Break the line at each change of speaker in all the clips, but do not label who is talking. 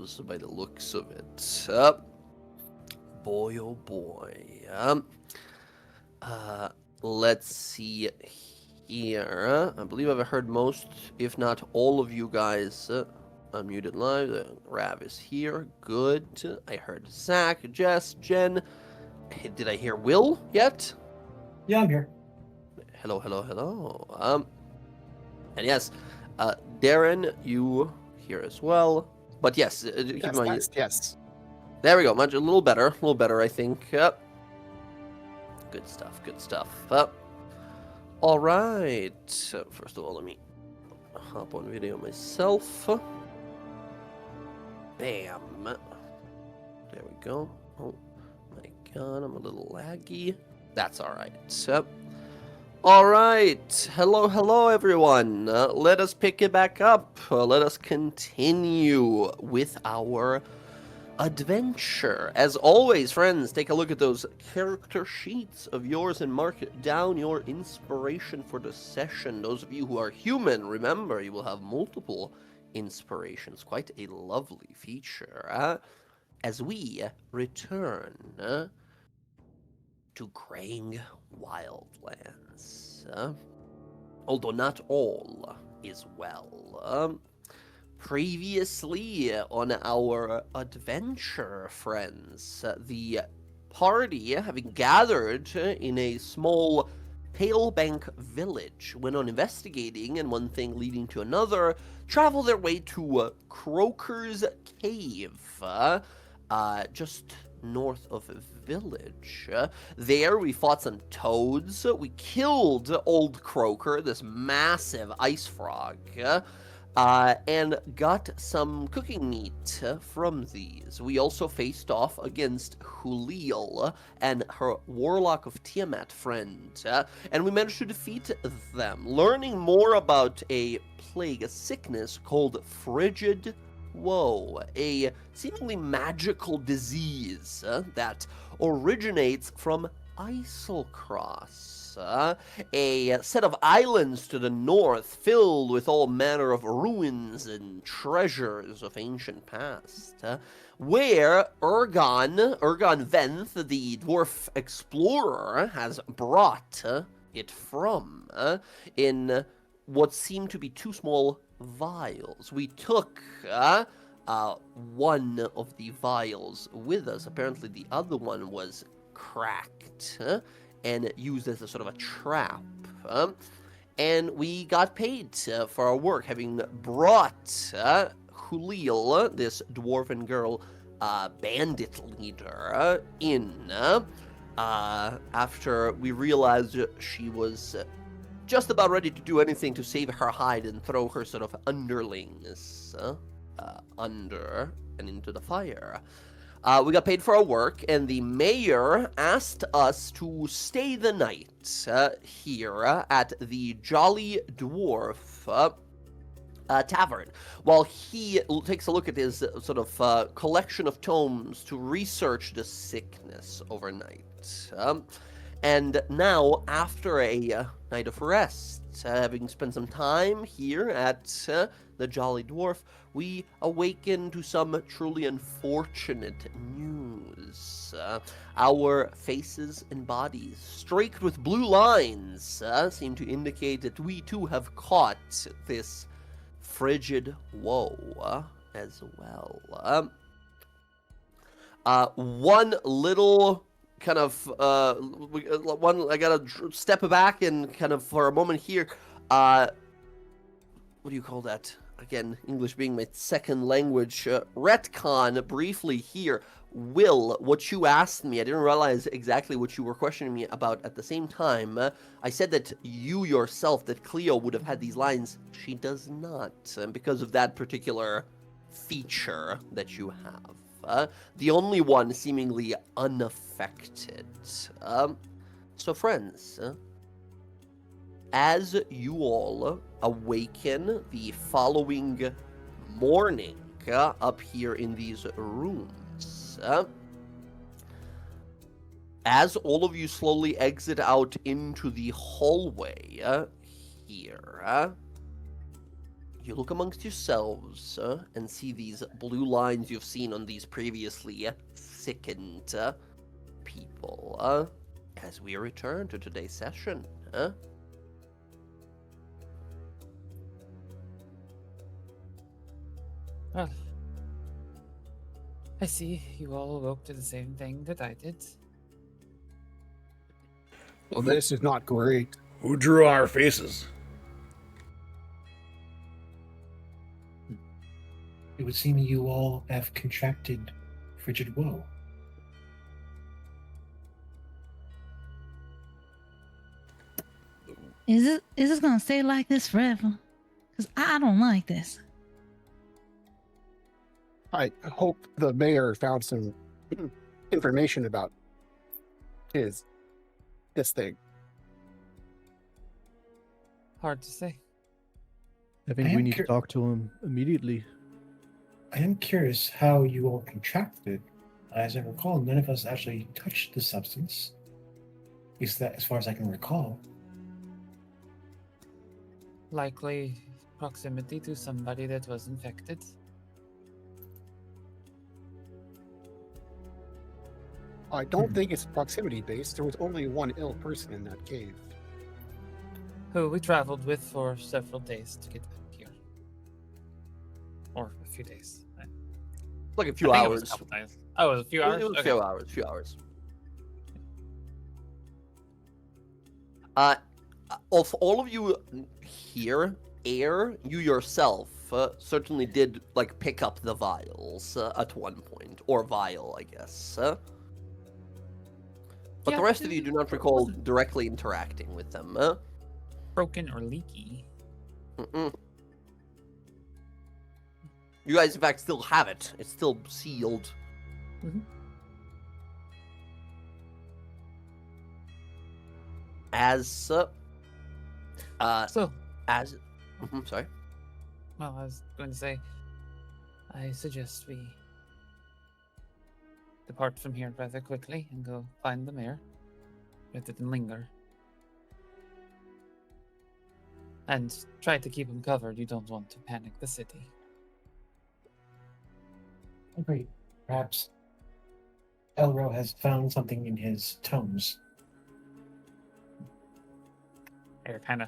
elves by the looks of it. Boy, oh boy. Let's see here. I believe I've heard most, if not all of you guys unmuted live. Rav is here. Good. I heard Zach, Jess, Jen. Did I hear Will yet?
Yeah, I'm here.
Hello, hello, hello. And yes, Darren, you here as well. But yes, keep in mind.
Yes.
There we go. A little better, I think. Good stuff, good stuff. All right. First of all, let me hop on video myself. Bam. There we go. Oh my god, I'm a little laggy. That's all right. All right. Hello, hello, everyone. Let us pick it back up. Let us continue with our adventure. As always, friends, take a look at those character sheets of yours and mark down your inspiration for the session. Those of you who are human, remember, you will have multiple inspirations. Quite a lovely feature. As we return to graying wildlands. Although not all is well. Previously on our adventure, friends, the party, having gathered in a small Palebank village, went on investigating, and one thing leading to another, traveled their way to Croaker's Cave, just north of a village. There we fought some toads, we killed Old Croaker, this massive ice frog, and got some cooking meat from these. We also faced off against Hulil and her Warlock of Tiamat friend, and we managed to defeat them, learning more about a plague, a sickness called Frigid Woe, a seemingly magical disease that originates from Iselcross. A set of islands to the north filled with all manner of ruins and treasures of ancient past, where Ergon Venth, the dwarf explorer, has brought it from in what seemed to be two small vials. We took one of the vials with us. Apparently the other one was cracked and used as a sort of a trap. And we got paid for our work, having brought Hulil, this dwarven girl bandit leader, in after we realized she was just about ready to do anything to save her hide and throw her sort of underlings under and into the fire. We got paid for our work, and the mayor asked us to stay the night here at the Jolly Dwarf Tavern, while he takes a look at his sort of collection of tomes to research the sickness overnight. And now, after a night of rest, having spent some time here at the Jolly Dwarf, we awaken to some truly unfortunate news. Our faces and bodies, streaked with blue lines, seem to indicate that we too have caught this frigid woe as well. One little kind of I gotta step back and kind of for a moment here. What do you call that? Again, English being my second language. Retcon briefly here. Will, what you asked me, I didn't realize exactly what you were questioning me about at the same time. I said that you yourself, that Cleo would have had these lines. She does not, and because of that particular feature that you have. The only one seemingly unaffected. So friends, as you all awaken the following morning up here in these rooms, as all of you slowly exit out into the hallway here, you look amongst yourselves and see these blue lines you've seen on these previously sickened people as we return to today's session.
Well, I see you all awoke to the same thing that I did.
Well, this is not great.
Who drew our faces?
It would seem you all have contracted frigid woe.
Is this gonna stay like this forever? Because I don't like this.
I hope the mayor found some information about this thing.
Hard to say.
I think
I
we
am
need to talk to him immediately.
I am curious how you all contracted it. As I recall, none of us actually touched the substance. At least that, as far as I can recall.
Likely proximity to somebody that was infected.
I don't think it's proximity based. There was only one ill person in that cave.
Who we traveled with for several days to get back here. Or a few days.
Like a few
I think it was
hours.
a couple days. Oh, it was a few hours?
It was
Okay.
a few hours. Of all of you here, Air, you yourself certainly did like pick up the vials at one point, or vial, I guess. But
Yeah,
the rest of you do not recall
wasn't-
directly interacting with them.
Broken or leaky.
Mm-mm. You guys, in fact, still have it. It's still sealed.
Mhm.
As
So,
sorry.
well, I was going to say, I suggest we depart from here rather quickly and go find the mayor, rather than linger. And try to keep him covered. You don't want to panic the city.
Agreed. Perhaps Elro has found something in his tomes.
Air kind of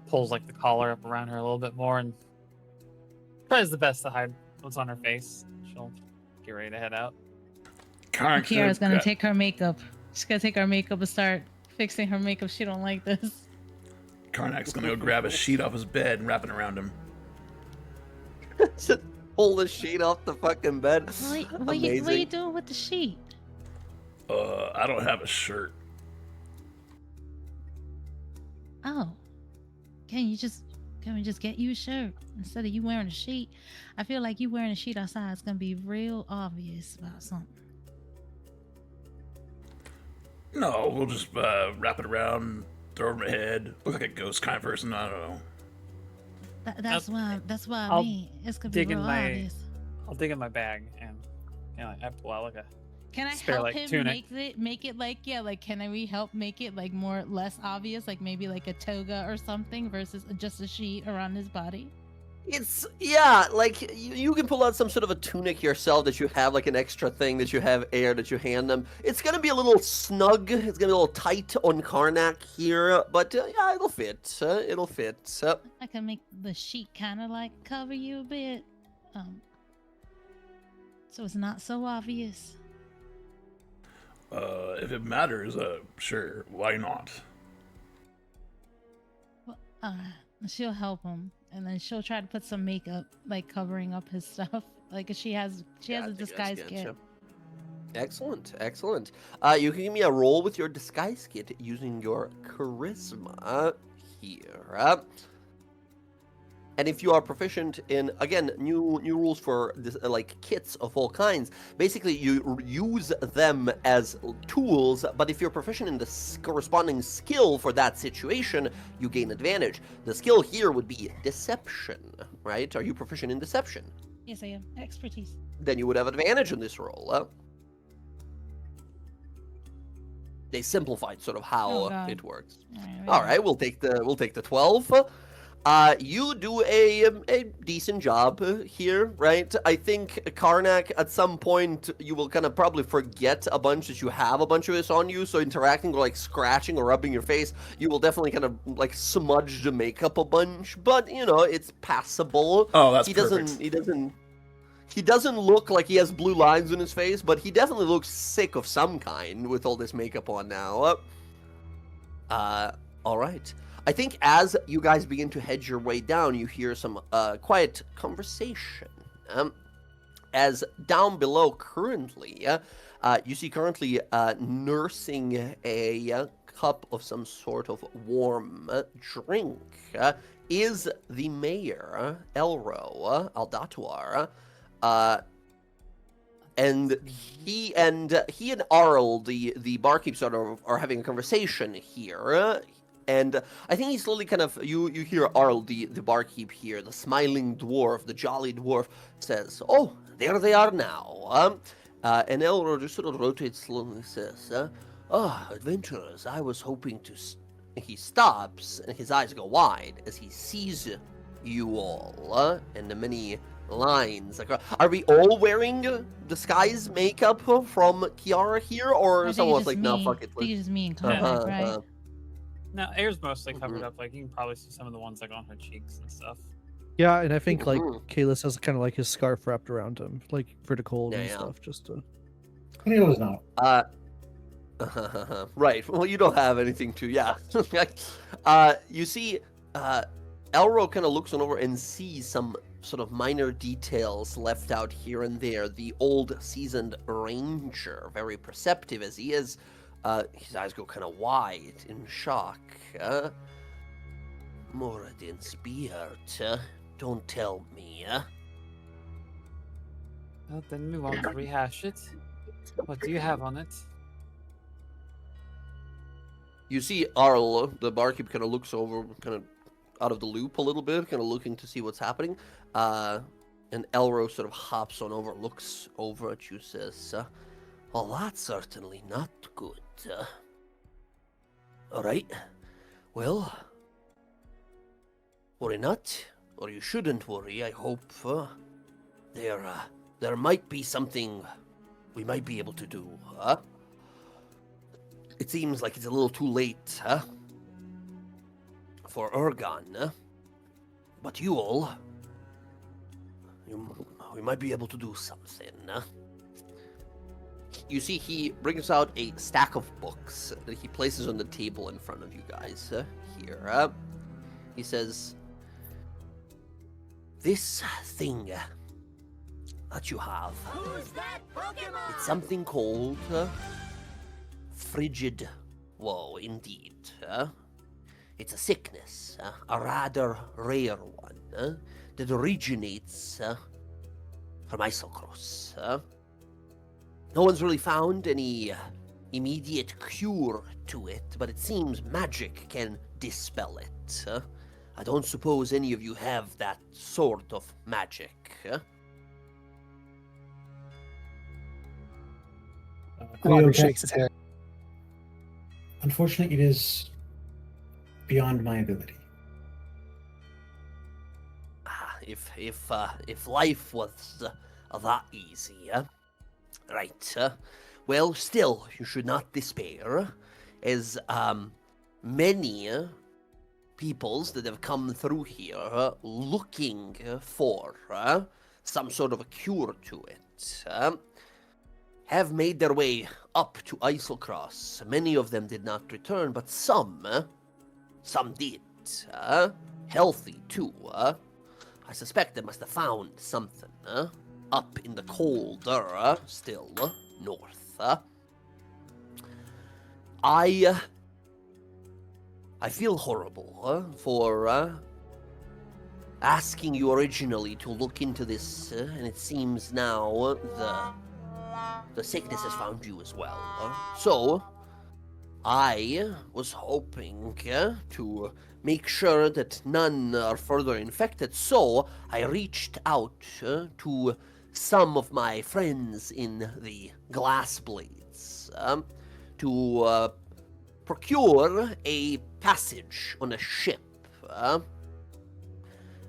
pulls like the collar up around her a little bit more and tries the best to hide what's on her face. She'll get ready to head out.
Kiara's gonna take her makeup. She's gonna take her makeup and start fixing her makeup. She don't like this.
Karnak's gonna go grab a sheet off his bed and wrap it around him.
Just pull the sheet off the fucking bed.
What you doing with the sheet?
I don't have a shirt.
Oh, can we just get you a shirt instead of you wearing a sheet? I feel like you wearing a sheet outside is gonna be real obvious about something.
No, we'll just wrap it around, throw it over my head. Look like a ghost kind of person. I don't know.
That's why I
I'll
mean it's gonna be
dig in
real
my-
obvious.
I'll dig in my bag and I pull out like a
Can I
spare,
help
like,
him
tunic.
make it like can we help make it like more less obvious, like maybe like a toga or something versus just a sheet around his body?
Like you can pull out some sort of a tunic yourself that you have, like an extra thing that you have Air that you hand them. It's gonna be a little snug. It's gonna be a little tight on Karnak here, but yeah, it'll fit. It'll fit.
I can make the sheet kind of like cover you a bit, so it's not so obvious.
If it matters, sure, why not?
Well, she'll help him, and then she'll try to put some makeup, like covering up his stuff. Like she has a disguise kit.
Excellent. You can give me a roll with your disguise kit using your charisma here. And if you are proficient in, again, new rules for this, like kits of all kinds, basically you use them as tools, but if you're proficient in the corresponding skill for that situation, you gain advantage. The skill here would be deception, right? Are you proficient in deception?
Yes, I am. Expertise.
Then you would have advantage in this roll. They simplified sort of how
Oh, God.
it works.
All right,
All right, we'll take the 12. You do a decent job here, right? I think, Karnak, at some point, you will kind of probably forget a bunch that you have a bunch of this on you, so interacting or, like, scratching or rubbing your face, you will definitely kind of, like, smudge the makeup a bunch, but, you know, it's passable.
Oh, that's
He
perfect.
doesn't look like he has blue lines in his face, but he definitely looks sick of some kind with all this makeup on now. All right. I think as you guys begin to hedge your way down, you hear some quiet conversation. As down below currently, you see currently nursing a cup of some sort of warm drink is the mayor, Elro Aldatuar. And he and Arl, the barkeep, sort of are having a conversation here. And I think he slowly kind of, you hear Arl, the barkeep here, the smiling dwarf, the jolly dwarf, says, "Oh, there they are now." And Elro just sort of rotates slowly and says, adventurers, I was hoping to... He stops, and his eyes go wide as he sees you all, and the many lines. Are we all wearing disguise makeup from Kiara here, or someone's like, no, fuck it.
I think it's just me and Karnak, right?
No, Air's mostly covered up. Like, you can probably see some of the ones like on her cheeks and stuff.
Yeah, and I think like Kalis has kind of like his scarf wrapped around him, like for the cold and
Yeah.
stuff, just to.
It was not.
Right. Well, you don't have anything to, yeah. You see, Elro kind of looks on over and sees some sort of minor details left out here and there. The old seasoned ranger, very perceptive as he is, his eyes go kind of wide in shock. Moradin's beard, don't tell me.
Well, then we won't rehash it. What do you have on it?
You see Arl, the barkeep, kind of looks over, kind of out of the loop a little bit, kind of looking to see what's happening. And Elro sort of hops on over, looks over at you, says, well, that's certainly not good. All right. Well, worry not, or you shouldn't worry. I hope there might be something we might be able to do. It seems like it's a little too late, for Urgon, but you all, we might be able to do something. You see, he brings out a stack of books that he places on the table in front of you guys here. He says, this thing that you have, it's something called frigid woe, indeed. It's a sickness, a rather rare one, that originates from Isocross. No one's really found any immediate cure to it, but it seems magic can dispel it. I don't suppose any of you have that sort of magic.
Clobber shakes his head.
Unfortunately, it is beyond my ability.
If life was that easy, right? Well, still, you should not despair, as many peoples that have come through here looking for some sort of a cure to it have made their way up to Islecross. Many of them did not return, but some did. Healthy, too. I suspect they must have found something up in the colder, still, north. I feel horrible for asking you originally to look into this, and it seems now the sickness has found you as well. So, I was hoping to make sure that none are further infected, so I reached out to some of my friends in the Glass Blades to procure a passage on a ship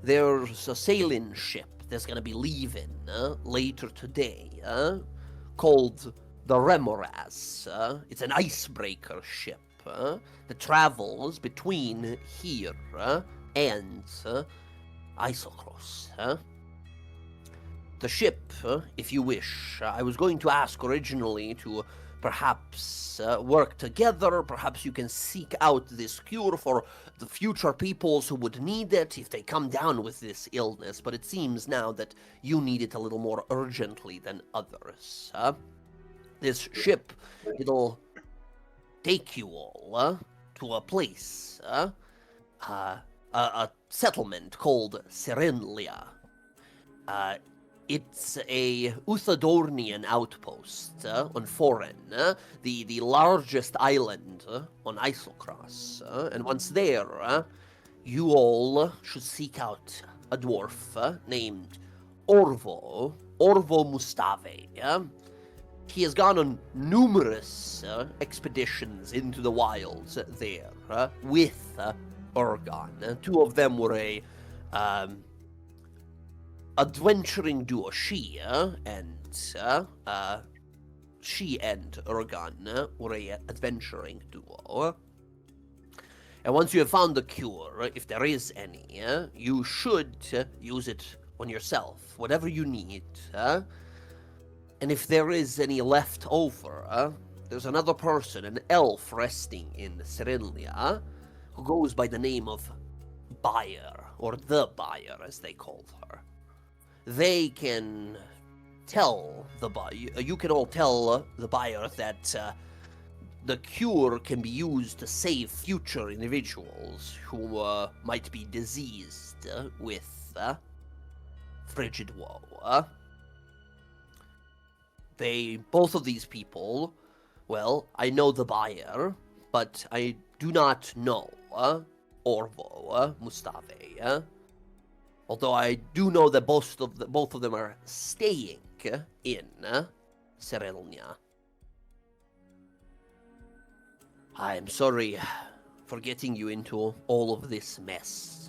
there's a sailing ship that's gonna be leaving later today, called the Remoras. It's an icebreaker ship that travels between here and Isocross. The ship, if you wish, I was going to ask originally to perhaps work together. Perhaps you can seek out this cure for the future peoples who would need it if they come down with this illness. But it seems now that you need it a little more urgently than others. This ship, it'll take you all to a place, a settlement called Serenlia. It's a Uthadornian outpost on Foreign, the largest island on Isocross. And once there, you all should seek out a dwarf named Orvo Mustave. He has gone on numerous expeditions into the wilds there with Urgon. Two of them were a adventuring duo. She and Urgon were a adventuring duo. And once you have found the cure, if there is any, you should use it on yourself, whatever you need. And if there is any left over, there's another person, an elf resting in Serenlia, who goes by the name of Buyer, or the Buyer, as they called her. They can tell the buyer, you can all tell the buyer that the cure can be used to save future individuals who might be diseased with frigid woe. Both of these people, well, I know the buyer, but I do not know Orvo Mustave. Although I do know that both of them are staying in Serenlia. I am sorry for getting you into all of this mess,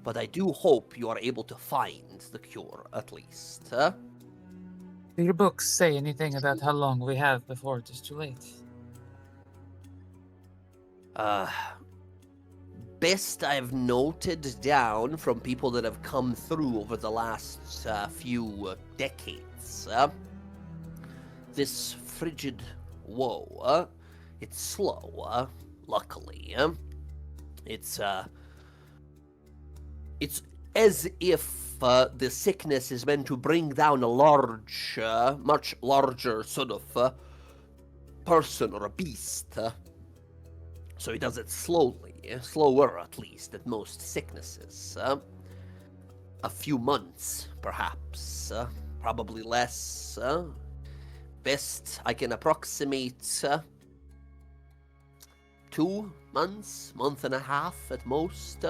but I do hope you are able to find the cure at least.
Do your books say anything about how long we have before it is too late?
Best I've noted down from people that have come through over the last few decades. This frigid woe, it's slow, luckily. It's as if the sickness is meant to bring down a large, much larger sort of person or a beast. So he does it slowly, slower at least than most sicknesses. A few months, perhaps, probably less. Best I can approximate 2 months, month and a half at most.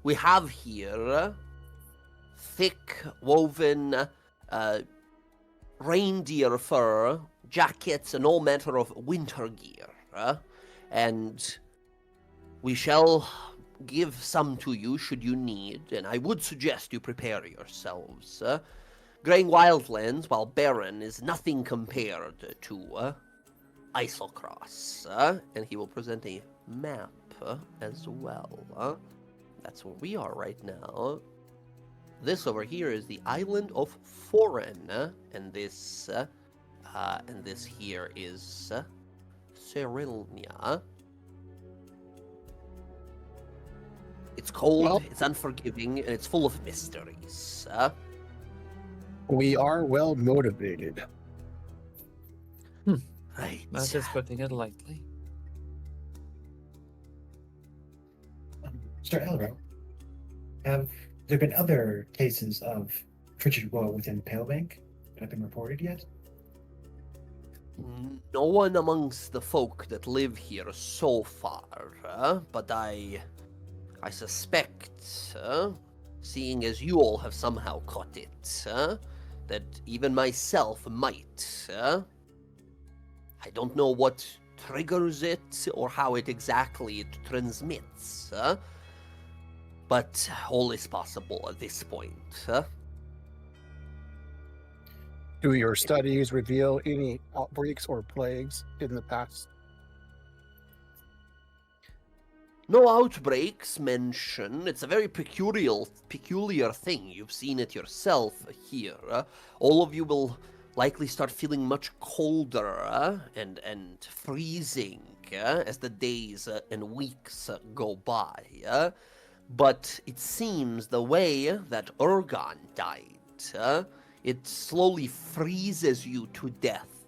We have here thick woven reindeer fur jackets and all manner of winter gear, and we shall give some to you should you need, and I would suggest you prepare yourselves. Graying Wildlands, while barren, is nothing compared to Isocross, and he will present a map as well. That's where we are right now. This over here is the island of Foreign, and this here is Serilnia. It's cold,
Well,
it's unforgiving, and it's full of mysteries.
we are well motivated.
Right.
That is putting it lightly.
Sir Elro, have there been other cases of frigid woe within Palebank that have been reported yet?
No one amongst the folk that live here so far, but I suspect, seeing as you all have somehow caught it, that even myself might. I don't know what triggers it or how it exactly transmits, but all is possible at this point.
Do your studies reveal any outbreaks or plagues in the past?
No outbreaks mentioned. It's a very peculiar thing. You've seen it yourself here. All of you will likely start feeling much colder and freezing as the days and weeks go by. But it seems the way that Urgon died, it slowly freezes you to death.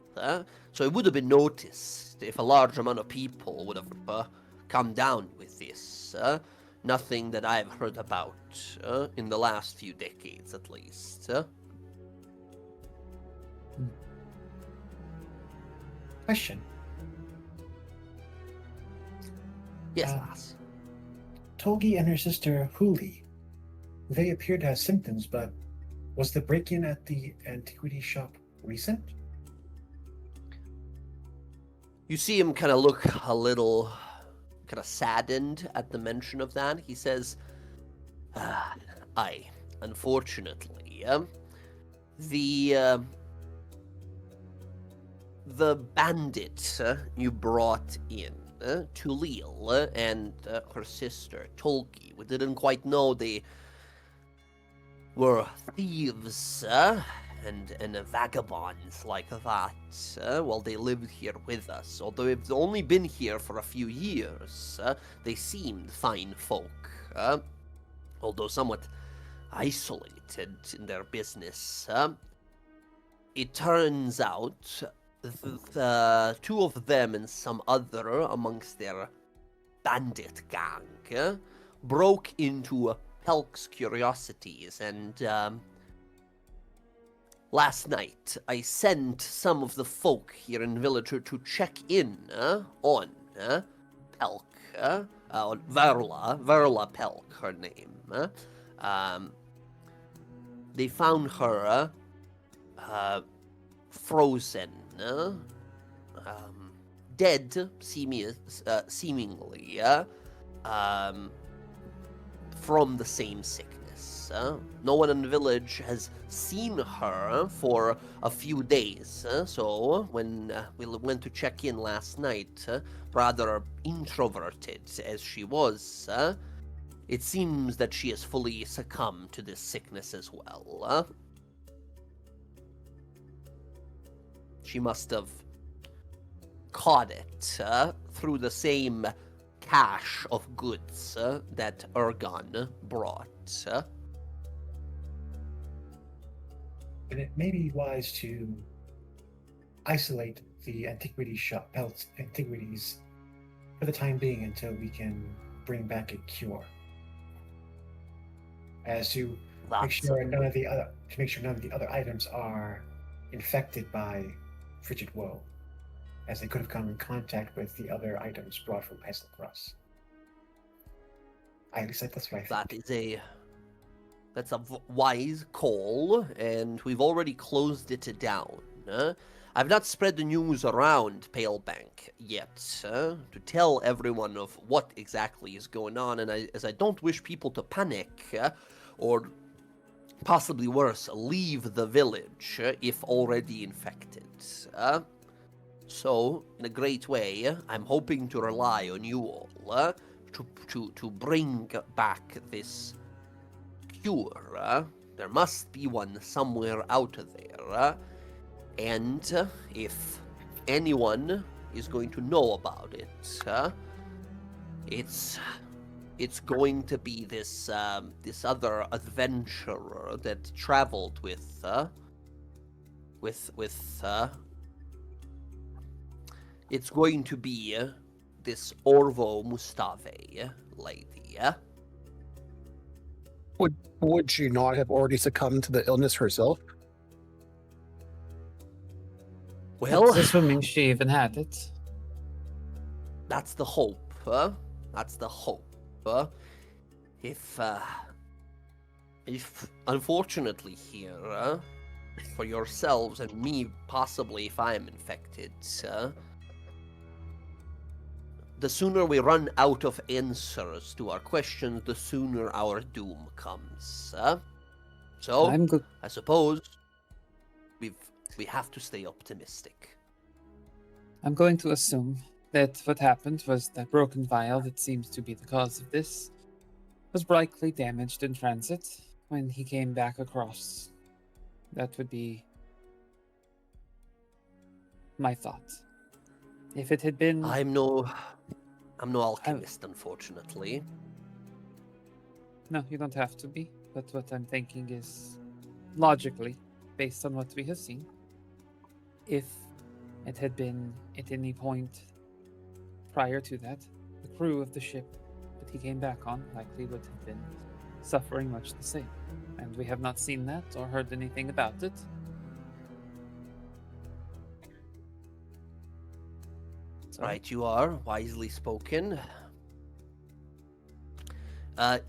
So it would have been noticed if a large amount of people would have come down with this. Nothing that I've heard about in the last few decades, at least.
Question.
Yes, lass.
Togi and her sister Huli, they appeared to have symptoms, but was the break-in at the antiquity shop recent?
You see him kind of look a little kind of saddened at the mention of that. He says, aye, unfortunately, the bandit you brought in, Tulil, and her sister, Tolki, we didn't quite know they were thieves and vagabonds like that while they lived here with us. Although they've only been here for a few years, they seemed fine folk, although somewhat isolated in their business. It turns out the two of them and some other amongst their bandit gang broke into Pelk's Curiosities, and last night I sent some of the folk here in Villager to check in on Pelk, Verla Pelk, her name. They found her frozen, dead, seemingly, from the same sickness. No one in the village has seen her for a few days, so when we went to check in last night, rather introverted as she was, it seems that she has fully succumbed to this sickness as well. She must have caught it through the same cache of goods that Urgon brought.
And it may be wise to isolate the antiquity shop, Pelt's antiquities, for the time being until we can bring back a cure. As to make sure none of the other items are infected by frigid woe, as they could have come in contact with the other items brought from Peasant Cross. At least that's what I think.
That's a wise call, and we've already closed it down. I've not spread the news around Palebank yet to tell everyone of what exactly is going on, and as I don't wish people to panic or possibly worse, leave the village if already infected. So, in a great way, I'm hoping to rely on you all to bring back this cure. There must be one somewhere out there, and if anyone is going to know about it, it's going to be this other adventurer that traveled with it's going to be this Orvo Mustave lady.
Would she not have already succumbed to the illness herself?
Well,
assuming she even had it.
That's the hope. That's the hope. If unfortunately here, for yourselves and me, possibly, if I am infected. The sooner we run out of answers to our questions, the sooner our doom comes. So,
I'm good.
I suppose we have to stay optimistic.
I'm going to assume that what happened was that broken vial that seems to be the cause of this was likely damaged in transit when he came back across. That would be my thought. If it had been...
I'm no alchemist, unfortunately.
No, you don't have to be. But what I'm thinking is, logically, based on what we have seen, if it had been at any point prior to that, the crew of the ship that he came back on likely would have been suffering much the same. And we have not seen that or heard anything about it. So,
Right, you are. Wisely spoken.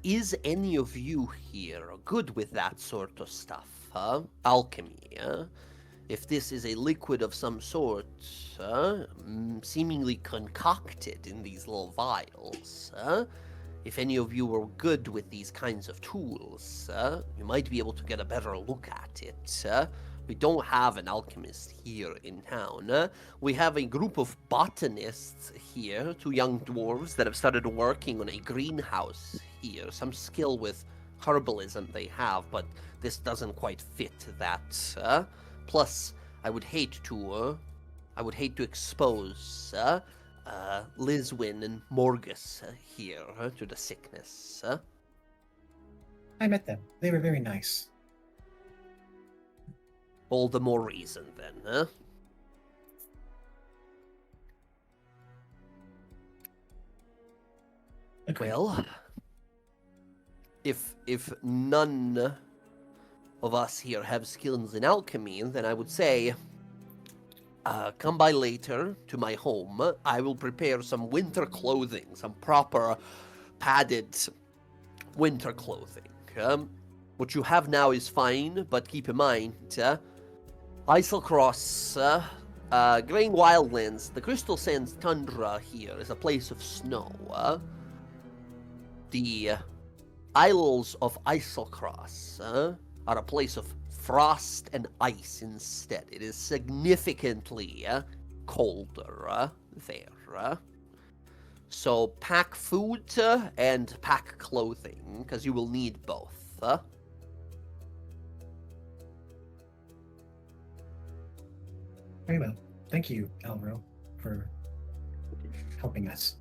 Is any of you here good with that sort of stuff, huh? Alchemy, If this is a liquid of some sort, seemingly concocted in these little vials, if any of you were good with these kinds of tools, you might be able to get a better look at it. We don't have an alchemist here in town. We have a group of botanists here, 2 young dwarves that have started working on a greenhouse here. Some skill with herbalism they have, but this doesn't quite fit that. Plus, I would hate to expose Lizwin and Morgus here to the sickness.
I met them. They were very nice.
All the more reason, then, huh?
Agreed.
Well, if none of us here have skills in alchemy, then I would say, come by later to my home. I will prepare some winter clothing, some proper padded winter clothing. What you have now is fine, but keep in mind, Islecross, Graying Wildlands, the Crystal Sands Tundra here is a place of snow. The Isles of Islecross are a place of frost and ice instead. It is significantly colder there. So pack food and pack clothing, because you will need both.
Very well. Thank you, Elro, for helping us.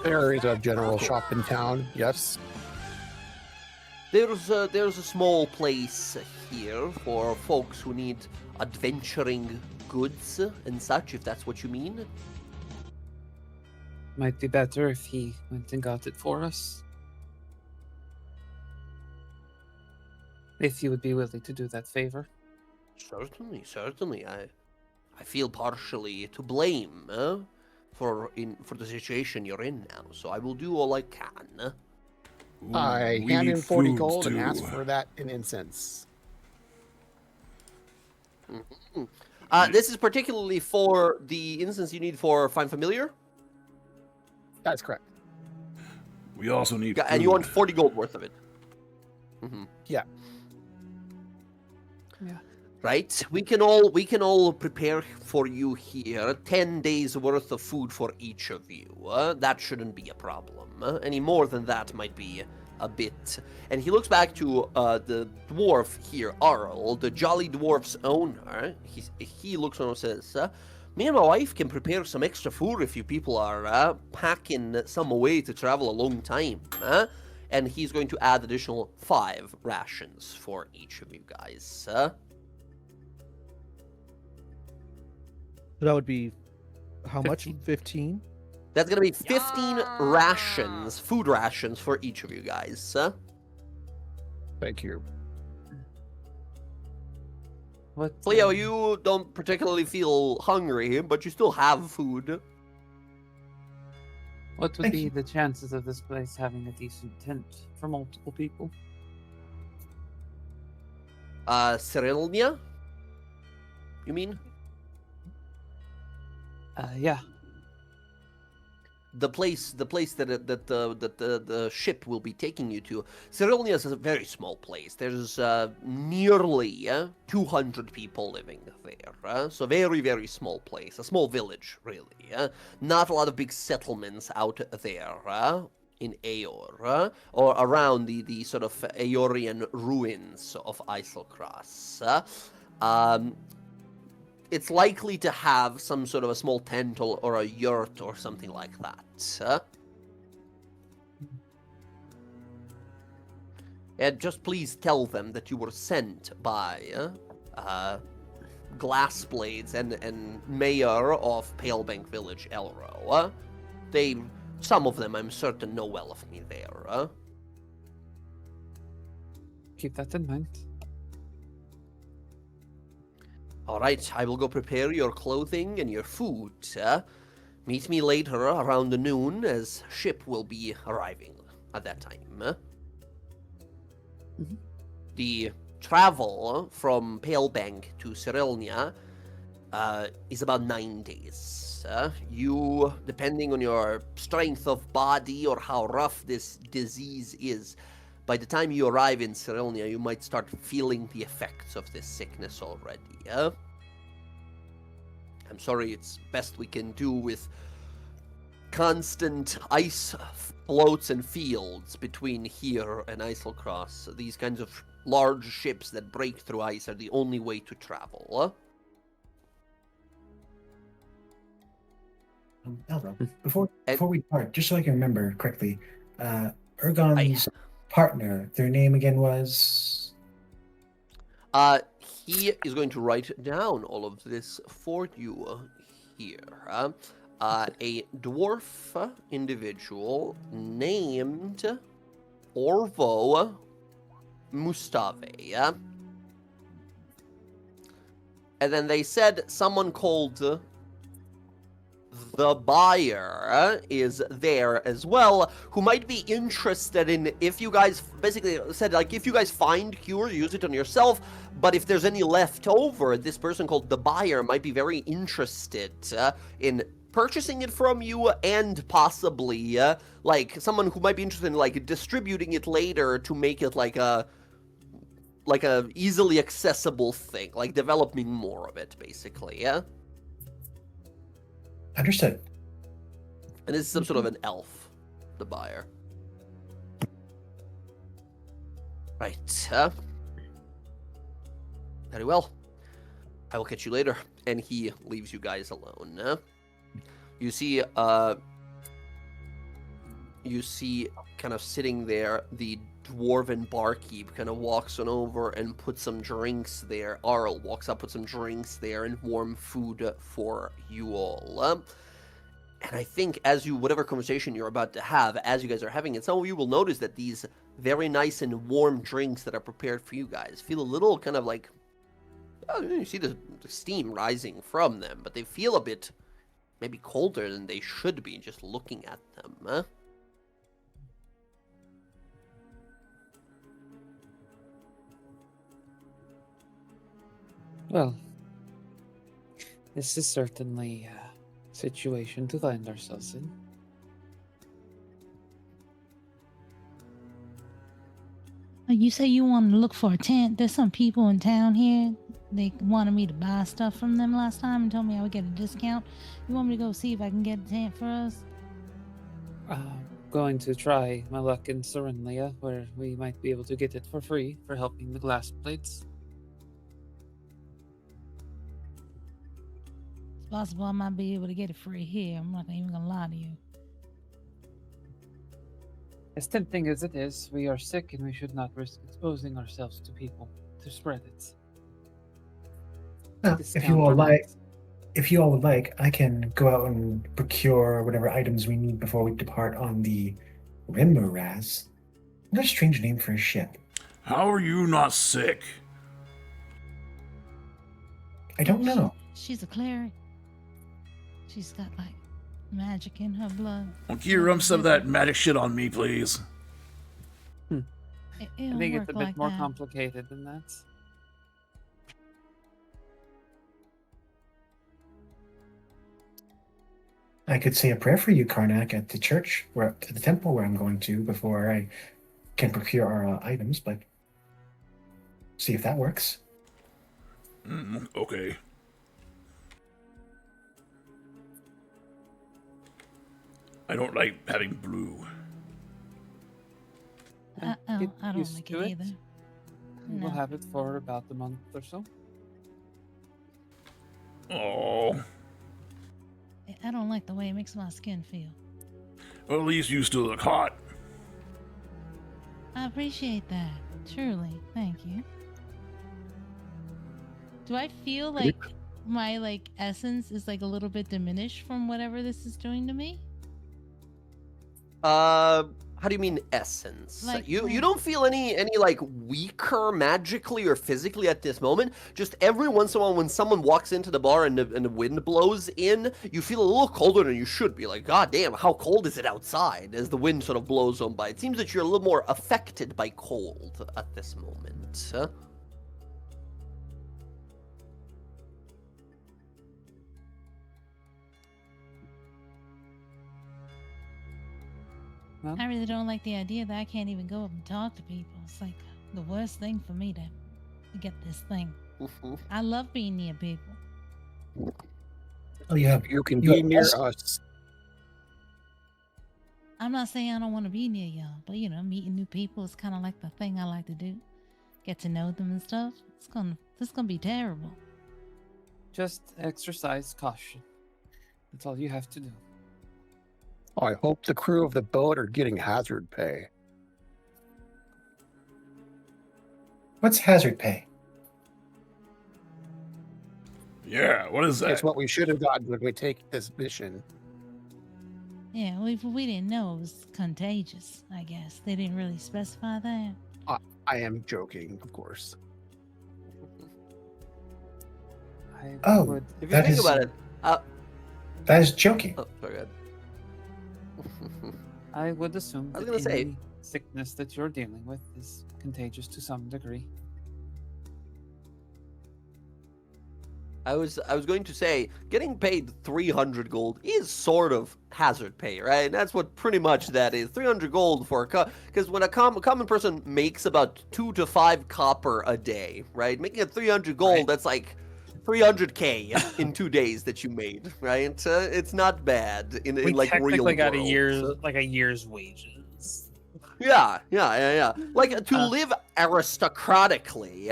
There is a general shop in town, yes.
There's a small place here for folks who need adventuring goods and such, if that's what you mean.
might be better if he went and got it for us. If you would be willing to do that favor.
Certainly. I feel partially to blame for the situation you're in now, so I will do all I can.
I
We
hand
need
in 40
food,
gold and
too.
ask for that in incense.
This is particularly for the instance you need for Find Familiar.
That's correct.
We also need
And you want
food.
40 gold worth of it.
Yeah.
Yeah.
Right? We can all prepare for you here 10 days worth of food for each of you. That shouldn't be a problem. Any more than that might be a bit. And he looks back to the dwarf here, Arl, the jolly dwarf's owner. He looks on and says, me and my wife can prepare some extra food if you people are packing some away to travel a long time. And he's going to add additional 5 rations for each of you guys.
So that would be how much? 15?
That's going to be 15 rations, food rations for each of you guys.
Thank you.
What?
Leo, you don't particularly feel hungry, but you still have food.
What would
Thank
be
you.
the chances of this place having a decent tent for multiple people?
Cyrilnia? You mean?
Yeah.
The place that the ship will be taking you to. Cyrilnia is a very small place. There's nearly 200 people living there. So very, very small place. A small village, really. Not a lot of big settlements out there in Aeor, or around the sort of Aeorian ruins of Eiselcross. It's likely to have some sort of a small tent or a yurt or something like that. And just please tell them that you were sent by Glassblades and Mayor of Palebank Village, Elro. Some of them, I'm certain, know well of me there.
Keep that in mind.
All right, I will go prepare your clothing and your food. Meet me later around noon, as ship will be arriving at that time. The travel from Palebank to Cyrilnia is about 9 days. You, depending on your strength of body or how rough this disease is, by the time you arrive in Cyrilnia, you might start feeling the effects of this sickness already. I'm sorry, it's best we can do with constant ice floats and fields between here and Eiselcross. These kinds of large ships that break through ice are the only way to travel.
Elro, before we part, just so I can remember correctly, Ergon's partner, their name again was?
He is going to write down all of this for you here. A dwarf individual named Orvo Mustave. And then they said someone called the buyer is there as well, who might be interested in, if you guys basically said, like, if you guys find cure, use it on yourself, but if there's any left over, this person called the buyer might be very interested in purchasing it from you, and possibly like someone who might be interested in like distributing it later to make it like a easily accessible thing, like developing more of it, basically.
Understood.
And this is some sort of an elf, the buyer. Right. Very well. I will catch you later. And he leaves you guys alone. You see kind of sitting there, the dwarven barkeep kind of walks on over and puts some drinks there. Arl walks up, puts some drinks there and warm food for you all. And I think whatever conversation you're about to have, as you guys are having it, some of you will notice that these very nice and warm drinks that are prepared for you guys feel a little kind of like, you see the steam rising from them, but they feel a bit maybe colder than they should be just looking at them.
Well, this is certainly a situation to find ourselves in.
You say you want to look for a tent. There's some people in town here. They wanted me to buy stuff from them last time and told me I would get a discount. You want me to go see if I can get a tent for us?
Going to try my luck in Cyrilnia, where we might be able to get it for free for helping the glass plates.
It's possible I might be able to get it free here. I'm not even gonna lie to you.
As tempting as it is, we are sick and we should not risk exposing ourselves to people to spread it.
Well, if you all would like, I can go out and procure whatever items we need before we depart on the Rimmuraz. What a strange name for a ship.
How are you not sick?
I don't know.
She's a cleric. She's got like magic in her blood.
Well, can you rub some of that magic shit on me, please?
It'll
I think
work
it's a bit
like
more
that.
complicated than that.
I could say a prayer for you, Karnak, at the church, or at the temple where I'm going to before I can procure our items, but see if that works.
Okay. I don't like having blue.
I
Get
don't
used
like
to
it either.
We'll
No.
have it for about a month or so.
Oh.
I don't like the way it makes my skin feel.
Well, at least you still look hot.
I appreciate that. Truly. Thank you. Do I feel like my essence is a little bit diminished from whatever this is doing to me?
How do you mean essence?
Like,
You don't feel any weaker magically or physically at this moment. Just every once in a while when someone walks into the bar and the wind blows in, you feel a little colder than you should be. Like, God damn, how cold is it outside? As the wind sort of blows on by. It seems that you're a little more affected by cold at this moment.
Well,
I really don't like the idea that I can't even go up and talk to people. It's like the worst thing for me to get this thing. I love being near people.
Oh, yeah.
You can
You
be near
also-
us.
I'm not saying I don't want to be near y'all, but meeting new people is kind of like the thing I like to do. Get to know them and stuff. This is gonna be terrible.
just exercise caution. That's all you have to do.
I hope the crew of the boat are getting hazard pay.
What's hazard pay?
Yeah, what is that?
It's what we should have gotten when we take this mission.
Yeah, we didn't know it was contagious. I guess they didn't really specify that.
I am joking, of course.
I
Oh,
would,
If you
That
think
is-
about it,
That is joking.
oh, sorry, go ahead.
I would assume
I was
that
gonna say-
any sickness that you're dealing with is contagious to some degree.
I was going to say getting paid 300 gold is sort of hazard pay, right? That's what pretty much that is. 300 gold for because when a common person makes about 2 to 5 copper a day, right? Making it 300 gold,
Right.
that's like 300k in 2 days that you made, right? It's not bad in
We
like real
technically got
world.
a year's wages.
Yeah. Like to
Uh.
live aristocratically,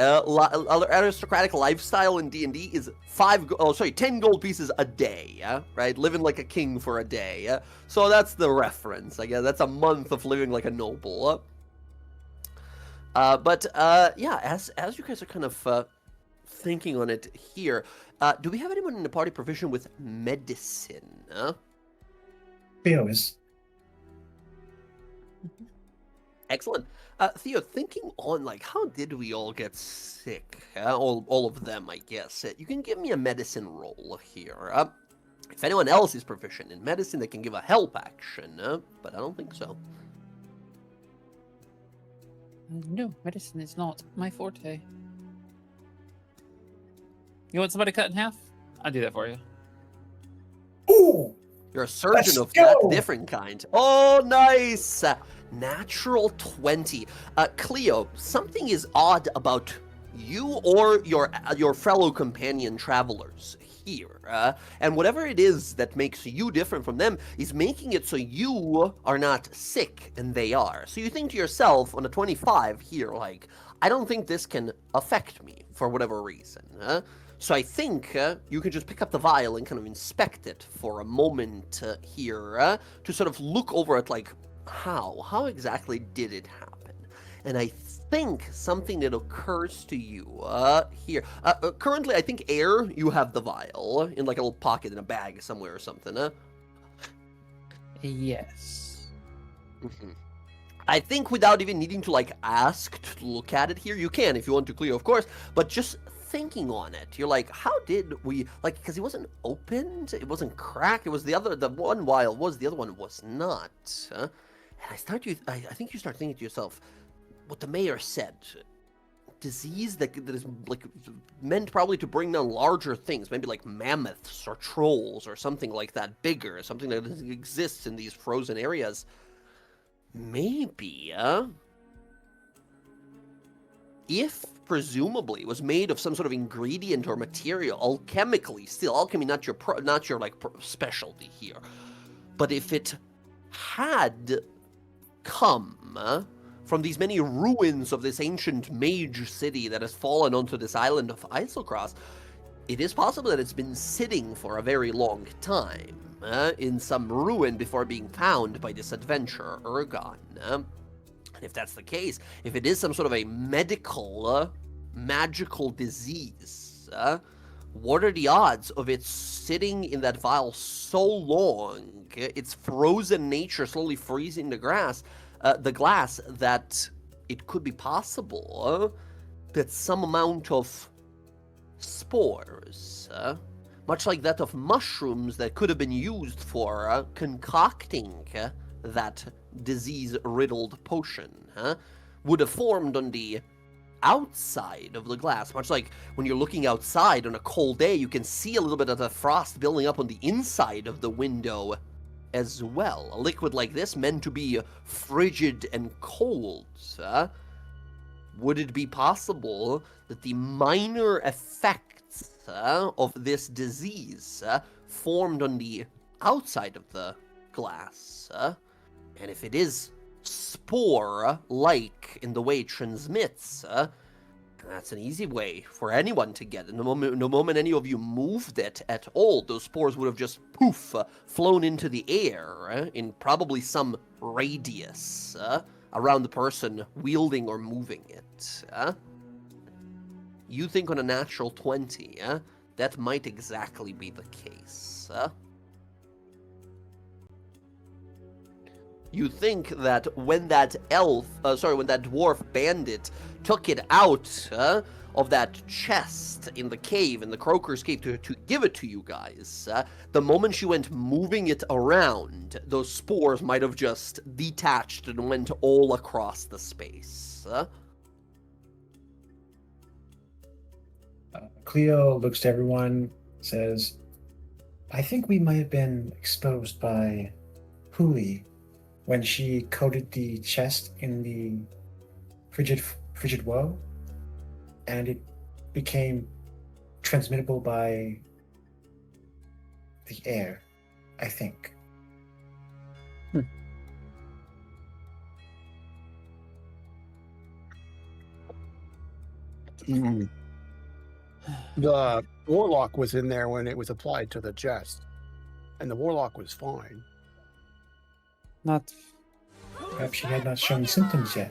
aristocratic lifestyle in D&D is 10 gold pieces a day, right? Living like a king for a day. So that's the reference, I guess. That's a month of living like a noble. But as you guys are kind of thinking on it here, do we have anyone in the party proficient with medicine?
Theo is.
Excellent. Theo, thinking on, how did we all get sick? All of them, I guess. You can give me a medicine roll here. If anyone else is proficient in medicine, they can give a help action, but I don't think so.
No, medicine is not my forte.
You want somebody cut in half? I'll do that for you.
Ooh!
You're a surgeon
Let's
of that
go!
different kind. Oh, nice! Natural 20. Cleo, something is odd about you or your fellow companion travelers here. And whatever it is that makes you different from them is making it so you are not sick and they are. So you think to yourself on a 25 here, I don't think this can affect me for whatever reason. So I think you can just pick up the vial and kind of inspect it for a moment here to sort of look over it how exactly did it happen? And I think something that occurs to you here. Currently, I think Air, you have the vial in a little pocket in a bag somewhere or something.
Yes.
Mhm. I think without even needing to ask to look at it here, you can if you want to, Cleo, of course. But just thinking on it, you're like, how did we because it wasn't opened, it wasn't cracked. It was the one vial was, the other one was not. And I think you start thinking to yourself, what the mayor said disease that is like meant probably to bring down larger things, maybe like mammoths or trolls or something like that, bigger, something that exists in these frozen areas. Maybe, if presumably was made of some sort of ingredient or material, alchemically, still alchemy, not your specialty here, but if it had come from these many ruins of this ancient mage city that has fallen onto this island of Isocross, it is possible that it's been sitting for a very long time in some ruin before being found by this adventurer, Ergon. And if that's the case, if it is some sort of a medical, magical disease, what are the odds of it sitting in that vial so long, its frozen nature slowly freezing the glass, that it could be possible that some amount of spores, much like that of mushrooms that could have been used for concocting that disease-riddled potion, would have formed on the outside of the glass, much like when you're looking outside on a cold day, you can see a little bit of the frost building up on the inside of the window as well. A liquid like this meant to be frigid and cold. Would it be possible that the minor effects of this disease formed on the outside of the glass? And if it is spore-like in the way it transmits, that's an easy way for anyone to get it. The moment any of you moved it at all, those spores would have just poof, flown into the air in probably some radius around the person wielding or moving it. You think on a natural 20, that might exactly be the case. You think that when that when that dwarf bandit took it out of that chest in the cave, in the Croaker's cave, to give it to you guys, the moment she went moving it around, those spores might have just detached and went all across the space.
Cleo looks to everyone, says, I think we might have been exposed by Huli when she coated the chest in the frigid woe, and it became transmittable by the air, I think.
The warlock was in there when it was applied to the chest, and the warlock was fine.
Not.
Perhaps she had not shown symptoms yet.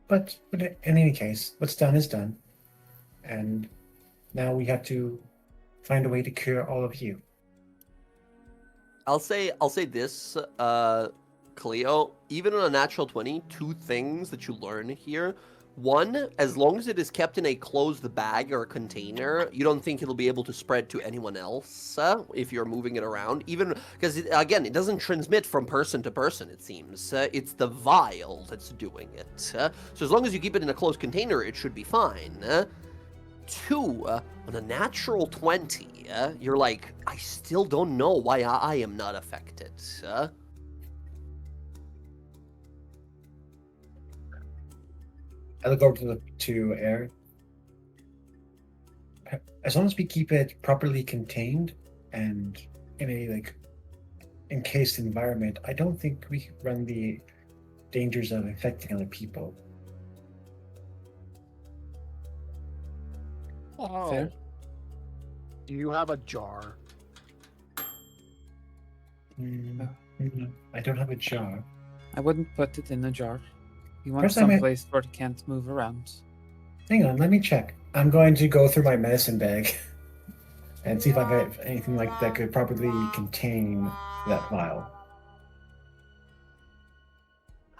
But in any case, what's done is done. And now we have to find a way to cure all of you.
I'll say this, Cleo, even on a natural 20, two things that you learn here. One, as long as it is kept in a closed bag or a container, you don't think it'll be able to spread to anyone else if you're moving it around. Even because, again, it doesn't transmit from person to person, it seems. It's the vial that's doing it. So as long as you keep it in a closed container, it should be fine. Two, on a natural 20, you're like, I still don't know why I am not affected.
I look over to Air. As long as we keep it properly contained and in a encased environment, I don't think we run the dangers of infecting other people.
Oh,
Fair.
do you have a jar?
I don't have a jar.
I wouldn't put it in a jar. You want
First time
someplace where it can't move around.
Hang on, let me check. I'm going to go through my medicine bag and see if I have anything like that could properly contain that vial.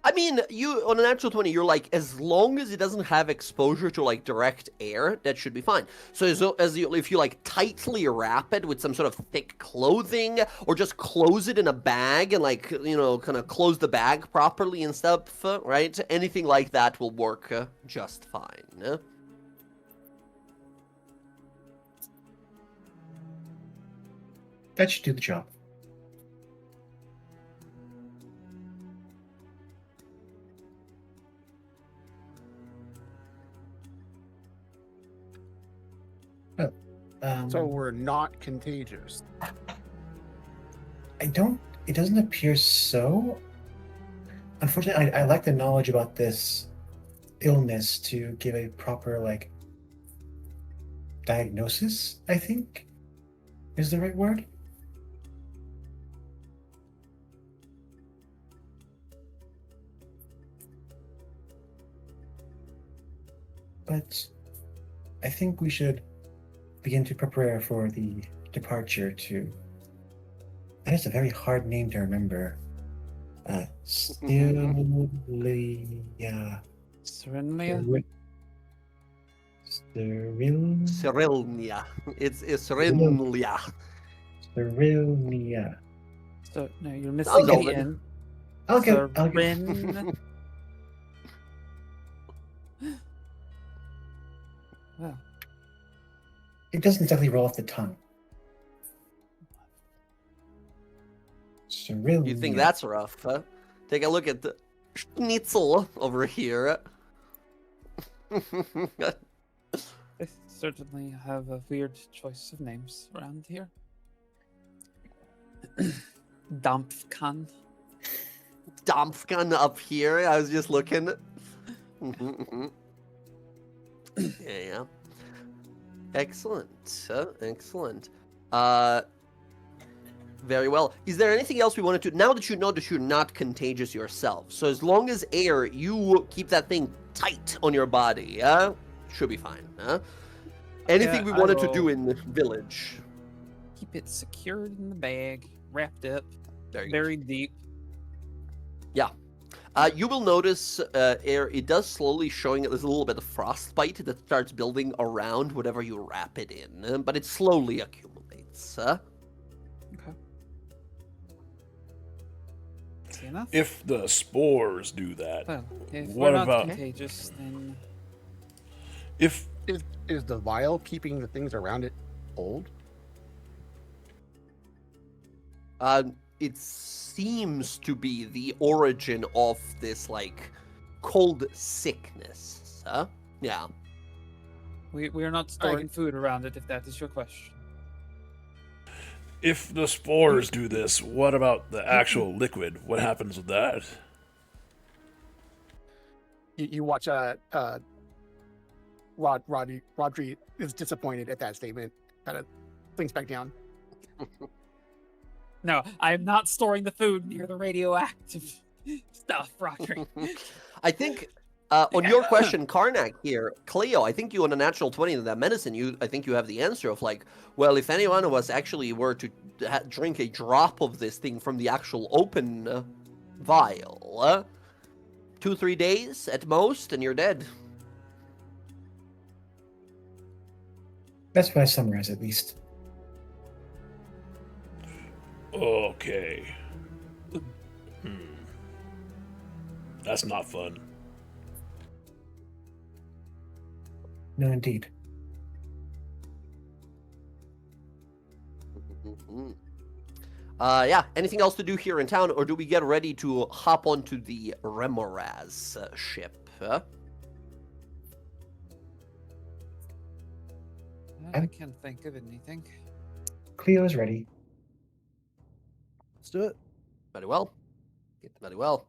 I mean, you on a natural 20, you're like, as long as it doesn't have exposure to like direct air, that should be fine. So if you like tightly wrap it with some sort of thick clothing, or just close it in a bag and like kind of close the bag properly and stuff, right? Anything like that will work just fine.
That should do the job.
So we're not contagious.
It doesn't appear so. Unfortunately, I lack the knowledge about this illness to give a proper, like, diagnosis, I think, is the right word. But I think we should begin to prepare for the departure to... That is a very hard name to remember. Cyrillia.
Cyrillia?
Cyrillia. It's Cyrillia.
Cyrillia.
So, no, you're missing
Sounds
the
Ovid.
N.
I'll get
Cyrin. Well,
It doesn't exactly roll off the tongue. Cyrillia.
You think that's rough, huh? Take a look at the schnitzel over here.
they certainly have a weird choice of names around here. Dampfkan.
Dampfgun up here. I was just looking. Yeah. Excellent. Excellent. Very well. Is there anything else we wanted to... Now that you know that you're not contagious yourself, so as long as air, you keep that thing tight on your body, should be fine. Anything we
I
wanted to
will
do in the village?
Keep it secured in the bag, wrapped up,
There you go.
buried deep.
You will notice air, it does slowly showing there's a little bit of frostbite that starts building around whatever you wrap it in, but it slowly accumulates.
Okay. See enough?
If the spores do that,
Well, if
what
we're not
about-
contagious, then
if
Is the vial keeping the things around it cold?
It seems to be the origin of this, like, cold sickness. Yeah.
we are not storing food around it, if that is your question.
if the spores do this, what about the actual liquid? What happens with that?
You watch Rodri is disappointed at that statement. Kind of thinks back down.
No, I am not storing the food near the radioactive stuff, Rodri.
I think, on your question, Karnak here, Cleo, I think you on a natural 20 in that medicine, I think you have the answer of like, well, if any one of us actually were to drink a drop of this thing from the actual open vial, 2-3 days at most, and you're dead.
That's what I summarize, at least.
Okay. That's not fun.
No, indeed.
Yeah, anything else to do here in town, or do we get ready to hop onto the Remoraz ship?
I can't think of anything.
Cleo is ready.
Let's do it.
Very well. Very well.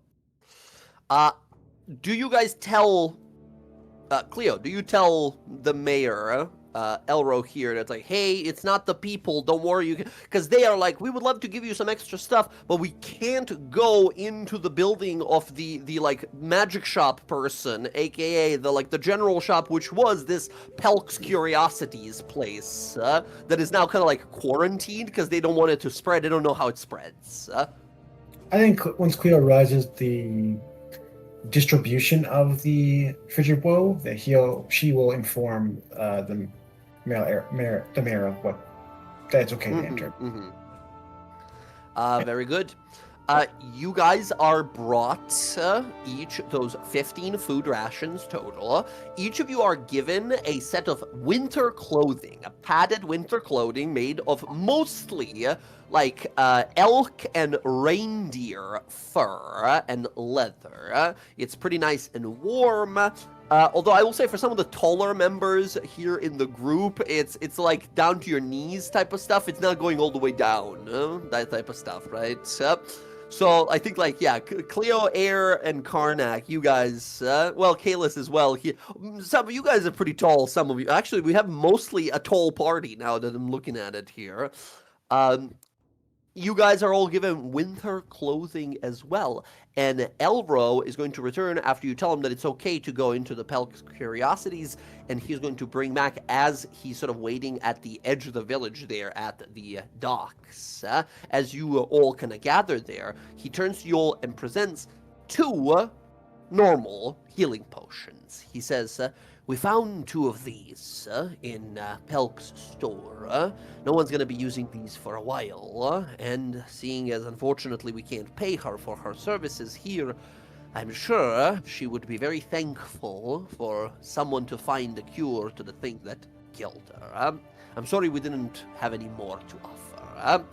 Do you guys tell... Cleo, do you tell the mayor, Elro here, that's like, hey, it's not the people, don't worry, because they are like, we would love to give you some extra stuff, but we can't go into the building of the like magic shop person, aka the general shop, which was this Pelk's Curiosities place, that is now kind of like quarantined because they don't want it to spread. They don't know how it spreads.
I think once Cleo rises, the distribution of the frigid woe, that she will inform the mayor of what that it's okay to enter.
Very good. You guys are brought each those 15 food rations total. Each of you are given a set of winter clothing, a padded winter clothing made of mostly like elk and reindeer fur and leather. It's pretty nice and warm. Although I will say for some of the taller members here in the group, it's like down to your knees type of stuff. It's not going all the way down, that type of stuff, right? So I think like, yeah, Cleo, Air, and Karnak, you guys, well, Kalis as well. Some of you guys are pretty tall, some of you. Actually, we have mostly a tall party now that I'm looking at it here. You guys are all given winter clothing as well. And Elro is going to return after you tell him that it's okay to go into the Pelk's Curiosities, and he's going to bring back, as he's sort of waiting at the edge of the village there at the docks. As you all kind of gather there, he turns to you all and presents 2 normal healing potions. He says, we found 2 of these in Pelk's store. No one's going to be using these for a while, and seeing as unfortunately we can't pay her for her services here, I'm sure she would be very thankful for someone to find a cure to the thing that killed her. I'm sorry we didn't have any more to offer.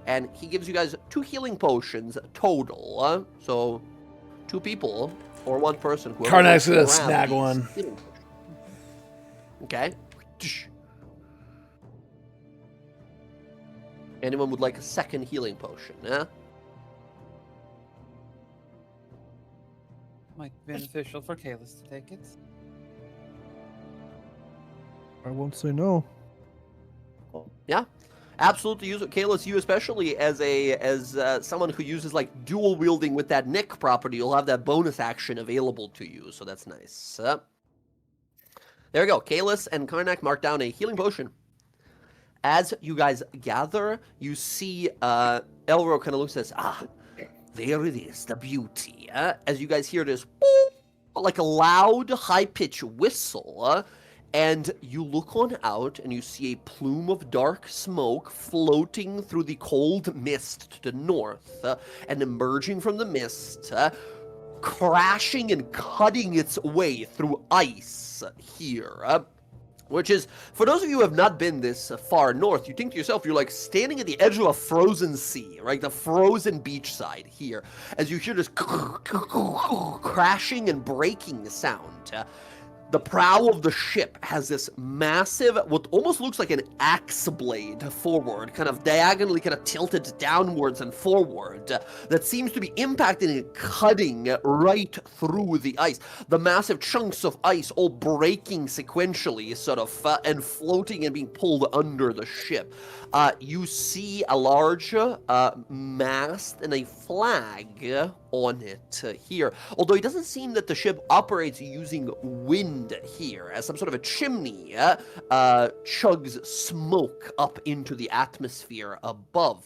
And he gives you guys 2 healing potions total, so 2 people or 1 person.
Karnak's gonna snag one.
Okay. Anyone would like a second healing potion, yeah?
Might be beneficial for Kalis to take it.
I won't say no.
Yeah. Absolutely use it. Kalis, you especially as someone who uses like dual wielding with that Nick property, you'll have that bonus action available to you, so that's nice. There we go. Kalis and Karnak mark down a healing potion. As you guys gather, you see Elro kind of looks at this. There it is, the beauty. As you guys hear this, like a loud, high-pitched whistle, and you look on out and you see a plume of dark smoke floating through the cold mist to the north, and emerging from the mist, crashing and cutting its way through ice here, which is, for those of you who have not been this far north, you think to yourself, you're like standing at the edge of a frozen sea, right? The frozen beachside here, as you hear this crashing and breaking sound. The prow of the ship has this massive, what almost looks like an axe blade forward, kind of diagonally kind of tilted downwards and forward, that seems to be impacting and cutting right through the ice. The massive chunks of ice all breaking sequentially, sort of, and floating and being pulled under the ship. You see a large mast and a flag on it here. Although it doesn't seem that the ship operates using wind here, as some sort of a chimney chugs smoke up into the atmosphere above.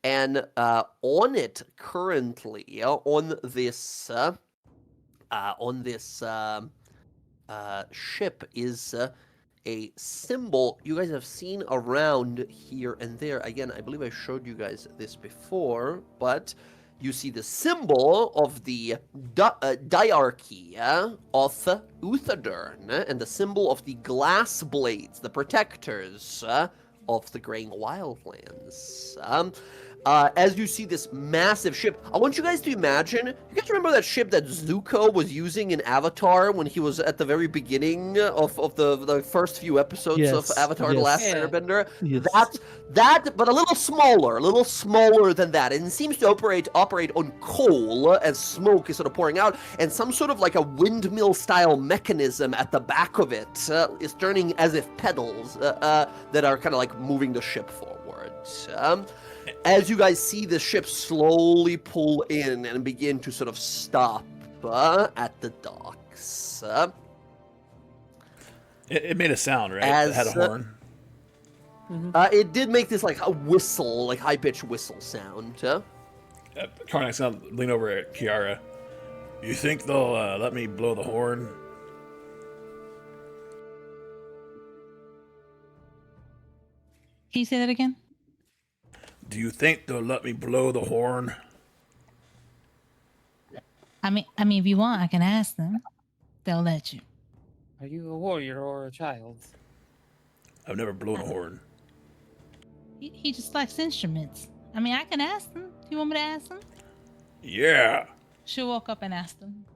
And on it currently, on this ship is a symbol you guys have seen around here and there. Again, I believe I showed you guys this before, but you see the symbol of the diarchy of Uthadern, and the symbol of the glass blades, the protectors of the Graying Wildlands. As you see this massive ship, I want you guys to imagine, you guys remember that ship that Zuko was using in Avatar when he was at the very beginning of the first few episodes of Avatar The Last Airbender?
Yes.
That, but a little smaller than that, and it seems to operate on coal as smoke is sort of pouring out, and some sort of like a windmill-style mechanism at the back of it is turning as if pedals that are kind of like moving the ship forward. As you guys see the ship slowly pull in and begin to sort of stop at the docks.
It made a sound, right? It had a horn.
It did make this like a whistle, like high-pitched whistle sound.
Karnak's gonna lean over at Kiara. You think they'll let me blow the horn?
Can you say that again?
Do you think they'll let me blow the horn?
I mean, if you want, I can ask them. They'll let you.
Are you a warrior or a child?
I've never blown a horn.
He just likes instruments. I mean, I can ask them. Do you want me to ask them?
Yeah.
She'll walk up and ask them.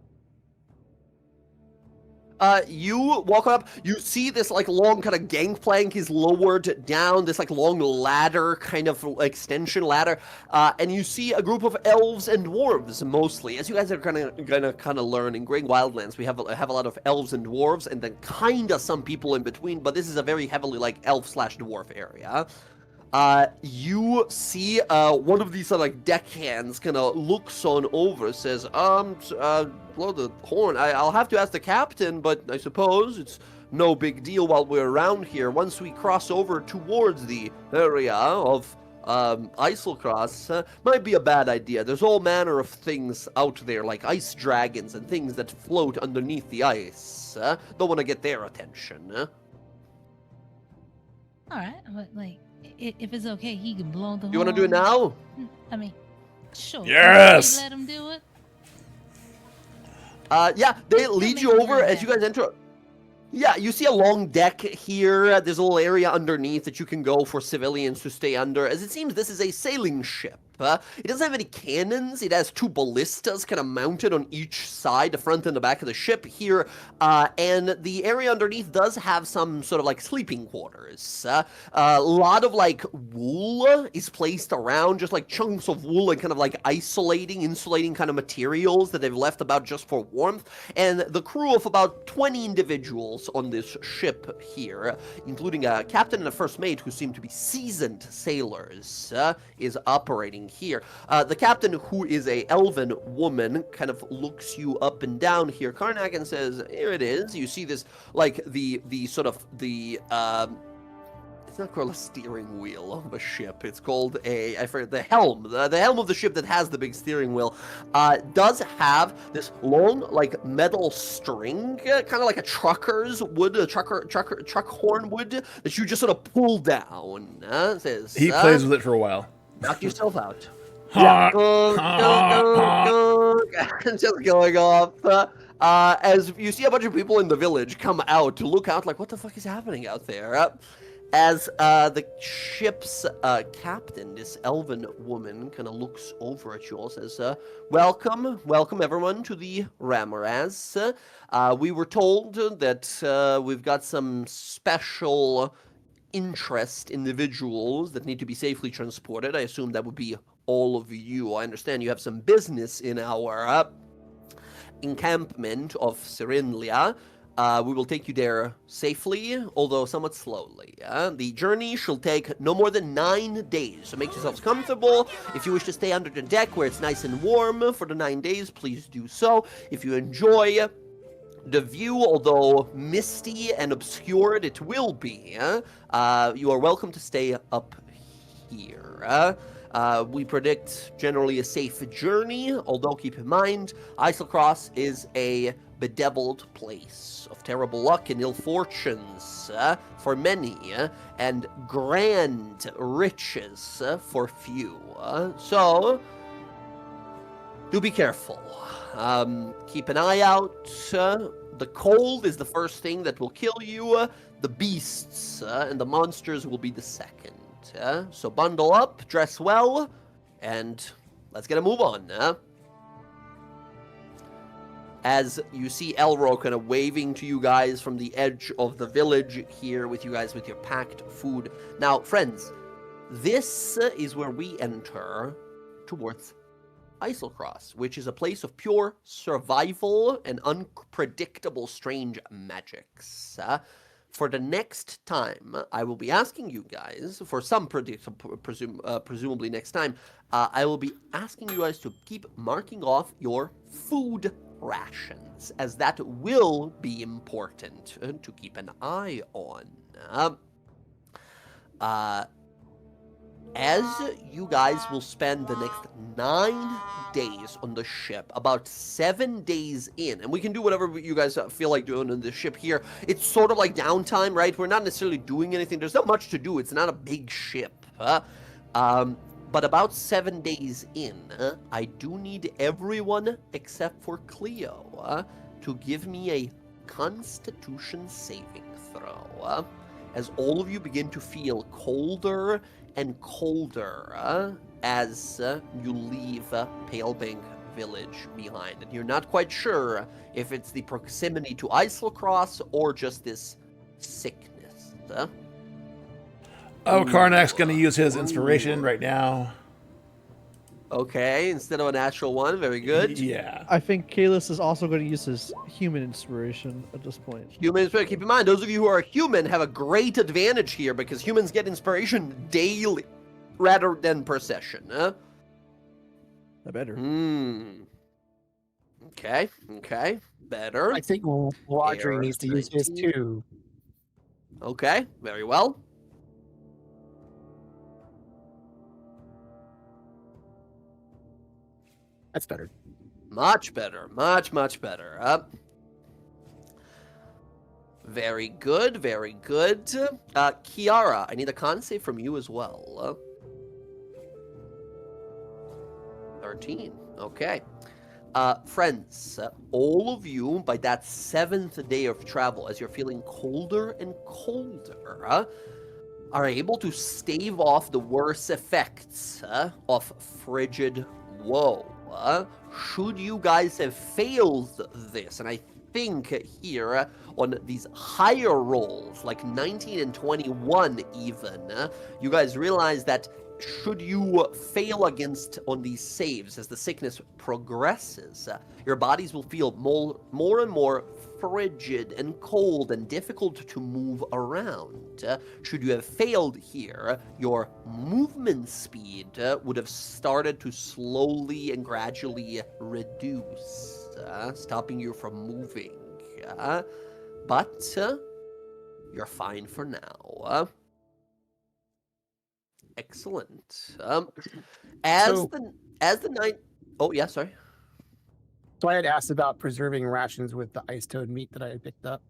You walk up, you see this like long kind of gangplank is lowered down, this like long ladder, kind of extension ladder, and you see a group of elves and dwarves mostly. As you guys are gonna learn in Great Wildlands, we have a lot of elves and dwarves, and then kinda some people in between, but this is a very heavily like elf/dwarf area. You see one of these sort of like deckhands kind of looks on over, says, blow the horn. I'll have to ask the captain, but I suppose it's no big deal while we're around here. Once we cross over towards the area of Islecross, might be a bad idea. There's all manner of things out there, like ice dragons and things that float underneath the ice. Don't want to get their attention.
All right, but like, if it's okay, he can blow the horn.
You want to do it now?
I mean, sure.
Yes!
Let him do it.
Yeah, they lead you over as you guys enter. Yeah, you see a long deck here. There's a little area underneath that you can go for civilians to stay under. As it seems, this is a sailing ship. It doesn't have any cannons. It has 2 ballistas kind of mounted on each side, the front and the back of the ship here. And the area underneath does have some sort of like sleeping quarters. A lot of like wool is placed around, just like chunks of wool and kind of like insulating kind of materials that they've left about just for warmth. And the crew of about 20 individuals on this ship here, including a captain and a first mate who seem to be seasoned sailors, is operating here. The captain, who is a elven woman, kind of looks you up and down here, Karnak, and says, here it is. You see this, like, the sort of, it's not called a steering wheel of a ship. It's called I forget, the helm. The helm of the ship that has the big steering wheel does have this long, like, metal string, kind of like a trucker's wood, truck horn wood, that you just sort of pull down. Says,
He plays with it for a while.
knock yourself out.
Ha,
Just going off. As you see a bunch of people in the village come out to look out, like, what the fuck is happening out there? As the ship's captain, this elven woman, kind of looks over at you all, says, welcome everyone to the Ramaraz. We were told that we've got some special interest individuals that need to be safely transported. I assume that would be all of you. I understand you have some business in our encampment of Cyrinlia. We will take you there safely, although somewhat slowly. The journey shall take no more than 9 days, so make yourselves comfortable. If you wish to stay under the deck where it's nice and warm for the 9 days, please do so. If you enjoy the view, although misty and obscured it will be, you are welcome to stay up here. We predict generally a safe journey, although keep in mind, Islecross is a bedeviled place of terrible luck and ill fortunes for many, and grand riches for few. So, do be careful. Keep an eye out. The cold is the first thing that will kill you. The beasts and the monsters will be the second. So bundle up, dress well, and let's get a move on. As you see Elro kind of waving to you guys from the edge of the village here with you guys with your packed food. Now, friends, this is where we enter towards Islecross, which is a place of pure survival and unpredictable strange magics. For the next time, I will be asking you guys, for some presumably next time, I will be asking you guys to keep marking off your food rations, as that will be important to keep an eye on. as you guys will spend the next 9 days on the ship, about 7 days in, and we can do whatever you guys feel like doing on the ship here. It's sort of like downtime, right? We're not necessarily doing anything. There's not much to do. It's not a big ship. But about 7 days in, I do need everyone except for Cleo to give me a Constitution saving throw. As all of you begin to feel colder and colder as you leave Palebank Village behind. And you're not quite sure if it's the proximity to Islacross or just this sickness.
Oh, Karnak's gonna use his inspiration right now.
Okay, instead of a natural one, very good.
Yeah.
I think Kalis is also going to use his human inspiration at this point.
Human inspiration. Keep in mind, those of you who are human have a great advantage here because humans get inspiration daily rather than per session.
I better.
Okay, better.
I think Audrey needs to use his
19.
too.
Okay, very well.
That's better.
Much better. Much better. Very good, very good. Kiara, I need a con save from you as well. 13. Okay. Friends, all of you, by that 7th day of travel, as you're feeling colder and colder, are able to stave off the worst effects of frigid woe. Should you guys have failed this, and I think here on these higher rolls, like 19 and 21 even, you guys realize that should you fail against on these saves as the sickness progresses, your bodies will feel more and more frigid and cold and difficult to move around. Should you have failed here, your movement speed would have started to slowly and gradually reduce, stopping you from moving. But you're fine for now. Excellent. As the night. Oh yeah, sorry.
So I had asked about preserving rations with the ice toad meat that I had picked up.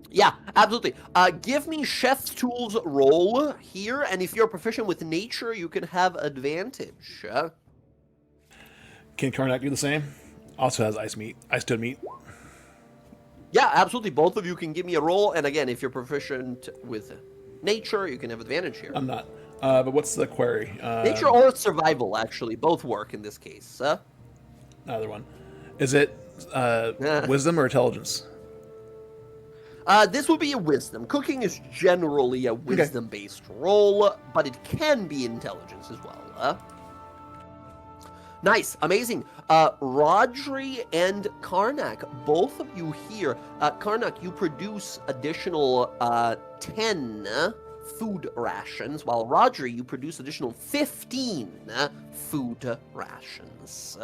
Yeah, absolutely. Give me chef's tools roll here, and if you're proficient with nature, you can have advantage.
Can Karnak do the same? Also has ice toad meat.
Yeah, absolutely. Both of you can give me a roll, and again, if you're proficient with nature, you can have advantage here.
I'm not. But what's the query?
Nature or survival, actually, both work in this case.
Either one. Is it wisdom or intelligence?
This will be a wisdom. Cooking is generally a wisdom-based roll, but it can be intelligence as well. Nice, amazing. Rodri and Karnak, both of you here. Karnak, you produce additional 10 food rations, while Rodri, you produce additional 15 food rations.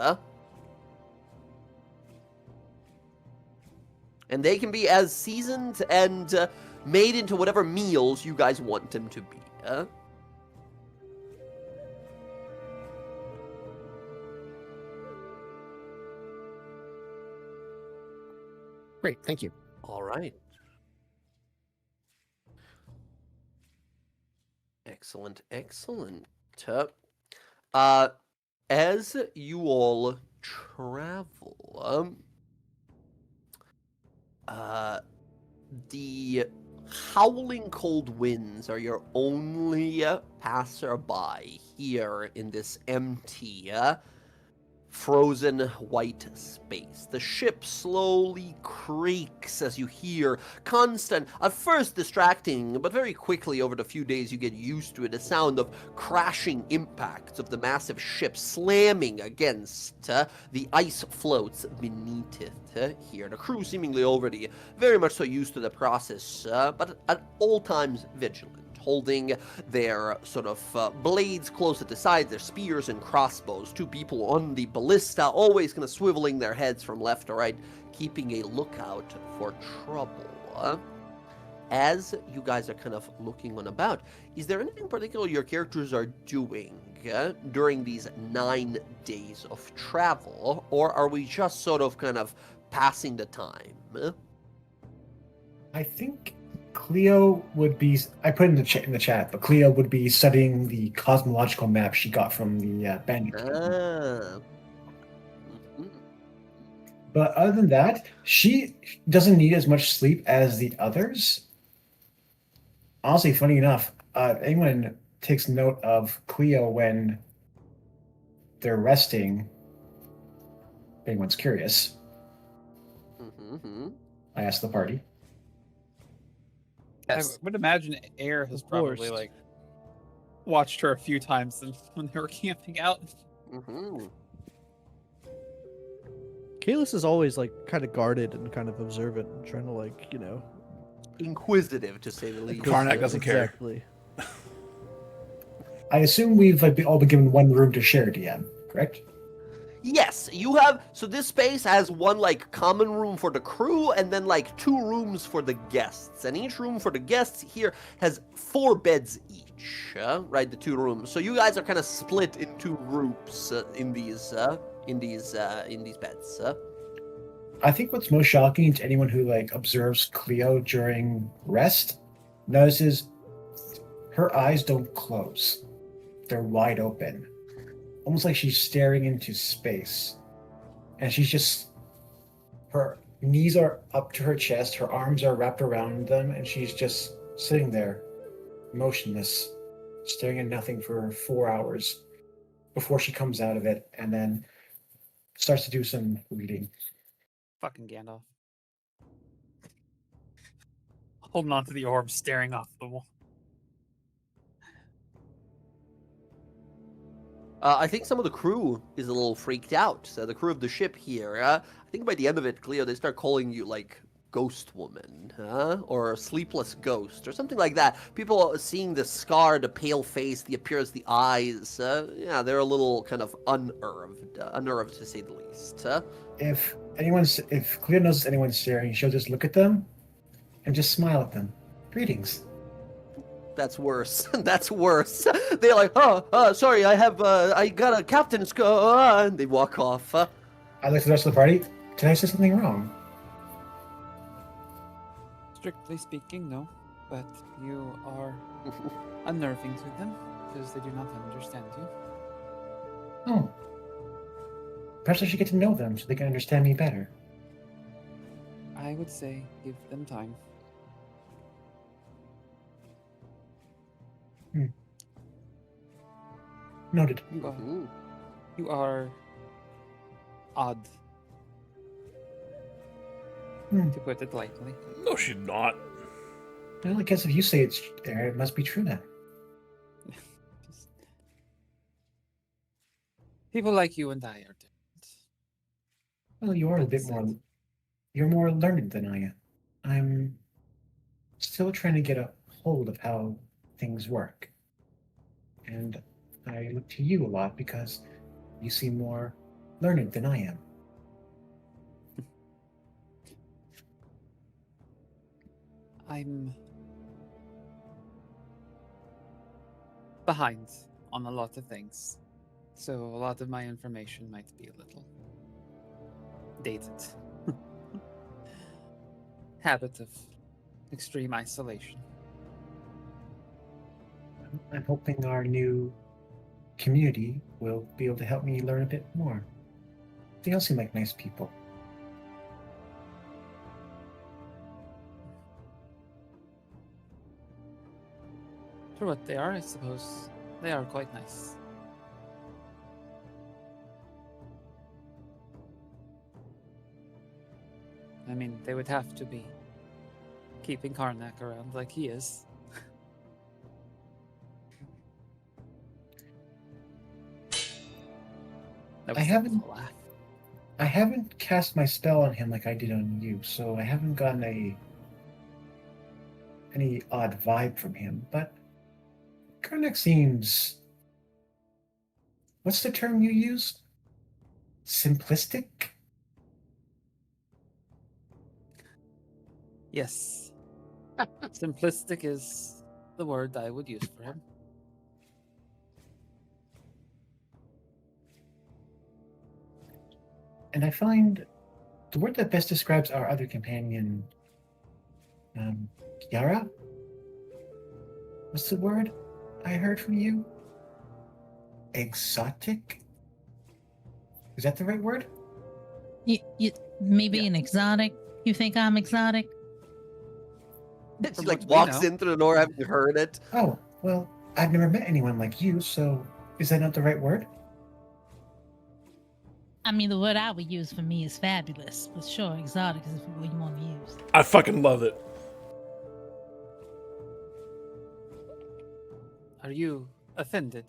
And they can be as seasoned and made into whatever meals you guys want them to be.
Great, thank you.
All right. Excellent, excellent. As you all travel, the howling cold winds are your only passerby here in this empty, frozen white space. The ship slowly creaks as you hear constant, at first distracting, but very quickly over the few days you get used to it, the sound of crashing impacts of the massive ship slamming against the ice floats beneath it here. The crew seemingly already very much so used to the process, but at all times vigilant, holding their sort of blades close at the sides, their spears and crossbows. Two people on the ballista, always kind of swiveling their heads from left to right, keeping a lookout for trouble. as you guys are kind of looking on about, is there anything particular your characters are doing during these 9 days of travel, or are we just sort of kind of passing the time?
I think Cleo would be. I put in the chat, but Cleo would be studying the cosmological map she got from the bandit.
Ah. Mhm.
But other than that, she doesn't need as much sleep as the others. Honestly, funny enough, anyone takes note of Cleo when they're resting. If anyone's curious,
Mhm.
I asked the party.
I
Yes.
would imagine Air has
Of
probably
course.
like watched her a few times when they were camping out.
Mhm.
Kalis is always like kind of guarded and kind of observant, and trying to like
Inquisitive, to say the least.
Karnak doesn't care.
exactly.
I assume we've all been given one room to share, DM, correct?
Yes, you have. So this space has one like common room for the crew, and then like 2 rooms for the guests. And each room for the guests here has 4 beds each. Right, the 2 rooms. So you guys are kind of split into groups in these beds.
I think what's most shocking to anyone who like observes Cleo during rest notices her eyes don't close. They're wide open. Almost like she's staring into space. And she's just, her knees are up to her chest, her arms are wrapped around them, and she's just sitting there, motionless, staring at nothing for 4 hours before she comes out of it and then starts to do some reading.
Fucking Gandalf. Holding on to the orb, staring off the wall.
I think some of the crew is a little freaked out. So the crew of the ship here. I think by the end of it, Cleo, they start calling you like Ghost Woman, or Sleepless Ghost, or something like that. People are seeing the scar, the pale face, the appearance, the eyes. Yeah, they're a little kind of unnerved to say the least.
If Cleo notices anyone staring, she'll just look at them and just smile at them. Greetings.
That's worse. That's worse. They're like, sorry, I got a captain's and they walk off.
I look at the rest of the party. Did I say something wrong?
Strictly speaking, no. But you are unnerving to them because they do not understand you.
Oh. Perhaps I should get to know them so they can understand me better.
I would say give them time.
Noted.
You are odd, to put it lightly.
No, she's not.
Well, I guess if you say it's there, it must be true then.
People like you and I are different.
Well, you are a bit more. You're more learned than I am. I'm still trying to get a hold of how things work. And I look to you a lot because you seem more learned than I am.
I'm behind on a lot of things, so a lot of my information might be a little dated. Habit of extreme isolation.
I'm hoping our new community will be able to help me learn a bit more. They all seem like nice people.
For what they are, I suppose they are quite nice. I mean, they would have to be keeping Karnak around like he is. That
I
was
haven't-
a laugh.
I haven't cast my spell on him like I did on you, so I haven't gotten any odd vibe from him, but Karnak seems, what's the term you used? Simplistic?
Yes. Simplistic is the word I would use for him.
And I find the word that best describes our other companion, Kiara? What's the word I heard from you? Exotic? Is that the right word?
You maybe an exotic. You think I'm exotic?
She
From
like
what we
walks
know.
in through the door, having heard it.
Oh, well, I've never met anyone like you, so is that not the right word?
I mean, the word I would use for me is fabulous, but sure, exotic is what you want to use.
I fucking love it.
Are you offended?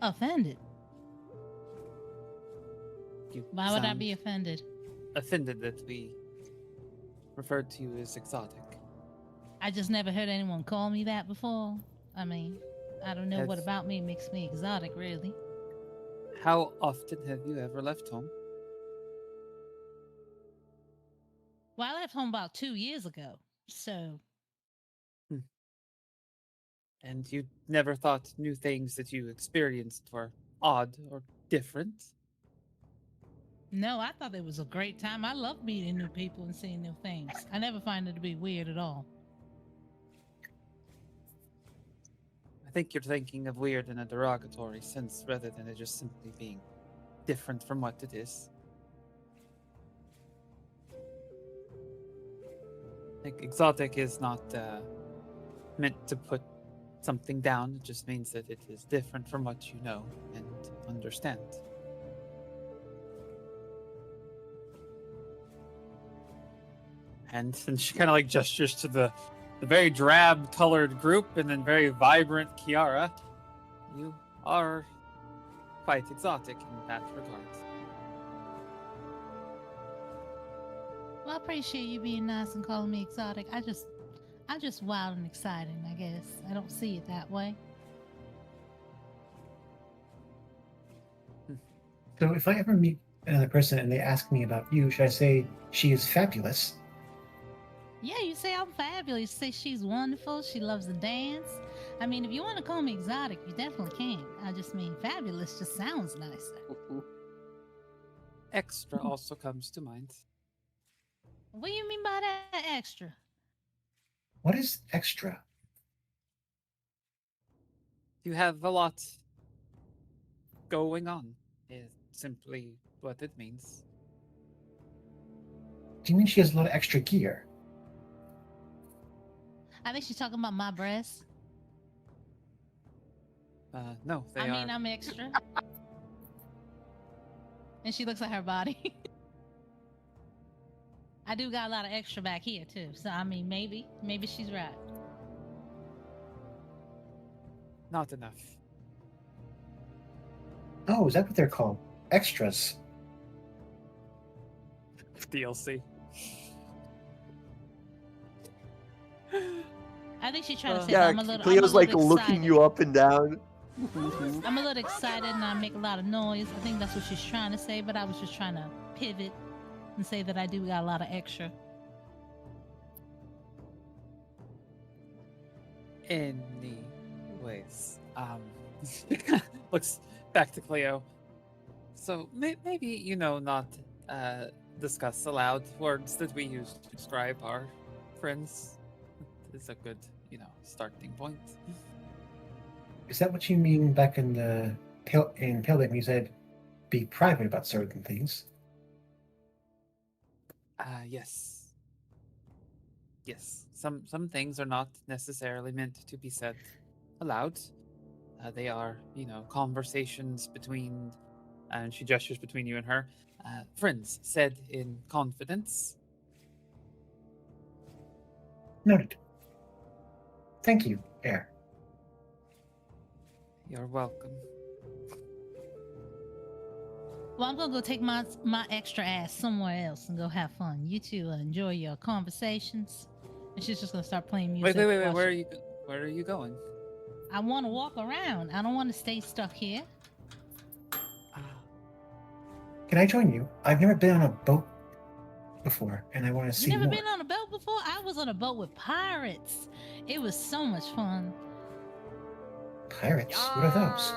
Offended?
You
Why would I
sound
be offended?
offended that we referred to you as exotic?
I just never heard anyone call me that before. I mean, I don't know what
Have-
about me makes me exotic, really.
How often have you ever left home?
Well, I left home about 2 years ago, so
And you never thought new things that you experienced were odd or different?
no, I thought it was a great time. I love meeting new people and seeing new things. I never find it to be weird at all.
I think you're thinking of weird in a derogatory sense rather than it just simply being different from what it is. Like, exotic is not meant to put something down, it just means that it is different from what you know and understand. And then she kind of like gestures to the very drab colored group and then very vibrant Kiara. You are quite exotic in that regard.
Well, I appreciate you being nice and calling me exotic. I'm just wild and exciting, I guess. I don't see it that way.
So if I ever meet another person and they ask me about you, should I say she is fabulous?
Yeah, you say I'm fabulous. You say she's wonderful. She loves to dance. I mean, if you want to call me exotic, you definitely can. I just mean fabulous just sounds nicer.
Extra also comes to mind.
What do you mean by that extra?
What is extra?
You have a lot going on, is simply what it means.
Do you mean she has a lot of extra gear?
I think she's talking about my breasts.
No, they
I
are.
mean, I'm extra. And she looks at her body. I do got a lot of extra back here too. So I mean, maybe she's right.
Not enough.
Oh, is that what they're called? Extras.
DLC.
I think she's trying to say
Yeah,
that I'm a little.
Cleo's
I'm a
like
little
looking
excited.
you up and down.
I'm a little excited and I make a lot of noise. I think that's what she's trying to say, but I was just trying to pivot and say that I do got a lot of extra.
Anyways, looks back to Cleo. So maybe, you know, not discuss aloud words that we use to describe our friends. It's a good, you know, starting point.
Is that what you mean back in the Pale when you said be private about certain things?
Yes. Yes. Some things are not necessarily meant to be said aloud. They are, you know, conversations between, and she gestures between you and her, friends said in confidence.
Noted. Thank you, Air.
You're welcome.
Well, I'm gonna go take my extra ass somewhere else and go have fun. You two enjoy your conversations. And she's just gonna start playing music.
Wait.
while
Where
she-
are you going?
I want to walk around. I don't want to stay stuck here.
Can I join you? I've never been on a boat before, and I want to see
You never
more.
been on a boat boat before? I was on a boat with pirates. It was so much fun.
Pirates? What are those?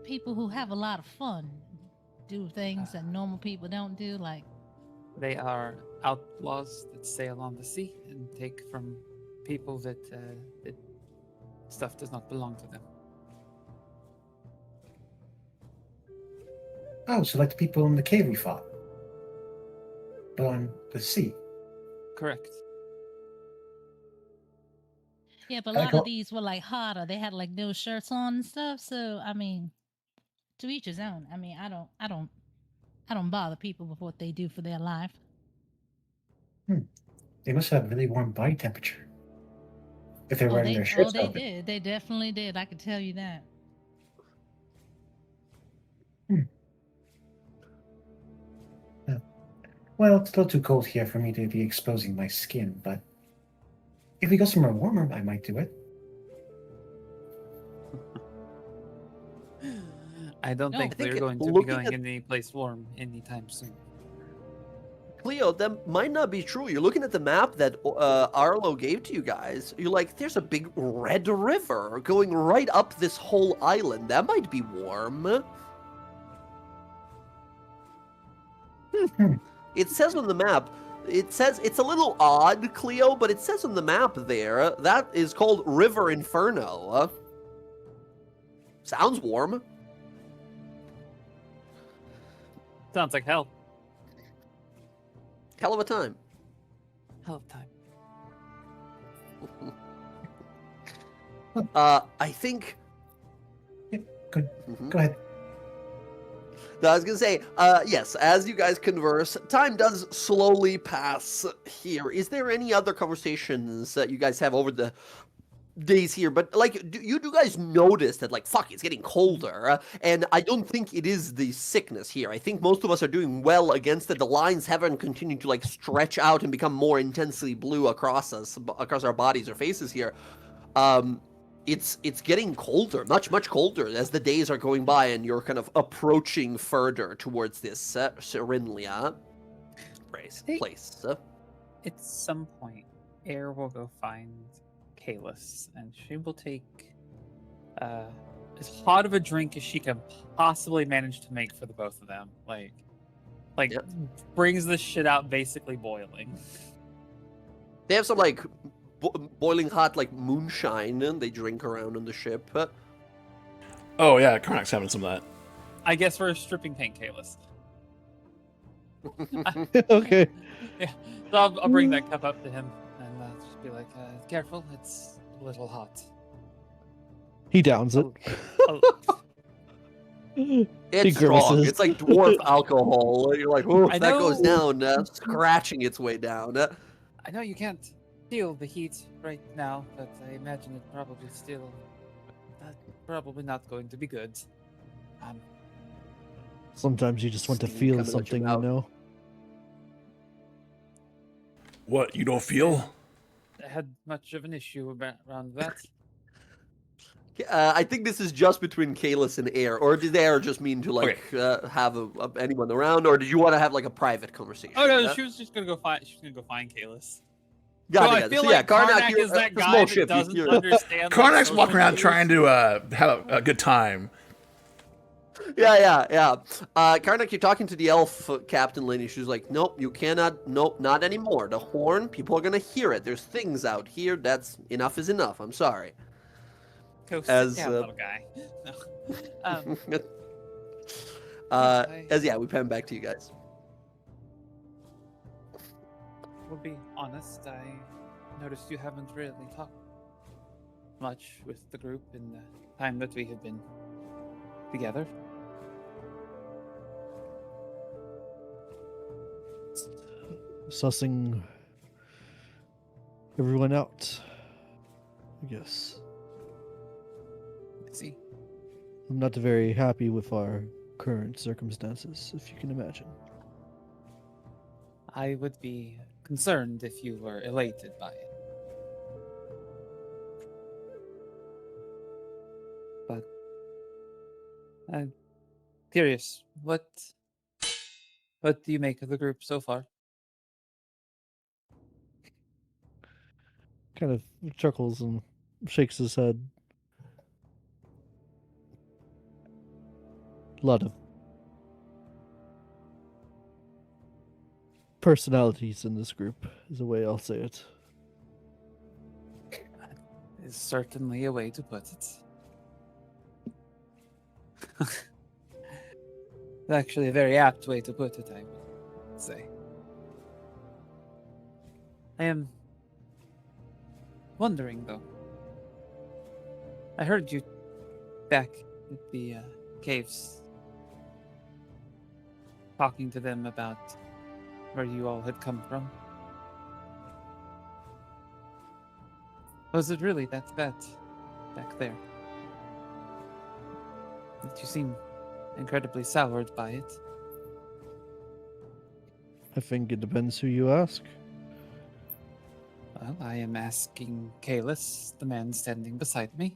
People who have a lot of fun do things that normal people don't do, like
They are outlaws that sail on the sea and take from people that stuff does not belong to them.
Oh, so like the people in the cave we fought. But on the sea.
Correct.
yeah, but a
I
lot
go-
of these were like hotter. They had like no shirts on and stuff. So I mean, to each his own. I mean, I don't bother people with what they do for their life.
They must have really warm body temperature. If they're wearing their
they
shirts open.
did. They definitely did. I can tell you that.
Well, it's still too cold here for me to be exposing my skin, but if we go somewhere warmer, I might do it.
I don't
No.
think
I think
we're going to be
looking
going
at-
any place warm anytime soon.
Cleo, that might not be true. You're looking at the map that Arlo gave to you guys. You're like, there's a big red river going right up this whole island. That might be warm. It says on the map, it says, it's a little odd, Cleo, but it says on the map there, that is called River Inferno. Sounds warm.
Sounds like hell.
Hell of a time.
Hell of time.
I think...
Good.
Mhm.
Go ahead.
No, I was gonna say, yes, as you guys converse, time does slowly pass here. Is there any other conversations that you guys have over the days here? But, like, do you guys notice that, like, fuck, it's getting colder, and I don't think it is the sickness here. I think most of us are doing well against it. The lines haven't continued to, like, stretch out and become more intensely blue across us, across our bodies or faces here. It's getting colder, much colder as the days are going by and you're kind of approaching further towards this Serinlia place.
At some point, Air will go find Kalis, and she will take as hot of a drink as she can possibly manage to make for the both of them. Like
Yep.
brings this shit out basically boiling.
They have some like boiling hot like moonshine and they drink around on the ship.
Oh yeah, Karnak's having some of that.
I guess for a stripping paint, Kalis.
Okay.
Yeah, so I'll bring that cup up to him and just be like, "Careful, it's a little hot."
He downs it.
Oh,
It's
He
strong.
grimaces.
It's like dwarf alcohol. You're like, oh,
I
that goes
know.
down, scratching its way down.
I know you can't feel the heat right now, but I imagine it probably still probably not going to be good.
Sometimes you just want to
Steam
feel
coming out your
something, you
mouth.
know?
What, you don't feel?
I had much of an issue around that.
I think this is just between Kalis and Air, or did Air just mean to like have anyone around, or did you want to have like a private conversation?
Oh no,
Yeah?
she was just gonna go find. She's gonna go find Kalis.
Got
So
it,
I
got it.
feel
So
like
yeah, Karnak,
Karnak
you're
is that
a
guy
small
that
ship.
doesn't
You're-
understand.
Karnak's
social
walking around
cues.
trying to have a good time.
Yeah. Karnak, you're talking to the elf captain lady. She's like, nope, you cannot. Nope, not anymore. The horn, people are gonna hear it. There's things out here. That's enough is enough. I'm sorry.
Go sit
As,
down, little guy. No.
As we pan back to you guys.
We'll be honest. I noticed you haven't really talked much with the group in the time that we have been together.
Sussing everyone out, I guess.
See,
I'm not very happy with our current circumstances, if you can imagine.
I would be concerned if you were elated by it. But I'm curious, what do you make of the group so far?
kind of chuckles and shakes his head. A lot of personalities in this group is the way I'll say it.
Is certainly a way to put it. Actually, a very apt way to put it, I would say. I am wondering, though. I heard you back at the caves talking to them about where you all had come from. Was it really that bad back there? That you seem incredibly soured by it?
I think it depends who you ask.
Well, I am asking Kalis, the man standing beside me.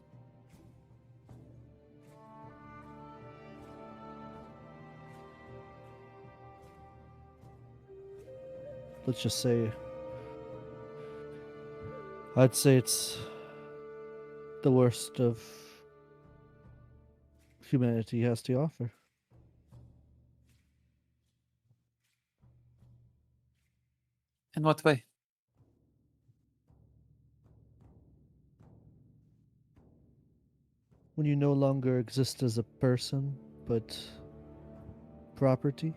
Let's just say, I'd say it's the worst of humanity has to offer.
In what way?
When you no longer exist as a person, but property,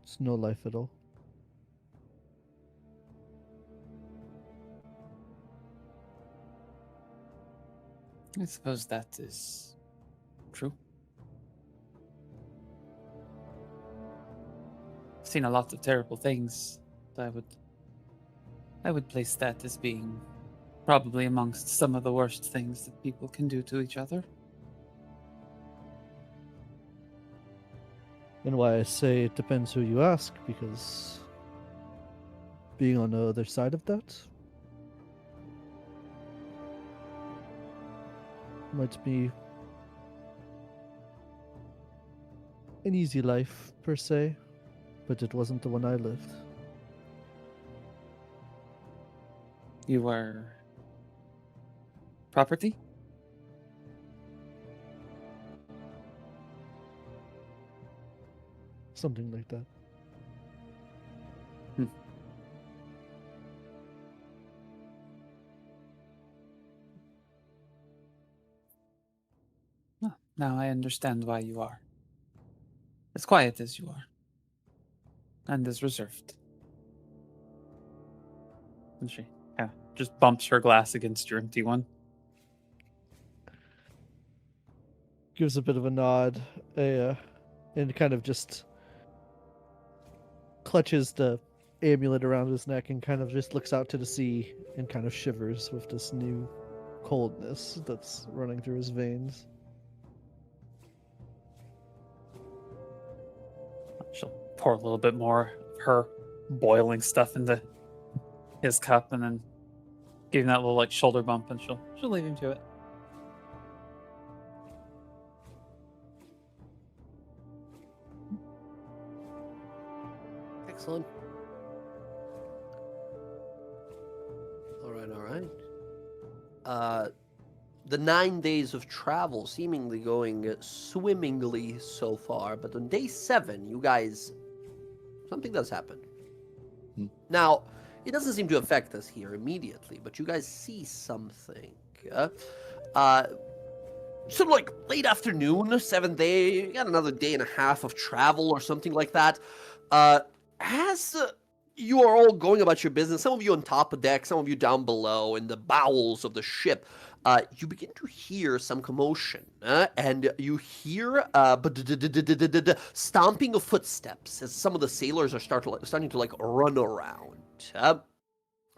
it's no life at all.
I suppose that is true. I've seen a lot of terrible things. I would place that as being probably amongst some of the worst things that people can do to each other.
And why I say it depends who you ask, because being on the other side of that might be an easy life, per se, but it wasn't the one I lived.
You were property?
Something like that.
Oh, now I understand why you are as quiet as you are, and as reserved.
And she just bumps her glass against your empty one.
Gives a bit of a nod, and kind of just clutches the amulet around his neck and kind of just looks out to the sea and kind of shivers with this new coldness that's running through his veins.
She'll pour a little bit more of her boiling stuff into his cup and then give him that little like shoulder bump, and she'll leave him to it.
Excellent. All right. The 9 days of travel seemingly going swimmingly so far, but on day 7, you guys, something does happen. Now, it doesn't seem to affect us here immediately, but you guys see something. So like late afternoon, 7th day, you got another day and a half of travel or something like that. As you are all going about your business, some of you on top of deck, some of you down below in the bowels of the ship, you begin to hear some commotion, and you hear stomping of footsteps as some of the sailors are starting to like run around.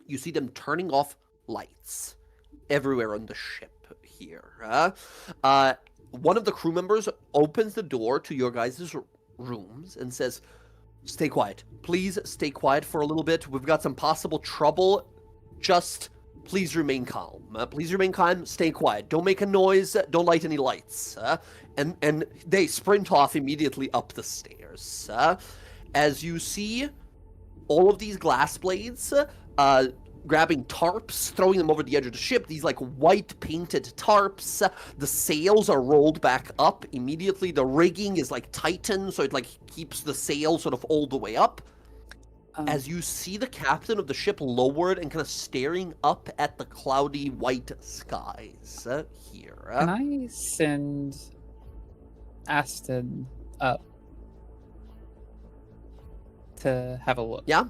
You see them turning off lights everywhere on the ship here. One of the crew members opens the door to your guys' rooms and says, "Stay quiet. Please stay quiet for a little bit. We've got some possible trouble. Just please remain calm. Please remain calm. Stay quiet. Don't make a noise. Don't light any lights." And they sprint off immediately up the stairs. As you see all of these glass blades grabbing tarps, throwing them over the edge of the ship. These like white painted tarps. The sails are rolled back up immediately. The rigging is like tightened, so it like keeps the sail sort of all the way up. As you see the captain of the ship lowered and kind of staring up at the cloudy white skies here.
Can I send Aston up to have a look?
Yeah.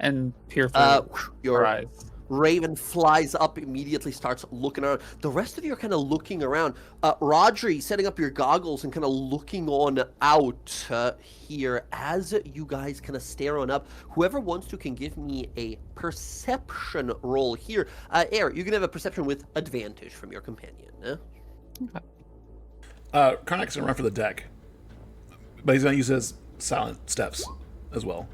And peer through
Your
her eyes.
Raven flies up immediately, starts looking around. The rest of you are kind of looking around. Rodri, setting up your goggles and kind of looking on out here as you guys kind of stare on up. Whoever wants to can give me a perception roll here. Air, you can have a perception with advantage from your companion.
Karnak's gonna run for the deck, but he's gonna use his silent steps as well.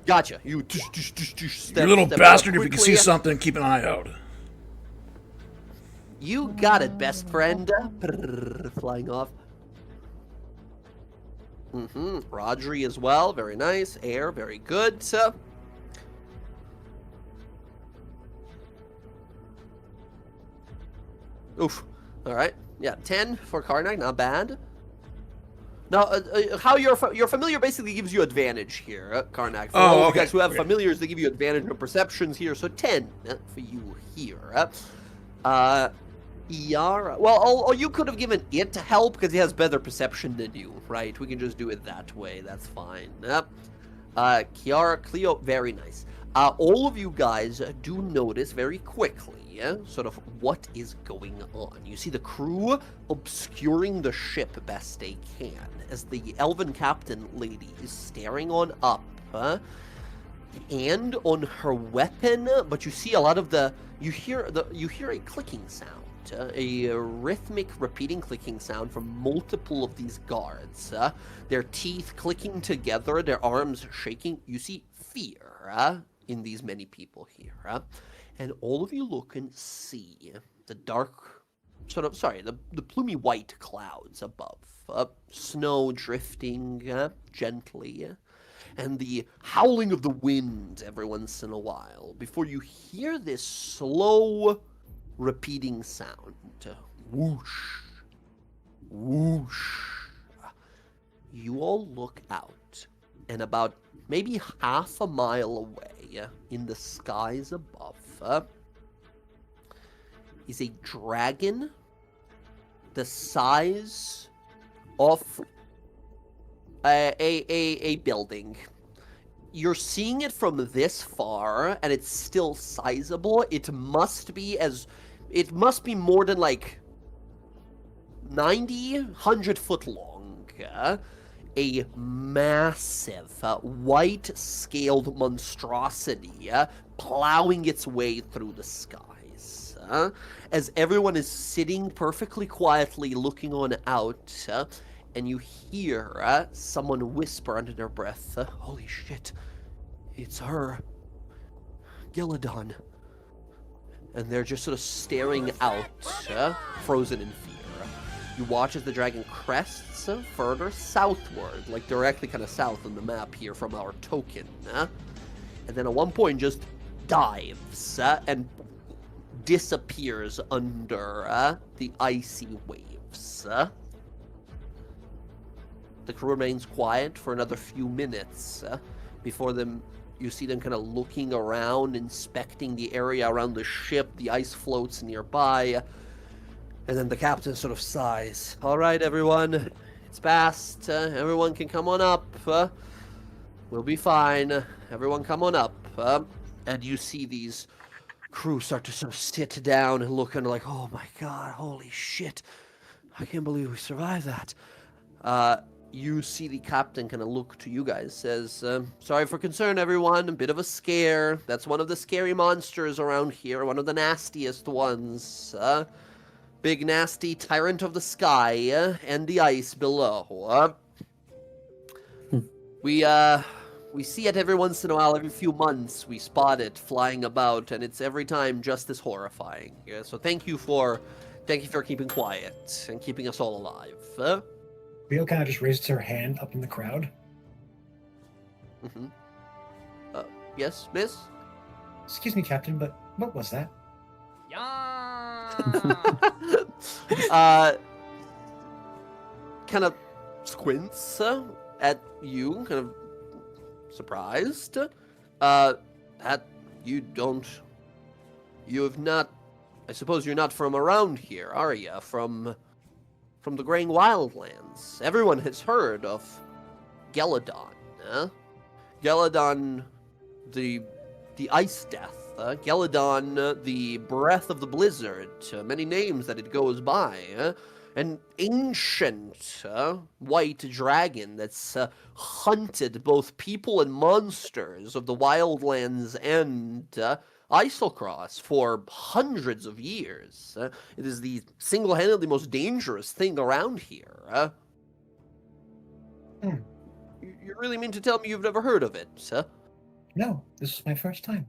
Gotcha. You
You little bastard! If you can see something, keep an eye out.
You got it, best friend. Flying off. Rodri as well. Very nice. Air, very good. Oof. All right. Yeah, 10 for Karnak. Not bad. Now, how your familiar basically gives you advantage here, Karnak. For all of you guys who have familiars, they give you advantage on perceptions here, so 10 for you here. Iara, well, you could have given it help because he has better perception than you, right? We can just do it that way. That's fine. Kiara, Cleo, very nice. All of you guys do notice very quickly sort of what is going on. You see the crew obscuring the ship best they can as the elven captain lady is staring on up and on her weapon, but you see a lot of you hear a clicking sound, a rhythmic repeating clicking sound from multiple of these guards, their teeth clicking together, their arms shaking. You see fear in these many people here, and all of you look and see the dark, the plumey white clouds above, snow drifting gently, and the howling of the wind every once in a while, before you hear this slow repeating sound. Whoosh, whoosh. You all look out, and about maybe half a mile away in the skies above is a dragon the size of a building. You're seeing it from this far, and it's still sizable. It must be more than like 90, 100 foot long. A massive white-scaled monstrosity plowing its way through the skies. As everyone is sitting perfectly quietly looking on out, and you hear someone whisper under their breath, "Holy shit, it's her, Gilladon." And they're just sort of staring out, frozen in fear. You watch as the dragon crests further southward, like directly kind of south on the map here from our token. And then at one point just dives and disappears under the icy waves. The crew remains quiet for another few minutes before you see them kind of looking around, inspecting the area around the ship. The ice floats nearby. And then the captain sort of sighs. "All right, everyone. It's past. Everyone can come on up. We'll be fine. Everyone come on up." And you see these crew start to sort of sit down and look and like, "Oh my god, holy shit. I can't believe we survived that." You see the captain kind of look to you guys, says, "Sorry for concern, everyone. A bit of a scare. That's one of the scary monsters around here. One of the nastiest ones. Big nasty tyrant of the sky and the ice below. We see it every once in a while, every few months. We spot it flying about, and it's every time just as horrifying. So thank you for keeping quiet and keeping us all alive."
Leo kind of just raises her hand up in the crowd.
Yes, miss?
Excuse me, Captain, but what was that?
Kind of squints at you, kind of surprised. That you have not. I suppose you're not from around here, are you? From the Graying Wildlands. Everyone has heard of Geladon, huh? Geladon, the Ice Death. Geladon, the Breath of the Blizzard. Many names that it goes by. An ancient white dragon that's hunted both people and monsters of the Wildlands and Islecross for hundreds of years. It is the single-handedly most dangerous thing around here. You really mean to tell me you've never heard of it, sir?
No, this is my first time.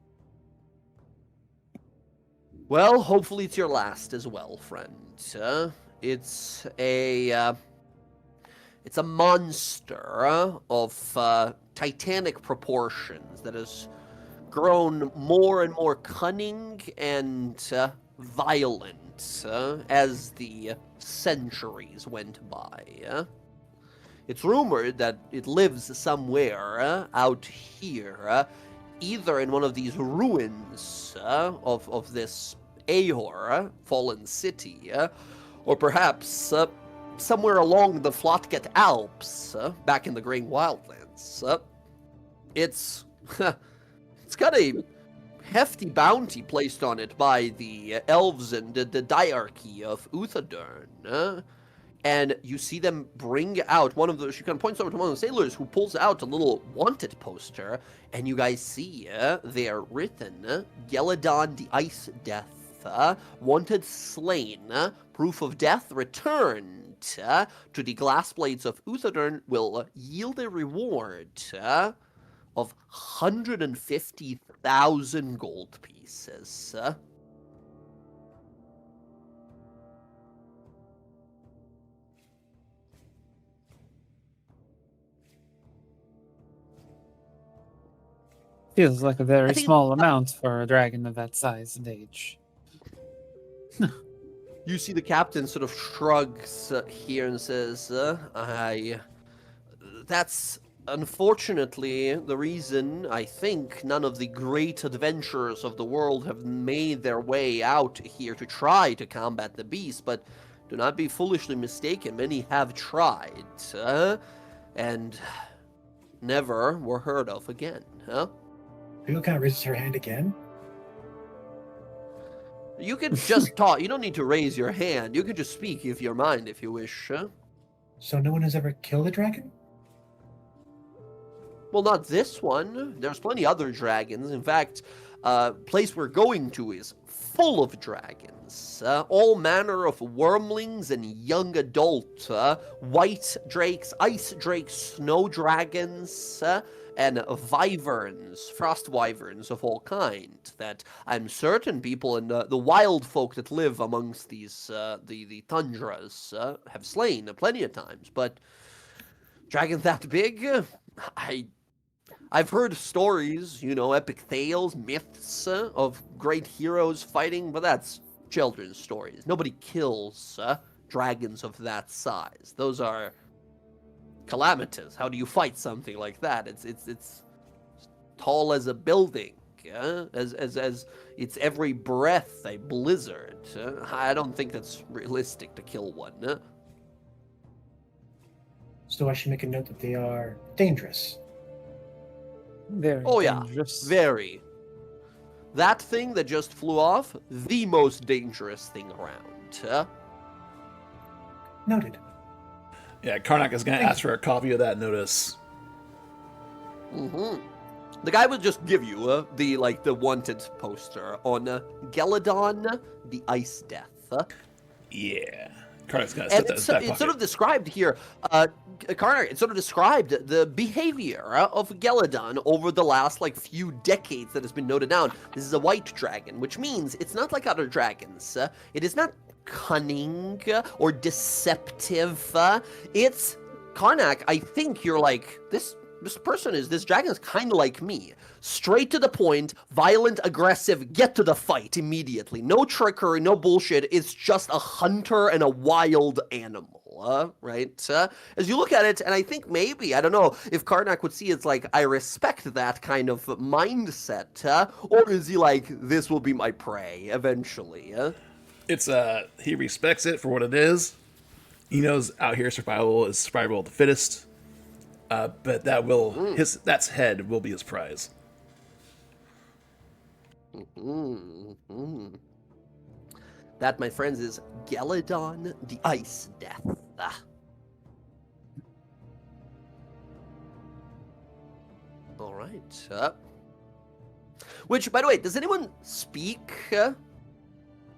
Well, hopefully it's your last as well, friend. It's a monster of titanic proportions that has grown more and more cunning and violent as the centuries went by. It's rumored that it lives somewhere out here, either in one of these ruins of this Aor, fallen city, or perhaps somewhere along the Flotket Alps, back in the Graying Wildlands. It's got a hefty bounty placed on it by the elves and the diarchy of Uthadern. And you see them bring out one of those. She kind of points over to one of the sailors who pulls out a little wanted poster, and you guys see there written Geladon the Ice Death, wanted slain, proof of death returned to the glass blades of Uthadern will yield a reward of 150,000 gold pieces.
Feels like a very
think-
small amount for a dragon of that size and age.
You see the captain sort of shrugs here and says, that's unfortunately the reason I think none of the great adventurers of the world have made their way out here to try to combat the beast, but do not be foolishly mistaken, many have tried, and never were heard of again, huh?
Bill kind of raises her hand again.
You can just talk. You don't need to raise your hand. You can just speak if your mind, if you wish.
So no one has ever killed a dragon?
Well, not this one. There's plenty other dragons. In fact, place we're going to is full of dragons. All manner of wormlings and young adult white drakes, ice drakes, snow dragons, and wyverns, frost wyverns of all kinds that I'm certain people and the wild folk that live amongst these the tundras have slain plenty of times. But dragons that big, I've heard stories, epic tales, myths of great heroes fighting, but that's children's stories. Nobody kills dragons of that size. Those are calamitous. How do you fight something like that? It's tall as a building, as it's every breath a blizzard. I don't think that's realistic to kill one.
So I should make a note that they are dangerous.
Very
Oh, yeah.
dangerous.
Very. That thing that just flew off, the most dangerous thing around.
Noted.
Yeah, Karnak is going to ask for a copy of that notice.
Mm-hmm. The guy would just give you the wanted poster on Geladon, the Ice Death.
Yeah. Karnak's going to
And
set that in his back
it's sort
pocket.
of described here, Karnak, it's sort of described the behavior of Geladon over the last, few decades that has been noted down. This is a white dragon, which means it's not like other dragons. It is not cunning or deceptive. It's Karnak, I think you're like, this this dragon is kind of like me. Straight to the point, violent, aggressive, get to the fight immediately. No trickery, no bullshit. It's just a hunter and a wild animal. Right? As you look at it, and I think maybe, I don't know, if Karnak would see it's like, I respect that kind of mindset, or is he like, this will be my prey eventually?
It's he respects it for what it is. He knows out here survival is survival of the fittest. But that's head will be his prize.
Mm-hmm. That, my friends, is Geladon the Ice Death. All right. Which, by the way, does anyone speak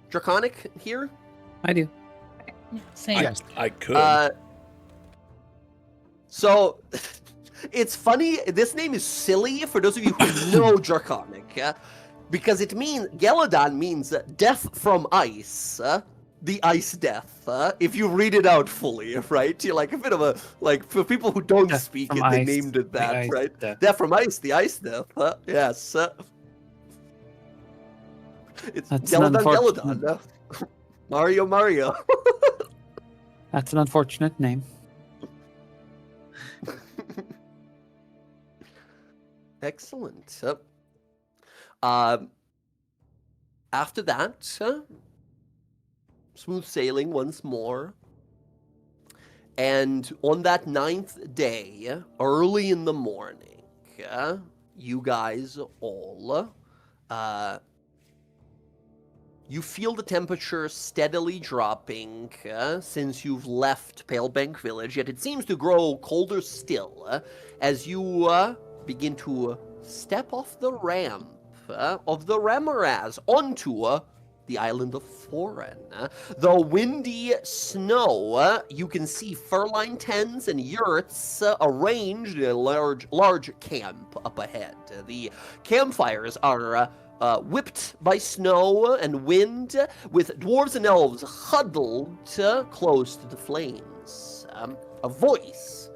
Draconic here?
I do.
Same.
I could.
So, it's funny. This name is silly for those of you who know Draconic, because it means Geladon means death from ice. The ice death. If you read it out fully, right? You're like a bit of a for people who don't
Death
speak
from
it, they
ice,
named it
the
that,
ice
right?
death.
Death from ice, the ice death. Yes. It's
That's an
Geladon. Mario.
That's an unfortunate name.
Excellent. After that, smooth sailing once more. And on that 9th day, early in the morning, you guys all, you feel the temperature steadily dropping since you've left Palebank Village, yet it seems to grow colder still as you begin to step off the ramp of the Remoraz onto the island of Foreign. The windy snow, you can see fur-lined tents and yurts arranged in a large camp up ahead. The campfires are whipped by snow and wind, with dwarves and elves huddled close to the flames. A voice.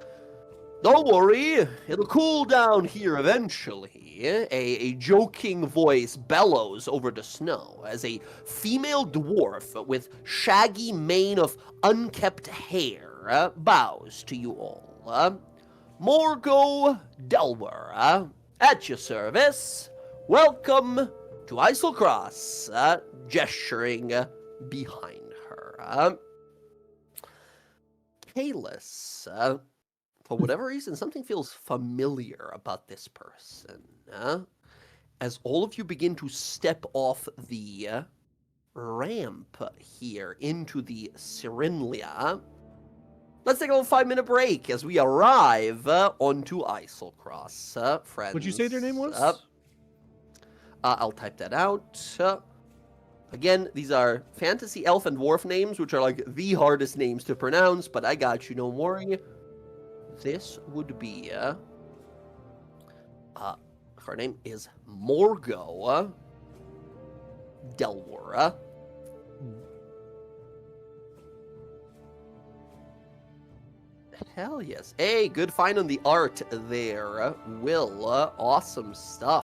Don't worry, it'll cool down here eventually. A joking voice bellows over the snow as a female dwarf with shaggy mane of unkept hair bows to you all. Morgo Delwer, at your service. Welcome to Iselcross, gesturing behind her. Kalis, for whatever reason, something feels familiar about this person. As all of you begin to step off the ramp here into the Cyrinlia, let's take a little 5-minute break as we arrive onto Iselcross, friends.
What'd you say their name was?
I'll type that out. Again, these are fantasy elf and dwarf names, which are like the hardest names to pronounce, but I got you, don't worry. This would be, her name is Morgo Delwara. Hell yes. Hey, good find on the art there, Will. Awesome stuff.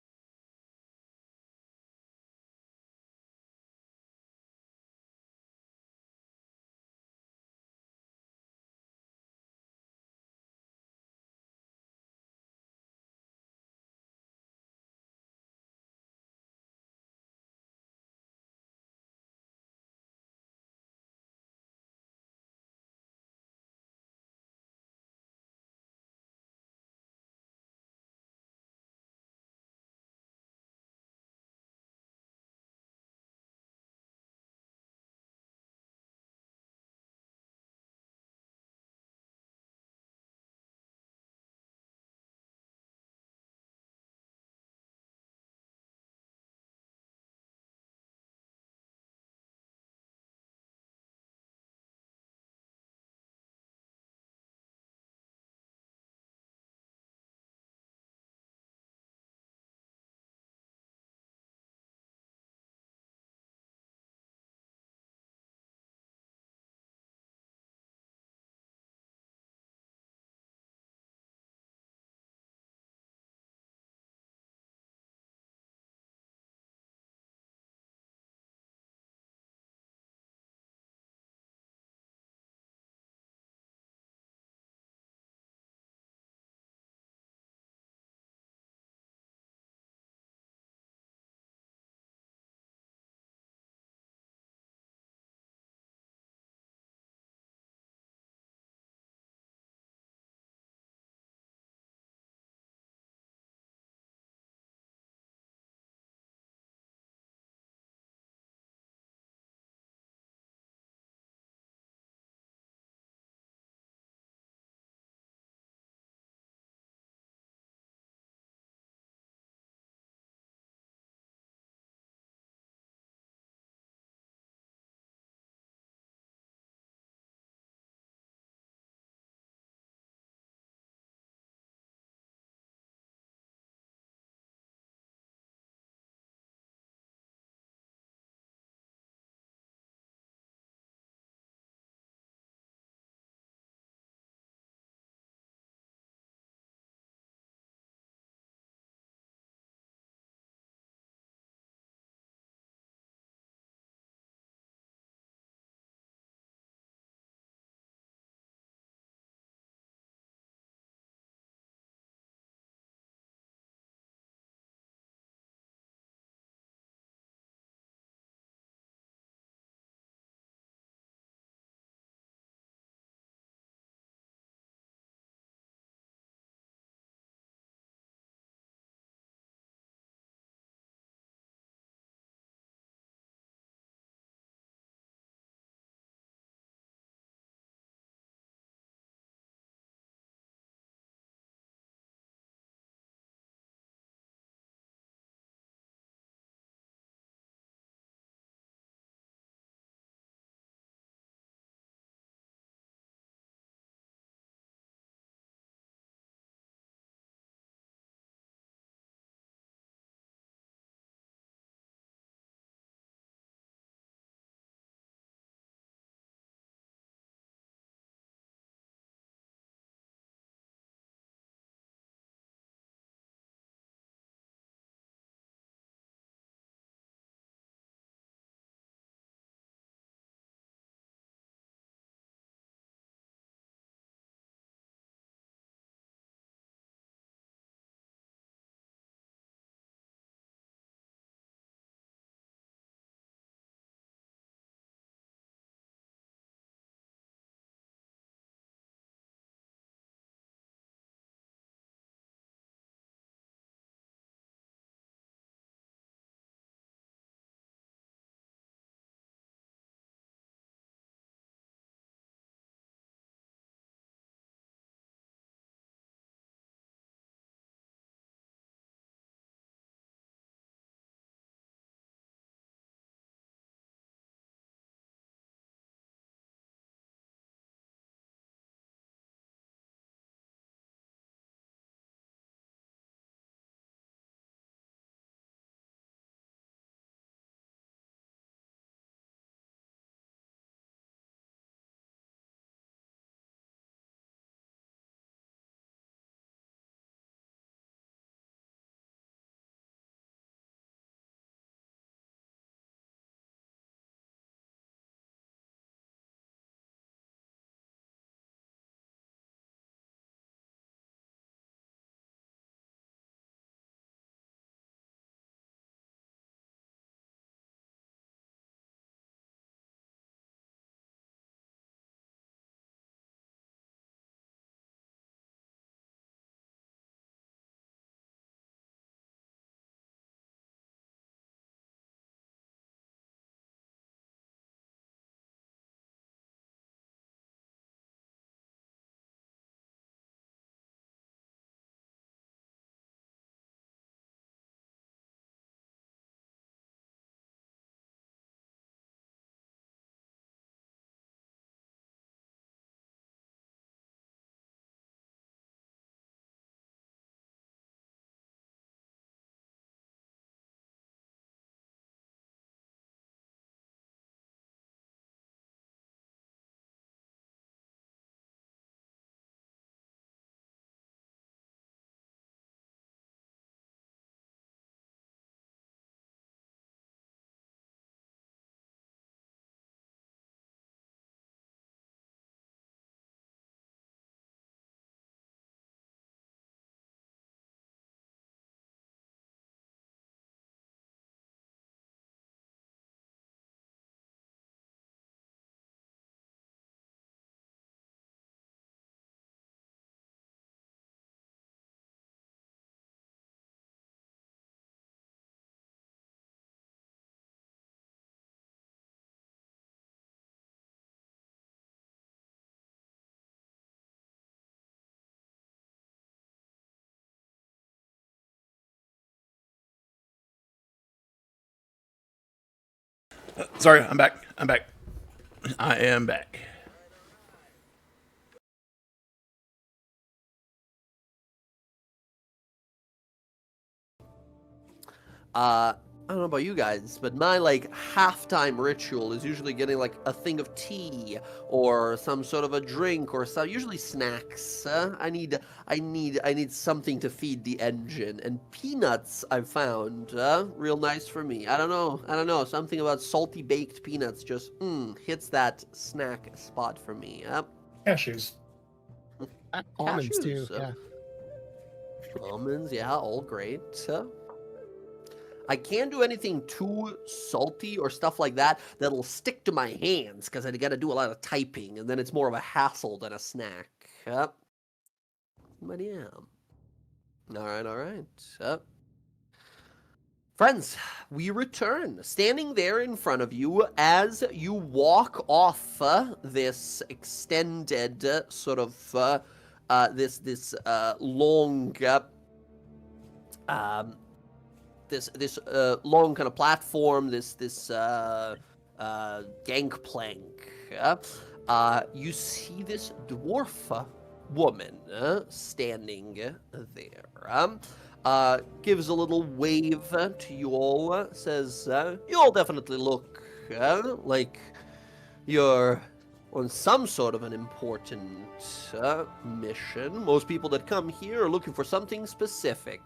Sorry, I'm back. I am back.
I don't know about you guys, but my like halftime ritual is usually getting like a thing of tea or some sort of a drink or some usually snacks. I need something to feed the engine, and peanuts I've found real nice for me. I don't know, something about salty baked peanuts just hits that snack spot for me.
Cashews.
Almonds too.
Cashews,
Yeah.
almonds, yeah, all great. I can't do anything too salty or stuff like that that'll stick to my hands because I gotta do a lot of typing, and then it's more of a hassle than a snack. But yeah. All right. Friends, we return. Standing there in front of you as you walk off this extended sort of this long this long kind of platform, this gangplank. You see this dwarf woman standing there. Gives a little wave to you all. Says, "You all definitely look like you're on some sort of an important mission. Most people that come here are looking for something specific.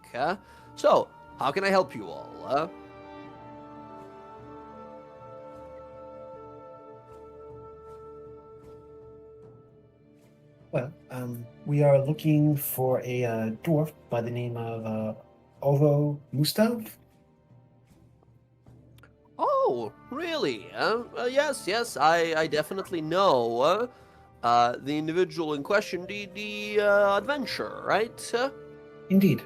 So, how can I help you all?
Well, we are looking for a dwarf by the name of Ovo Mustav.
Oh, really? Yes, I definitely know the individual in question, the adventurer, right?
Indeed.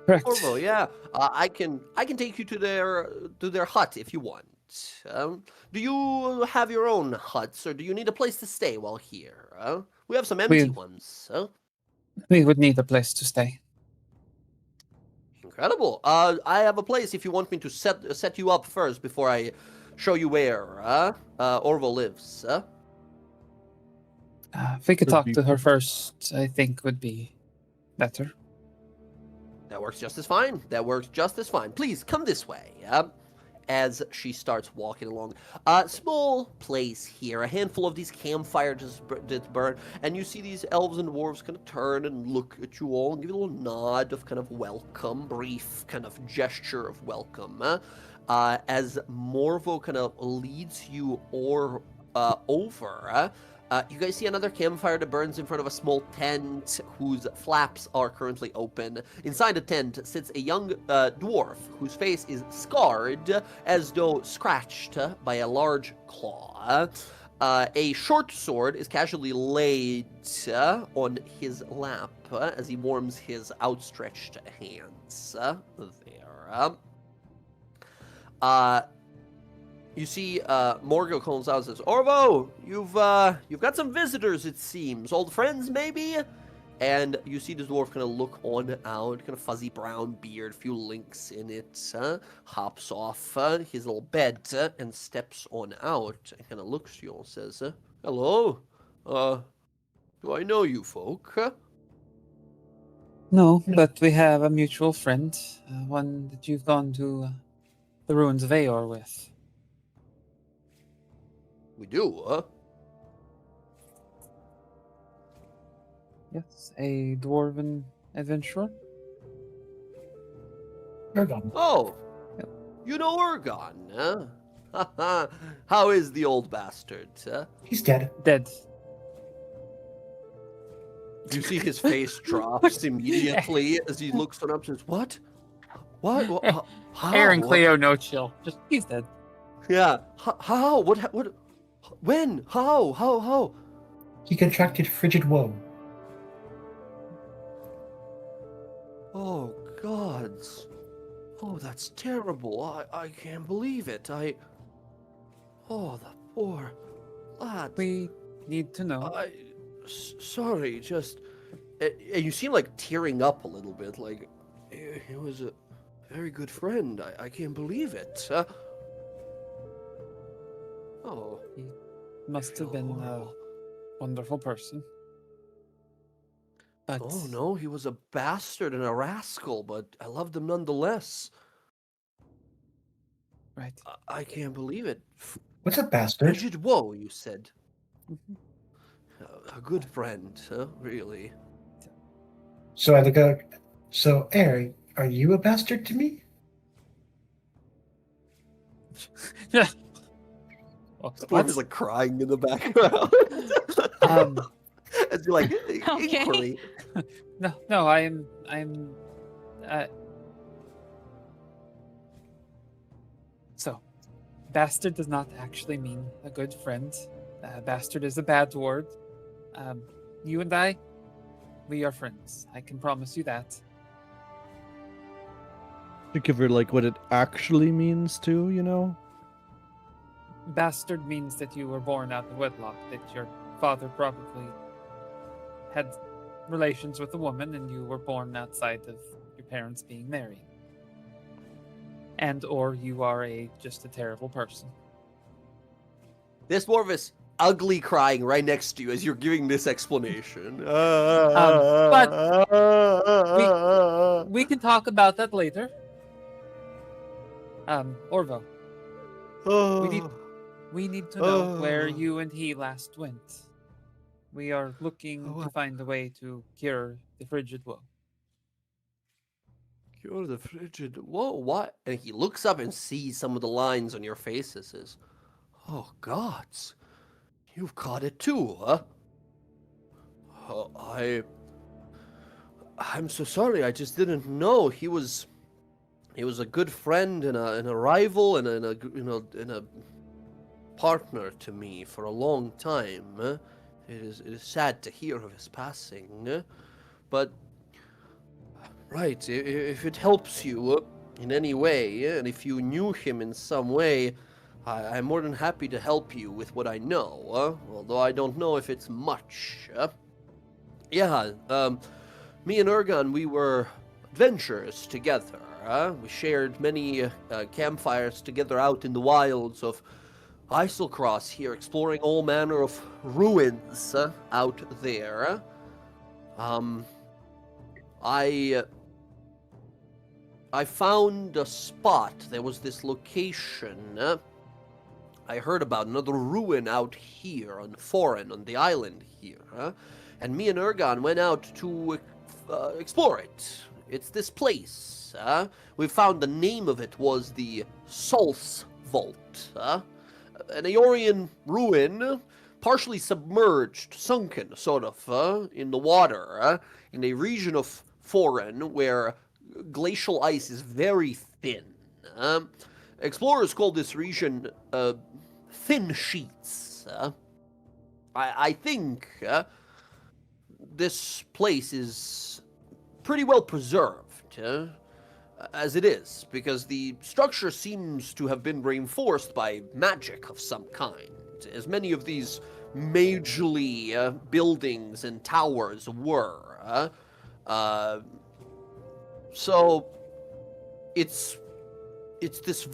Correct.
Orvo, yeah. I can take you to their hut if you want. Do you have your own huts, or do you need a place to stay while here? We have some empty ones.
We would need a place to stay.
Incredible. I have a place if you want me to set you up first before I show you where Orvo lives.
If we could talk to her first, I think would be better.
That works just as fine. Please come this way. As she starts walking along. Small place here. A handful of these campfires just burn, and you see these elves and dwarves kind of turn and look at you all and give you a little nod of kind of welcome, brief kind of gesture of welcome. As Morvo kind of leads you over. You guys see another campfire that burns in front of a small tent whose flaps are currently open. Inside the tent sits a young dwarf whose face is scarred as though scratched by a large claw. A short sword is casually laid on his lap as he warms his outstretched hands there. You see, Morgo calls out and says, "Orvo, you've got some visitors, it seems. Old friends, maybe?" And you see the dwarf kind of look on out, kind of fuzzy brown beard, few links in it, hops off his little bed and steps on out and kind of looks at you and says, "Hello, do I know you folk?"
No, but we have a mutual friend, one that you've gone to the ruins of Aor with.
We do,
Yes, a dwarven adventurer.
Ergon.
Oh,
Yep.
you know Urgon, huh? How is the old bastard?
He's dead.
Dead.
You see his face drops immediately as he looks on up and says, "What? What? How?
Aaron Cleo, no chill. Just he's dead.
Yeah. How? What? When? How?
He contracted frigid woe.
Oh, gods. Oh, that's terrible. I can't believe it. Oh, the poor lad.
We need to know.
Sorry, just... And you seem like tearing up a little bit, like, he was a very good friend. I can't believe it. Oh.
He must have been a wonderful person. But
Oh no, he was a bastard and a rascal, but I loved him nonetheless.
right.
I can't believe it.
What's a bastard?
Frigid woe, you said.
Mhm.
A good friend, huh? Really.
So I look out. So, Air, are you a bastard to me?
Yeah. Well,
Storm is like crying in the background. As you're like,
Okay.
inquiry.
no, I'm so bastard does not actually mean a good friend. Bastard is a bad word. You and I, we are friends. I can promise you that.
To give her like what it actually means too, you know?
Bastard means that you were born out of wedlock, that your father probably had relations with a woman and you were born outside of your parents being married. And or you are just a terrible person.
There's more of this ugly crying right next to you as you're giving this explanation.
We can talk about that later. Orvo, we need to know where you and he last went. We are looking to find a way to cure the frigid woe.
Cure the frigid. Whoa, what? And he looks up and sees some of the lines on your faces. Says, "Oh gods, you've caught it too, huh?" I'm so sorry. I just didn't know. He was a good friend and a rival and a partner to me for a long time. It is sad to hear of his passing, but right, if it helps you in any way, and if you knew him in some way, I'm more than happy to help you with what I know, although I don't know if it's much. Yeah, me and Ergon, we were adventurers together. We shared many campfires together out in the wilds of Eiselcross here, exploring all manner of ruins out there. I found a spot. There was this location. I heard about another ruin out here on Foreign, on the island here. And me and Ergon went out to explore it. It's this place. We found the name of it was the Sol's Vault. An Aeorian ruin, partially submerged, sunken, sort of, in the water, in a region of Foreign where glacial ice is very thin. Explorers call this region Thin Sheets. I think this place is pretty well preserved, as it is, because the structure seems to have been reinforced by magic of some kind, as many of these majorly buildings and towers were. So it's this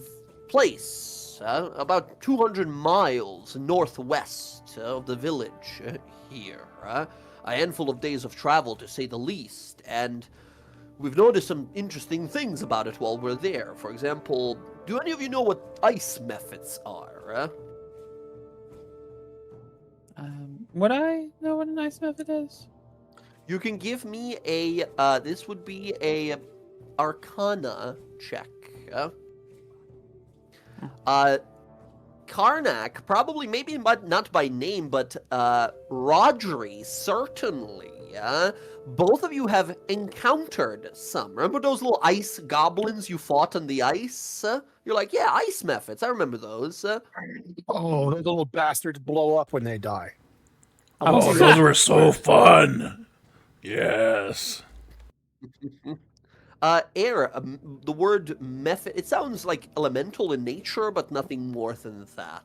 place about 200 miles northwest of the village here. A handful of days of travel, to say the least, and we've noticed some interesting things about it while we're there. For example, do any of you know what ice methods are?
Would I know what an ice method is?
You can give me a, this would be a Arcana check. Karnak, probably, maybe not by name, but Rodri, certainly. Both of you have encountered some. Remember those little ice goblins you fought on the ice? You're like, yeah, ice methods. I remember those.
Oh, those little bastards blow up when they die.
Oh, those were so fun. Yes.
Air, the word method, it sounds like elemental in nature, but nothing more than that.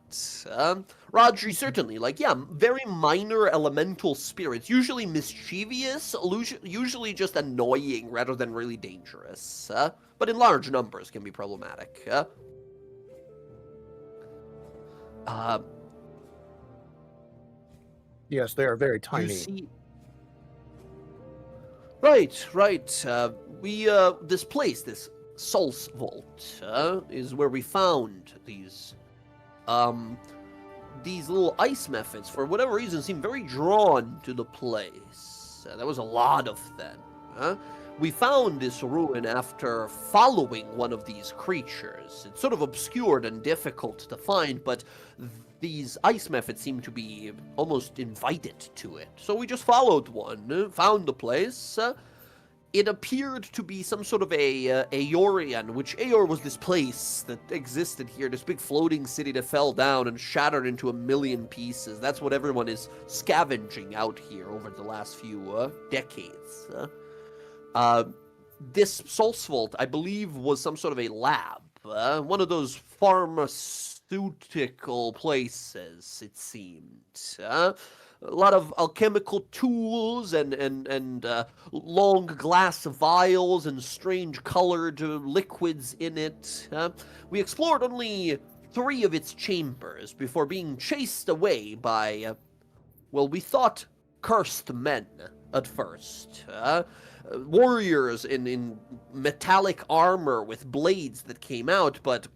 Rodri, certainly, like, yeah, very minor elemental spirits, usually mischievous, usually just annoying rather than really dangerous, but in large numbers can be problematic. Uh,
Yes, they are very
you
tiny.
see... Right. This place, this Sul's Vault, is where we found these little ice methods. For whatever reason, seem very drawn to the place. There was a lot of them. We found this ruin after following one of these creatures. It's sort of obscured and difficult to find, but these ice methods seem to be almost invited to it. So we just followed one, found the place. It appeared to be some sort of a Aeorian, which Aeor was this place that existed here, this big floating city that fell down and shattered into a million pieces. That's what everyone is scavenging out here over the last few decades. This Solsvolt, I believe, was some sort of a lab, one of those pharmaceutical places, it seemed. A lot of alchemical tools and long glass vials and strange colored liquids in it. We explored only 3 of its chambers before being chased away by, well, we thought cursed men at first. Warriors in metallic armor with blades that came out, but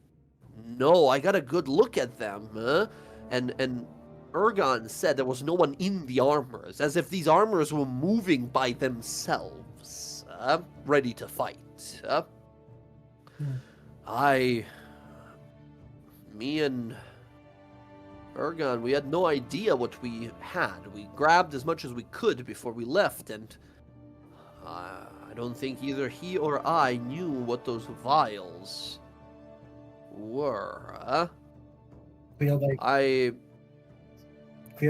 no, I got a good look at them. And Ergon said there was no one in the armors, as if these armors were moving by themselves, ready to fight. Me and Ergon, we had no idea what we had. We grabbed as much as we could before we left, and I don't think either he or I knew what those vials were.
Cleo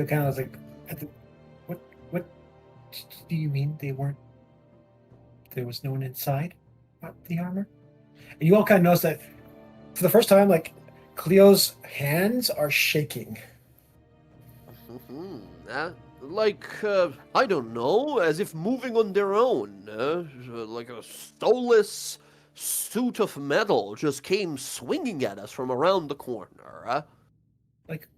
kind of was like, what do you mean there was no one inside the armor? And you all kind of notice that for the first time, like, Cleo's hands are shaking.
I don't know, as if moving on their own, like a soulless suit of metal just came swinging at us from around the corner.
Like,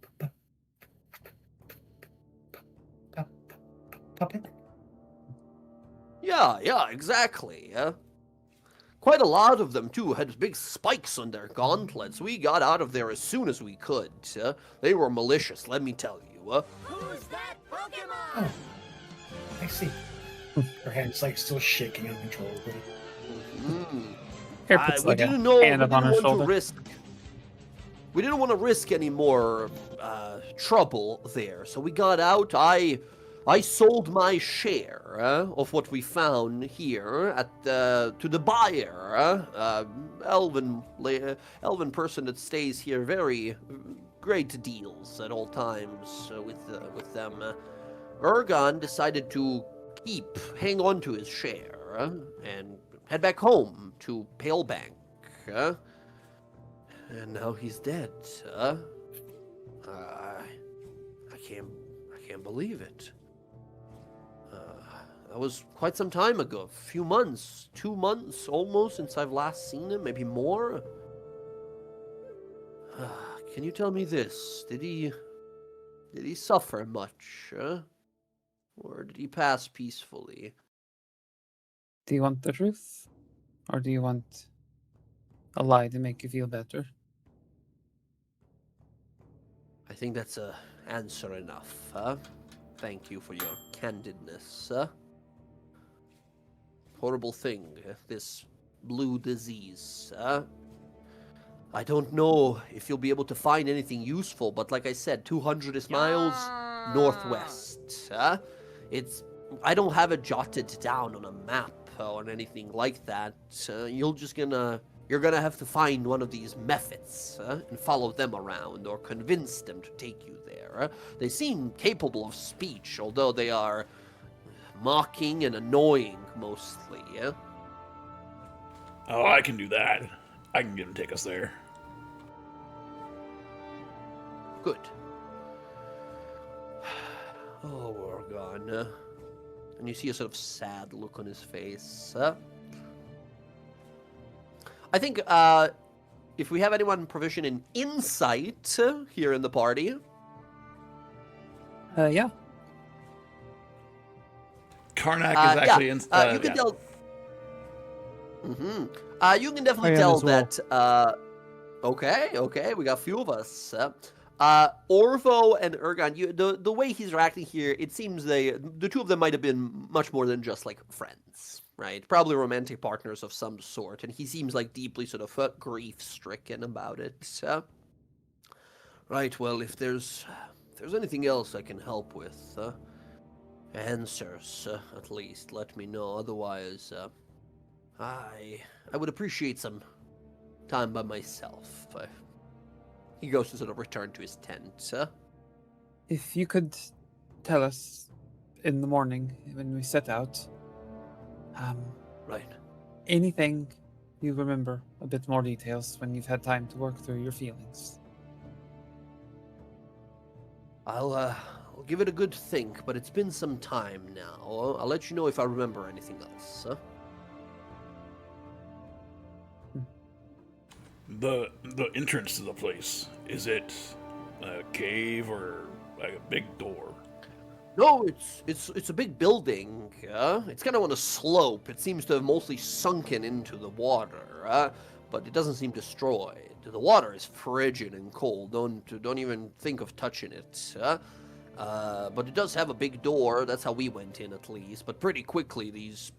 puppet?
Yeah, exactly. Quite a lot of them, too, had big spikes on their gauntlets. We got out of there as soon as we could. They were malicious, let me tell you.
Who's that Pokemon?
Oh, I see. Her hand's like still shaking uncontrollably.
Here puts
We
like
didn't
a
know.
hand
We
up on
didn't
her
want
shoulder.
to risk. We didn't want to risk any more trouble there, so we got out. I sold my share of what we found here to the buyer, elven person that stays here. Very great deals at all times with them. Ergon decided to hang on to his share and head back home to Palebank. And now he's dead. I can't believe it. That was quite some time ago. A few months, 2 months almost since I've last seen him, maybe more. Can you tell me this? Did he suffer much, or did he pass peacefully?
Do you want the truth? Or do you want a lie to make you feel better?
I think that's a answer enough. Thank you for your candidness. Horrible thing, this blue disease. I don't know if you'll be able to find anything useful, but like I said, 200 miles northwest. I don't have it jotted down on a map or anything like that. You're gonna have to find one of these methods and follow them around or convince them to take you there. They seem capable of speech, although they are mocking and annoying mostly.
Oh, I can do that. I can get him to take us there.
Good. Oh, Orgon. And you see a sort of sad look on his face. I think if we have anyone proficient in insight here in the party.
Yeah.
Karnak is actually
yeah,
in.
you can
Yeah.
tell. You can definitely
I am
tell
as well.
that. Okay, we got a few of us. Orvo and Ergon, the way he's reacting here, it seems the two of them might have been much more than just like friends, right? Probably romantic partners of some sort, and he seems like deeply sort of grief-stricken about it. Right. Well, if there's anything else I can help with, answers at least, let me know. Otherwise, I would appreciate some time by myself. He goes to sort of return to his tent.
If you could tell us in the morning when we set out,
Right.
anything you remember, a bit more details when you've had time to work through your feelings.
I'll give it a good think, but it's been some time now. I'll let you know if I remember anything else.
The entrance to the place, is it a cave or like a big door?
No, it's a big building. It's kind of on a slope. It seems to have mostly sunken into the water, but it doesn't seem destroyed. The water is frigid and cold. Don't even think of touching it. But it does have a big door. That's how we went in, at least. But pretty quickly, these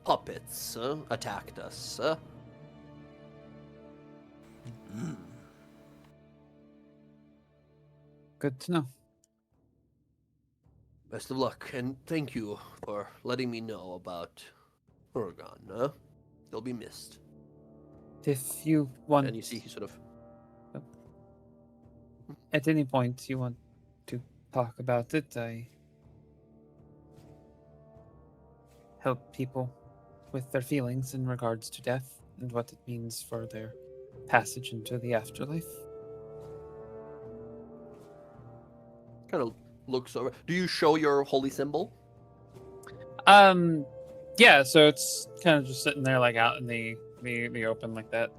puppets attacked us.
Good to know.
Best of luck, and thank you for letting me know about Oregon. They'll be missed.
If you want,
And you see he sort of...
at any point you want to talk about it, I help people with their feelings in regards to death and what it means for their passage into the afterlife.
kind of looks over. Do you show your holy symbol?
Yeah, so it's kind of just sitting there like out in the open like that.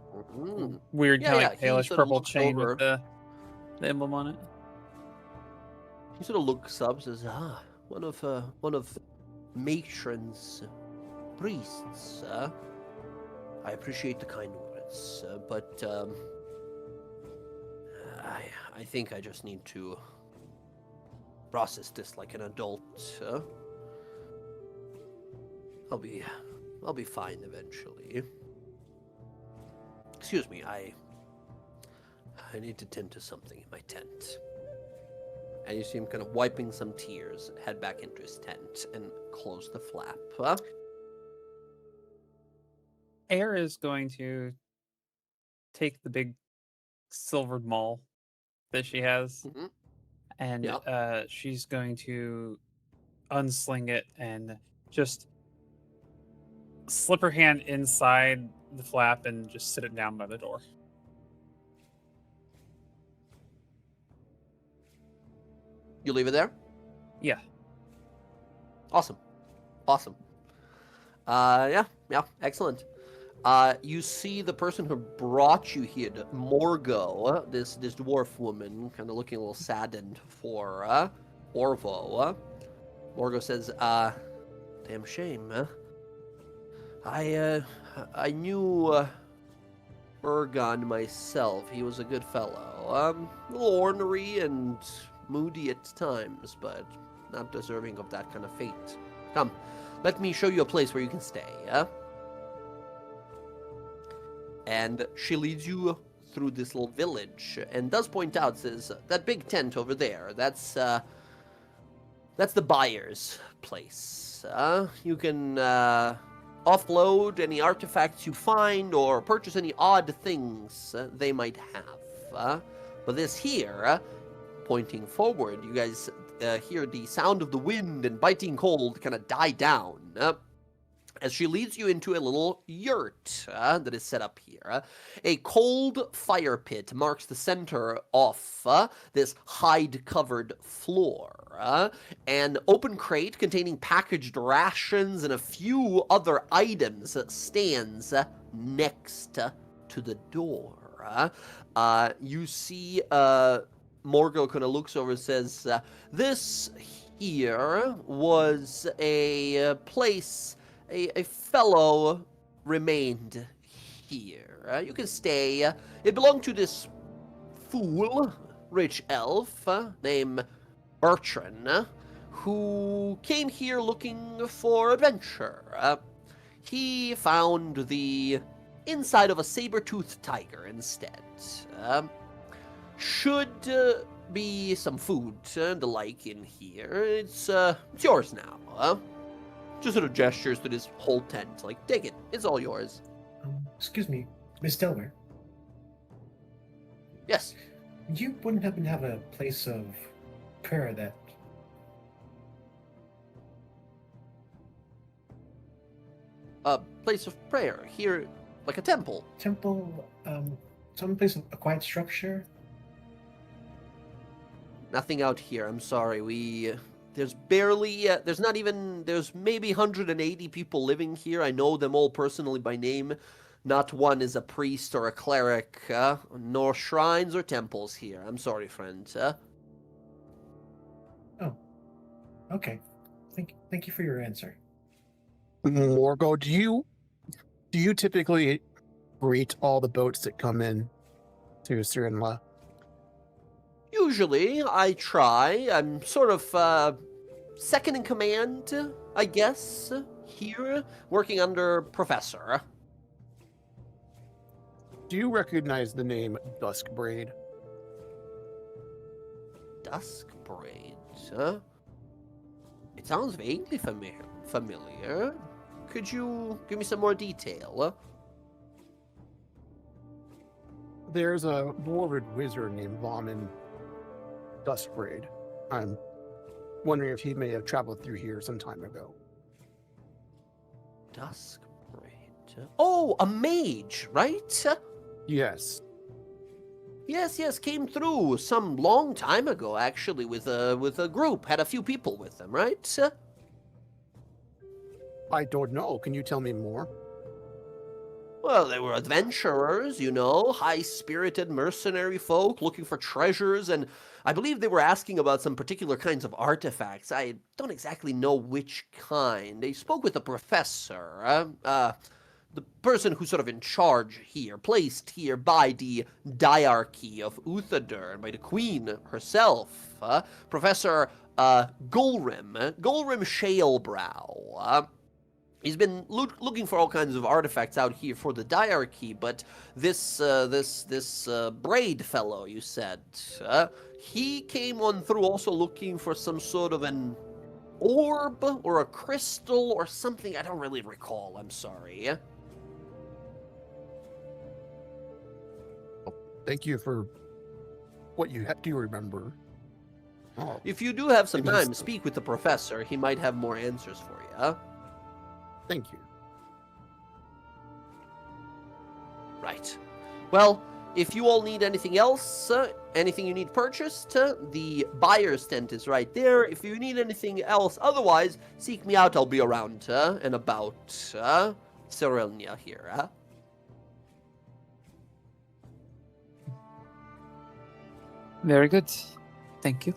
Weird
Yeah,
kind of
yeah,
like
he
palish
sort of
purple
looks
chain
over.
with the emblem on it.
He sort of looks up, says, one of matron's priests. I appreciate the kind words, but I think I just need to process this like an adult. I'll be fine eventually. Excuse me, I need to tend to something in my tent. And you see him kind of wiping some tears, head back into his tent, and close the flap.
Air is going to take the big silvered maul that she has,
Mhm.
and
Yeah.
she's going to unsling it and just slip her hand inside the flap and just sit it down by the door.
You leave it there?
Yeah.
Awesome. Yeah, excellent. You see the person who brought you here, Morgo, this dwarf woman, kind of looking a little saddened for Orvo. Morgo says, damn shame. I knew Ergon myself. He was a good fellow. A little ornery and moody at times, but not deserving of that kind of fate. Come, let me show you a place where you can stay, And she leads you through this little village, and does point out, says, that big tent over there, that's the buyer's place. You can offload any artifacts you find, or purchase any odd things they might have. But this here, pointing forward, you guys hear the sound of the wind and biting cold kind of die down as she leads you into a little yurt that is set up here. A cold fire pit marks the center of this hide-covered floor. An open crate containing packaged rations and a few other items stands next to the door. You see Morgo kind of looks over and says, this here was a place a fellow remained here. You can stay. It belonged to this fool, rich elf, named Bertrand, who came here looking for adventure. He found the inside of a saber-toothed tiger instead. Should be some food and the like in here. It's yours now. Just sort of gestures to this whole tent, like, take it. It's all yours.
Excuse me, Miss Delaware.
Yes.
You wouldn't happen to have a place of prayer that...
A place of prayer here, like a temple.
Temple, some place of a quiet structure?
Nothing out here. I'm sorry. There's barely, there's maybe 180 people living here. I know them all personally by name. Not one is a priest or a cleric, nor shrines or temples here. I'm sorry, friend.
Oh, okay. Thank you for your answer.
Morgo, do you typically greet all the boats that come in to Sirinla?
Usually, I try. I'm sort of second in command, I guess, here, working under Professor.
Do you recognize the name Duskbraid?
Duskbraid? It sounds vaguely familiar. Could you give me some more detail?
There's a dwarven wizard named Vaughn Duskbraid. I'm wondering if he may have traveled through here some time ago.
Duskbraid. Oh, a mage, right?
Yes.
Yes, came through some long time ago, actually, with a group. Had a few people with them, right?
I don't know. Can you tell me more?
Well, they were adventurers, you know, high-spirited mercenary folk looking for treasures, and I believe they were asking about some particular kinds of artifacts. I don't exactly know which kind. They spoke with the professor, the person who's sort of in charge here, placed here by the diarchy of Uthadur, by the queen herself, Professor Gulrim Shalebrow. He's been looking for all kinds of artifacts out here for the diarchy, but this Braid fellow, you said, he came on through also looking for some sort of an orb or a crystal or something. I don't really recall. I'm sorry.
Thank you for what you do remember. Oh,
If you do have some
It is-
time, speak with the professor. He might have more answers for you.
thank you.
Right. Well, if you all need anything else, anything you need purchased, the buyer's tent is right there. If you need anything else, otherwise, seek me out. I'll be around and about Cyrilnia here.
Very good. Thank you.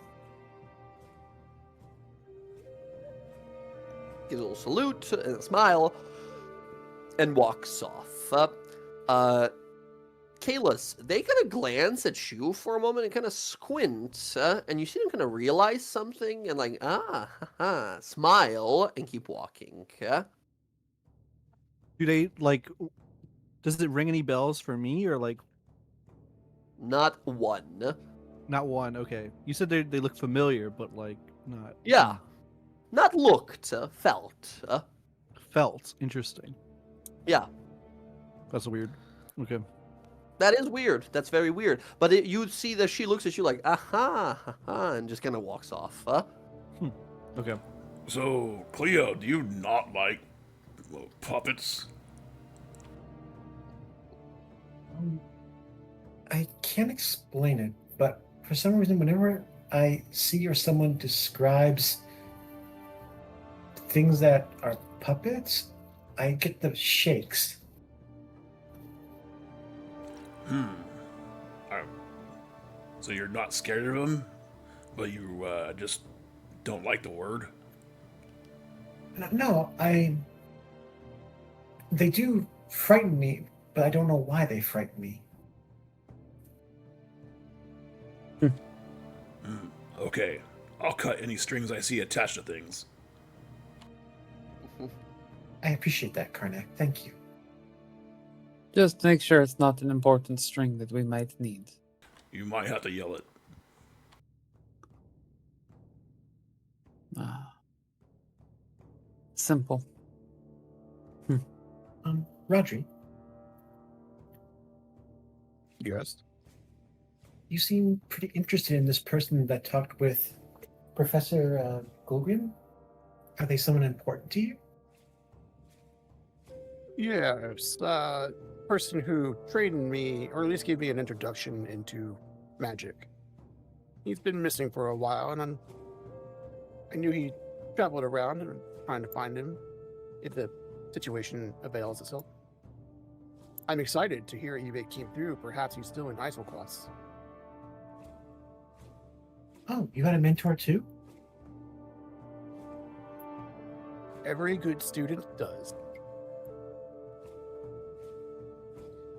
Gives a little salute and a smile, and walks off. Kalis, they kind of glance at you for a moment and kind of squint, and you see them kind of realize something and like, smile and keep walking.
Do they like? Does it ring any bells for me or like?
Not one.
Not one. Okay, you said they look familiar, but like not.
Yeah. Not looked, felt.
Felt interesting.
Yeah.
That's weird. Okay.
That is weird. That's very weird. But you see that she looks at you like, and just kind of walks off.
Okay.
So, Cleo, do you not like little puppets?
I can't explain it, but for some reason, whenever I see or someone describes things that are puppets, I get the shakes.
So you're not scared of them, but you just don't like the word?
No, they do frighten me, but I don't know why they frighten me.
Okay, I'll cut any strings I see attached to things.
I appreciate that, Karnak. Thank you.
Just make sure it's not an important string that we might need.
You might have to yell it.
Simple.
Rodri,
Yes.
you seem pretty interested in this person that talked with Professor Gulgrim. Are they someone important to you?
Yes. Person who trained me, or at least gave me an introduction into magic. He's been missing for a while, and I knew he traveled around and I'm trying to find him if the situation avails itself. I'm excited to hear he came through. Perhaps he's still in ISO class.
Oh, you had a mentor too?
Every good student does.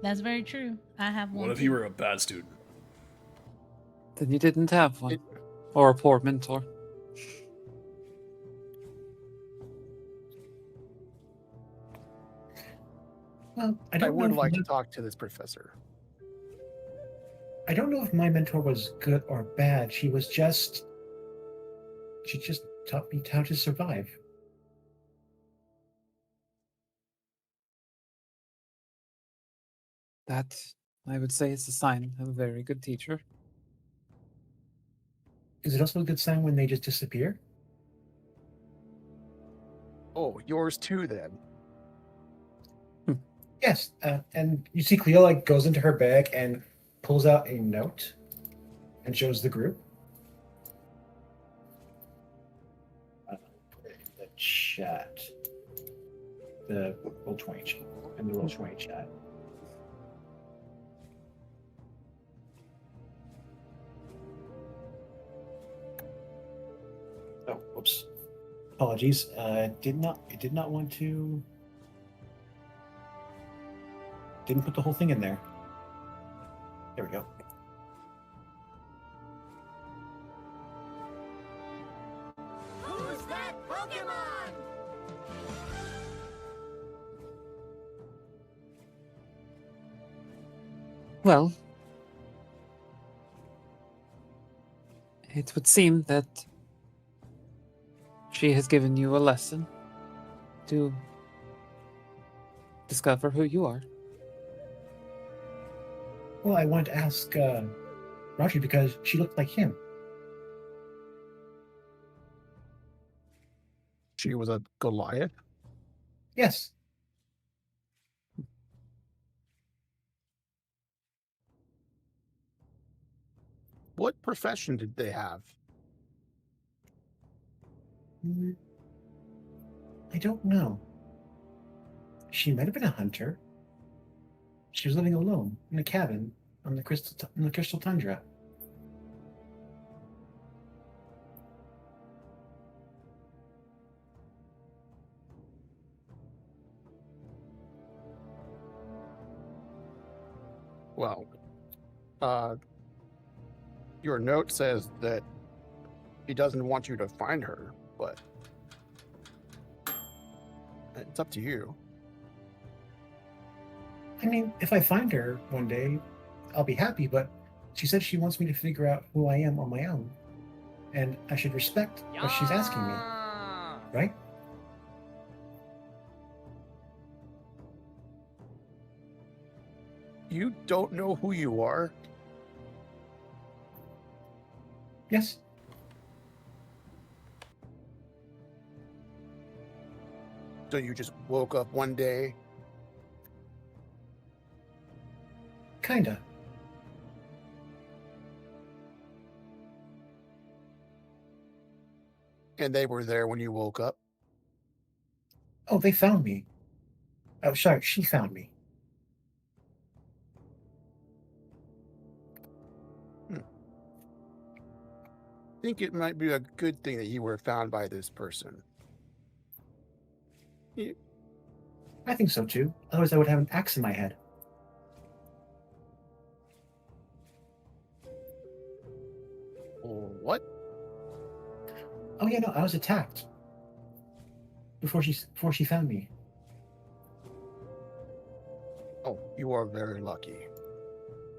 That's very true. I have one.
What if
too.
you were a bad student?
Then you didn't have one. Or a poor mentor.
Well,
I would like to talk to this professor.
I don't know if my mentor was good or bad. She just taught me how to survive.
That, I would say, is a sign of a very good teacher.
Is it also a good sign when they just disappear?
Oh, yours too, then.
Yes, and you see Cleo goes into her bag and pulls out a note and shows the group. Put it in the chat. The Roll20 chat. In the Roll20 chat. Oh, whoops. Apologies. It did not want to. Didn't put the whole thing in there. There we go.
Who's that Pokemon?
Well, it would seem that she has given you a lesson to discover who you are.
Well, I wanted to ask Raji because she looked like him.
She was a Goliath.
Yes.
What profession did they have?
I don't know. She might have been a hunter. She was living alone in a cabin on the crystal tundra.
Well, your note says that he doesn't want you to find her, but it's up to you.
I mean, if I find her one day, I'll be happy, but she said she wants me to figure out who I am on my own. And I should respect what she's asking me. Right?
You don't know who you are?
Yes.
So you just woke up one day?
Kinda.
And they were there when you woke up?
Oh, they found me. Oh, sorry, she found me.
think it might be a good thing that you were found by this person.
I think so too. Otherwise, I would have an axe in my head.
What?
Oh yeah, no, I was attacked before she found me.
Oh, you are very lucky.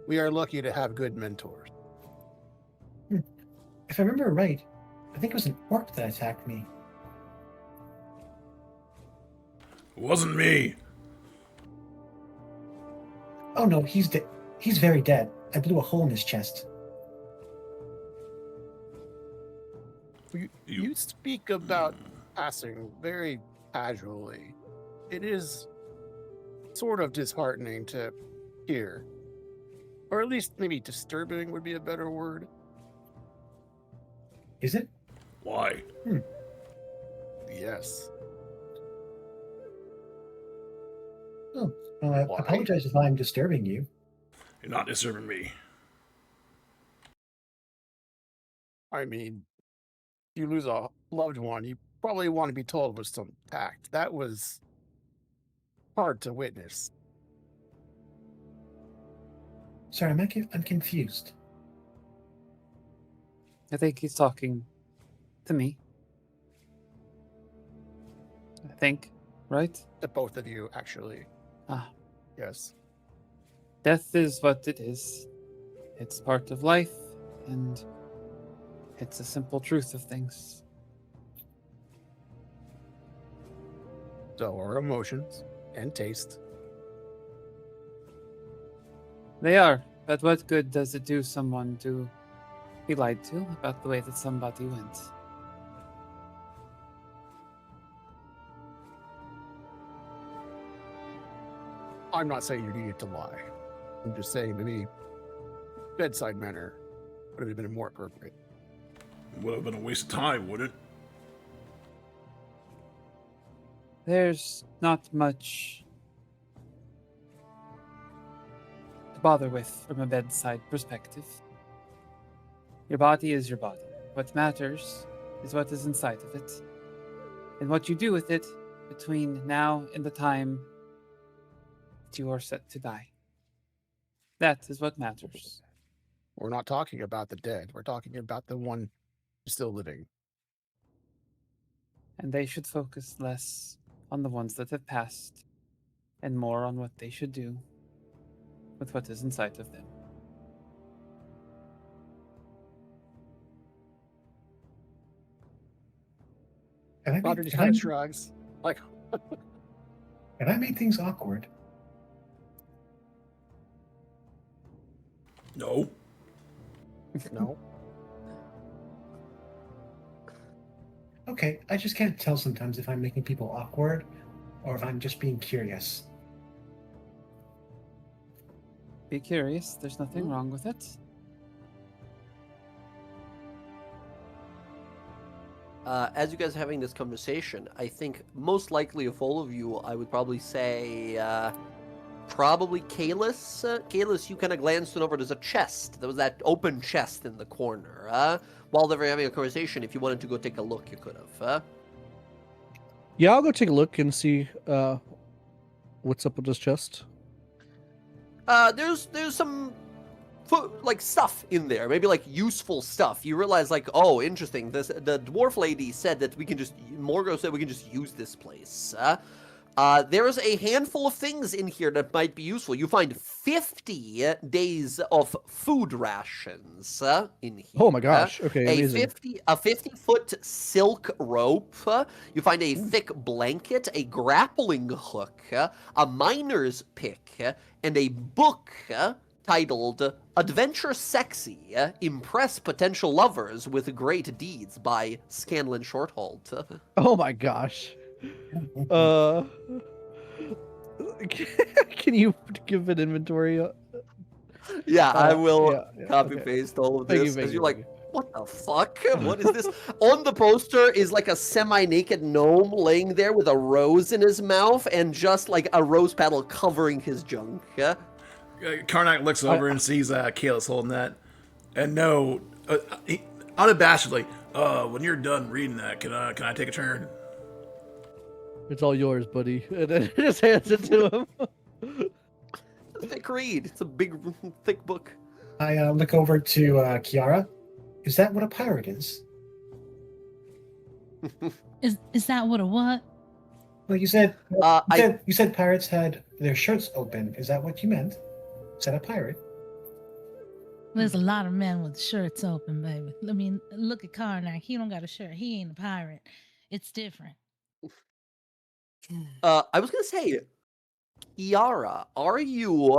We are lucky to have good mentors.
If I remember right, I think it was an orc that attacked me.
It wasn't me.
Oh no, he's dead. He's very dead. I blew a hole in his chest.
You speak about passing very casually. It is sort of disheartening to hear. Or at least maybe disturbing would be a better word.
Is it?
Why?
Yes.
Oh, well, I
Why?
apologize if I'm disturbing you.
You're not disturbing me.
I mean, you lose a loved one, you probably want to be told with some tact. That was hard to witness.
Sorry, I'm confused.
I think he's talking to me. I think, right?
To both of you, actually.
Ah,
Yes.
death is what it is. It's part of life, and it's a simple truth of things.
So are emotions and taste.
They are, but what good does it do someone to be lied to about the way that somebody went?
I'm not saying you needed to lie. I'm just saying maybe bedside manner would have been more appropriate.
Would have been a waste of time, would it?
There's not much to bother with from a bedside perspective. Your body is your body. What matters is what is inside of it, and what you do with it between now and the time that you are set to die. That is what matters.
We're not talking about the dead. We're talking about the one still living.
And they should focus less on the ones that have passed and more on what they should do with what is inside of them.
Roger just kind of shrugs. Like,
Have I made things awkward?
No.
no.
Okay, I just can't tell sometimes if I'm making people awkward or if I'm just being curious.
Be curious, there's nothing wrong with it.
As you guys are having this conversation, I think most likely of all of you, I would probably say, probably Kalis. Kalis, you kind of glanced over. There's a chest. There was that open chest in the corner. While they were having a conversation, if you wanted to go take a look, you could have.
Yeah, I'll go take a look and see what's up with this chest.
There's some like stuff in there, maybe like useful stuff. You realize like, oh, interesting. The dwarf lady said that we can just Morgo said we can just use this place. There's a handful of things in here that might be useful. You find 50 days of food rations in here.
Oh my gosh! Okay, amazing.
A 50-foot silk rope. You find a thick blanket, a grappling hook, a miner's pick, and a book titled "Adventure Sexy: Impress Potential Lovers with Great Deeds" by Scanlan Shorthold.
Oh my gosh. Can you give an inventory?
Yeah, I will
yeah,
copy
okay.
paste all of
Thank
this
you,
because
thank
you're
you,
like,
thank you.
what the fuck? What is this? On the poster is like a semi-naked gnome laying there with a rose in his mouth and just like a rose petal covering his junk.
Karnak looks over and sees Kalis holding that. And no, unabashedly, when you're done reading that, can I take a turn?
It's all yours, buddy. And then he just hands it to him.
It's a thick read. It's a big, thick book.
I look over to Kiara. Is that what a pirate is?
Is that what a what?
Well, you said
Uh,
you said pirates had their shirts open. Is that what you meant? Is that a pirate?
There's a lot of men with shirts open, baby. I mean, look at Karnak. He don't got a shirt. He ain't a pirate. It's different.
I was gonna say, Kiara, are you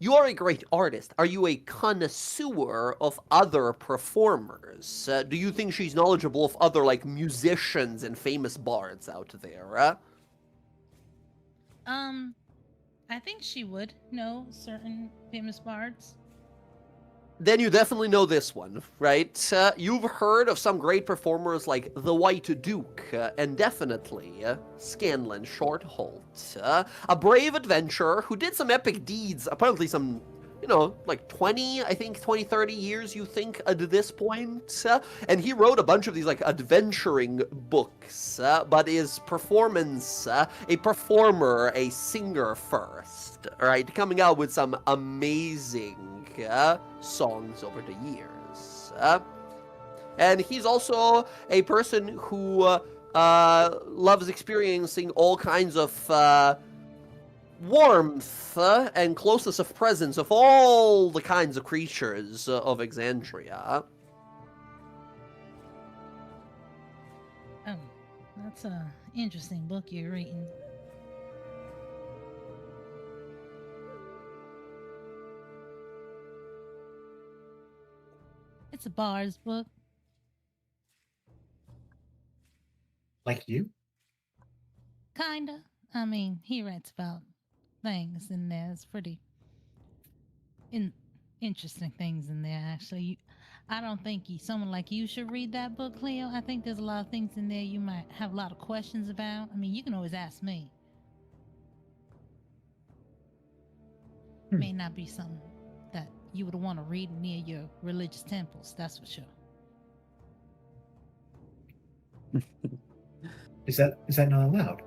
you are a great artist. Are you a connoisseur of other performers? Do you think she's knowledgeable of other like musicians and famous bards out there?
I think she would know certain famous bards.
Then you definitely know this one, right? You've heard of some great performers like the White Duke, and definitely Scanlan Shortholt, a brave adventurer who did some epic deeds, apparently some, like 20, 30 years, you think, at this point. And he wrote a bunch of these, like, adventuring books, but is performance, a performer, a singer first, right? Coming out with some amazing songs over the years. And he's also a person who loves experiencing all kinds of warmth and closeness of presence of all the kinds of creatures of Exandria.
Oh, that's a interesting book you're reading. It's a bard's book.
Like you?
Kinda. I mean, he writes about things in there. It's pretty interesting things in there, actually. I don't think someone like you should read that book, Cleo. I think there's a lot of things in there you might have a lot of questions about. I mean, you can always ask me. It may not be something that you would want to read near your religious temples, that's for sure.
Is that not allowed?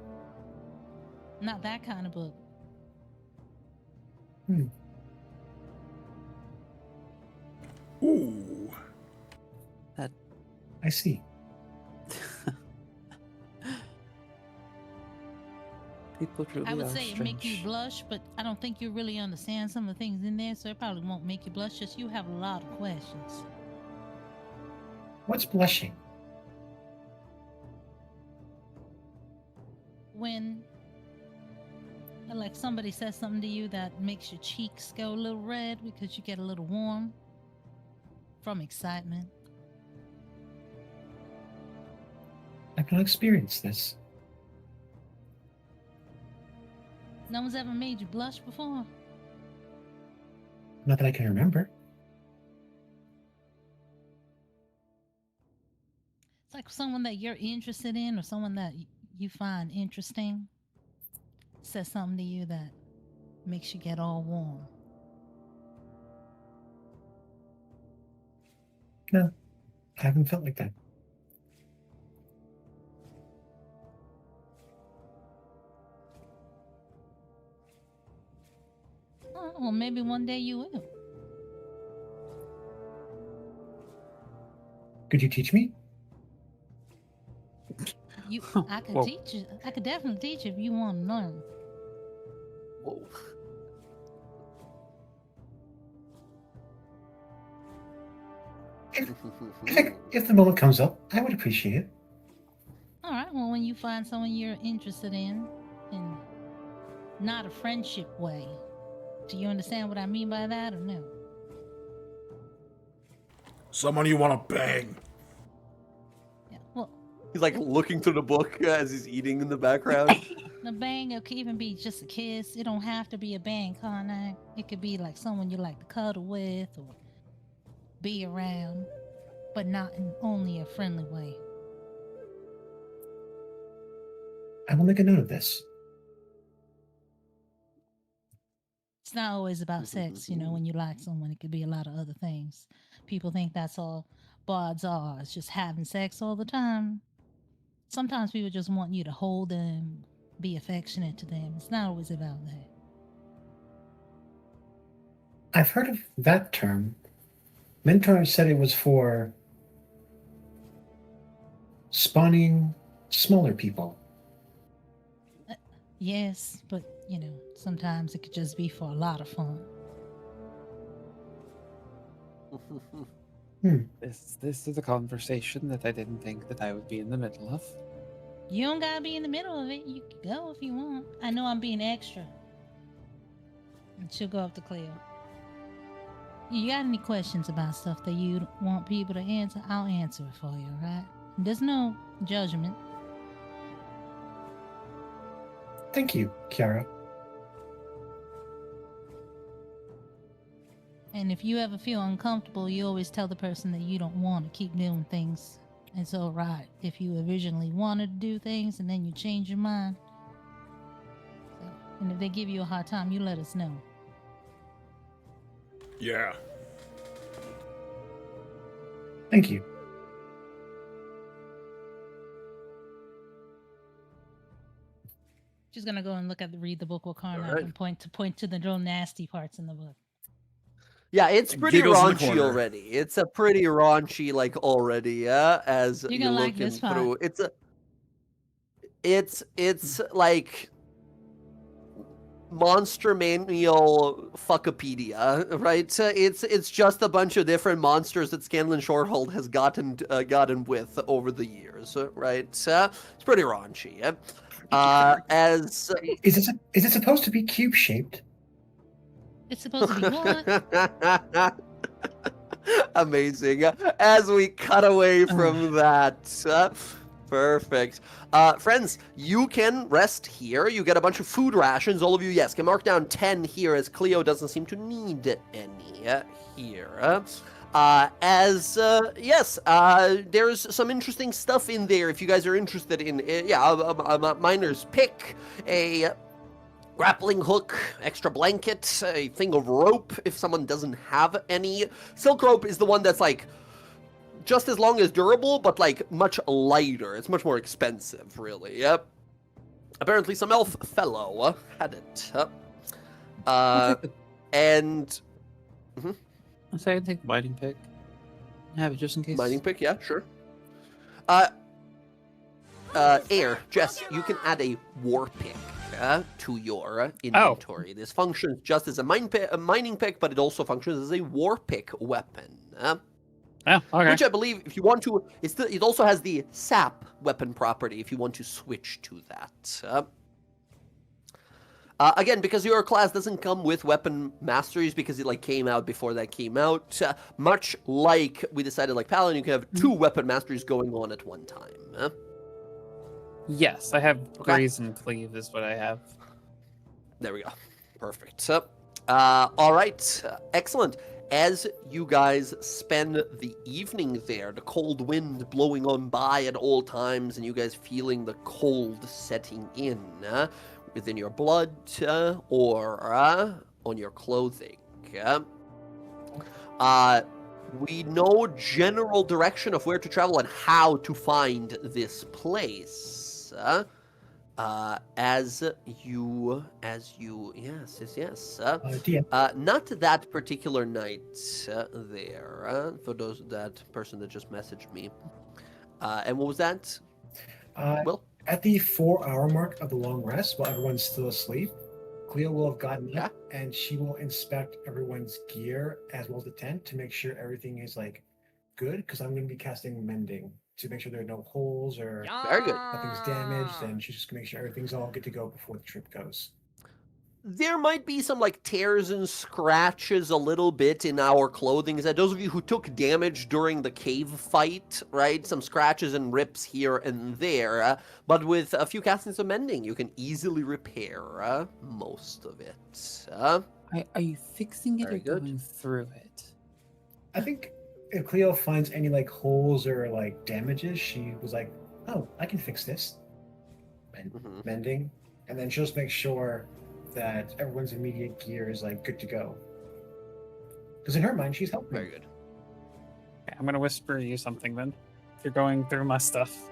Not that kind of book.
Ooh.
I see.
People truly
I would
are
say it make you
strange.
blush, but I don't think you really understand some of the things in there, so it probably won't make you blush. Just you have a lot of questions.
What's blushing?
When, like, somebody says something to you that makes your cheeks go a little red because you get a little warm from excitement.
I've not experienced this.
No one's ever made you blush before.
Not that I can remember.
It's like someone that you're interested in or someone that you find interesting says something to you that makes you get all warm.
No, I haven't felt like that.
Oh, well, maybe one day you will.
Could you teach me?
I could
Whoa.
teach you. I could definitely teach you if you want to learn.
Whoa.
If the moment comes up, I would appreciate it.
All right. Well, when you find someone you're interested in not a friendship way, do you understand what I mean by that or no?
Someone you want to bang.
Yeah. Well,
He's like looking through the book as he's eating in the background.
the bang, it could even be just a kiss. It don't have to be a bang, Connor. It could be like someone you like to cuddle with or be around, but not in only a friendly way.
I will make a note of this.
It's not always about sex, when you like someone, it could be a lot of other things. People think that's all bards are is just having sex all the time. Sometimes people just want you to hold them, be affectionate to them. It's not always about that.
I've heard of that term. Mentor said it was for spawning smaller people.
Yes, but sometimes it could just be for a lot of fun.
This is a conversation that I didn't think that I would be in the middle of.
You don't gotta be in the middle of it. You can go if you want. I know I'm being extra. And she'll go up to Cleo. You got any questions about stuff that you want people to answer? I'll answer it for you, alright? There's no judgment.
Thank you, Kiara.
And if you ever feel uncomfortable, you always tell the person that you don't want to keep doing things. It's alright if you originally wanted to do things and then you change your mind. So, and if they give you a hard time, you let us know.
Yeah.
Thank you.
She's gonna go and read the book with Karnak
Alright.
and point to the real nasty parts in the book.
Yeah, it's pretty
Giggles in the
raunchy
corner.
already. It's a pretty raunchy, like, already, yeah, as
You're
you're
gonna like
looking
this part.
through. It's like monster manual fuckopedia, right? It's just a bunch of different monsters that Scanlan Shorthold has gotten with over the years, right? It's pretty raunchy. As
Is it supposed to be cube shaped?
It's supposed to be what?
Amazing. As we cut away from that. Perfect. Friends, you can rest here. You get a bunch of food rations. All of you, yes, can mark down 10 here as Cleo doesn't seem to need any here. Yes, there's some interesting stuff in there if you guys are interested in, a miner's pick, a grappling hook, extra blanket, a thing of rope if someone doesn't have any. Silk rope is the one that's like just as long as durable, but like much lighter. It's much more expensive, really. Yep. Apparently some elf fellow had it. And
I'm saying take mining pick. Have it just in case.
mining pick, yeah, sure. Air, Jess, you can add a war pick to your inventory. This functions just as a mining pick, but it also functions as a war pick weapon.
Oh, okay.
Which I believe, if you want to, it also has the sap weapon property if you want to switch to that. Again, because your class doesn't come with weapon masteries because it came out before that came out. Much like we decided, Paladin, you can have 2 weapon masteries going on at one time.
Yes, I have
Okay.
Graze and Cleave is what I have.
There we go. Perfect. All right. Excellent. As you guys spend the evening there, the cold wind blowing on by at all times, and you guys feeling the cold setting in within your blood or on your clothing. We know general direction of where to travel and how to find this place. As you, yes.
DM.
Not that particular night there, for that person that just messaged me. And what was that, Will?
At the 4-hour mark of the long rest, while everyone's still asleep, Cleo will have gotten up and she will inspect everyone's gear as well as the tent to make sure everything is good, because I'm going to be casting mending to make sure there are no holes or
Very good.
nothing's damaged, and she's just going to make sure everything's all good to go before the trip goes.
There might be some tears and scratches a little bit in our clothing. Is that those of you who took damage during the cave fight, right? Some scratches and rips here and there, but with a few castings of mending, you can easily repair most of it.
Are you fixing it
Very
or
good.
going through it?
I think if Cleo finds any holes or damages, she was like, "Oh, I can fix this."
Mhm.
Mending, and then she'll just make sure that everyone's immediate gear is good to go. Because in her mind, she's helping.
Very good.
I'm gonna whisper you something then. If you're going through my stuff,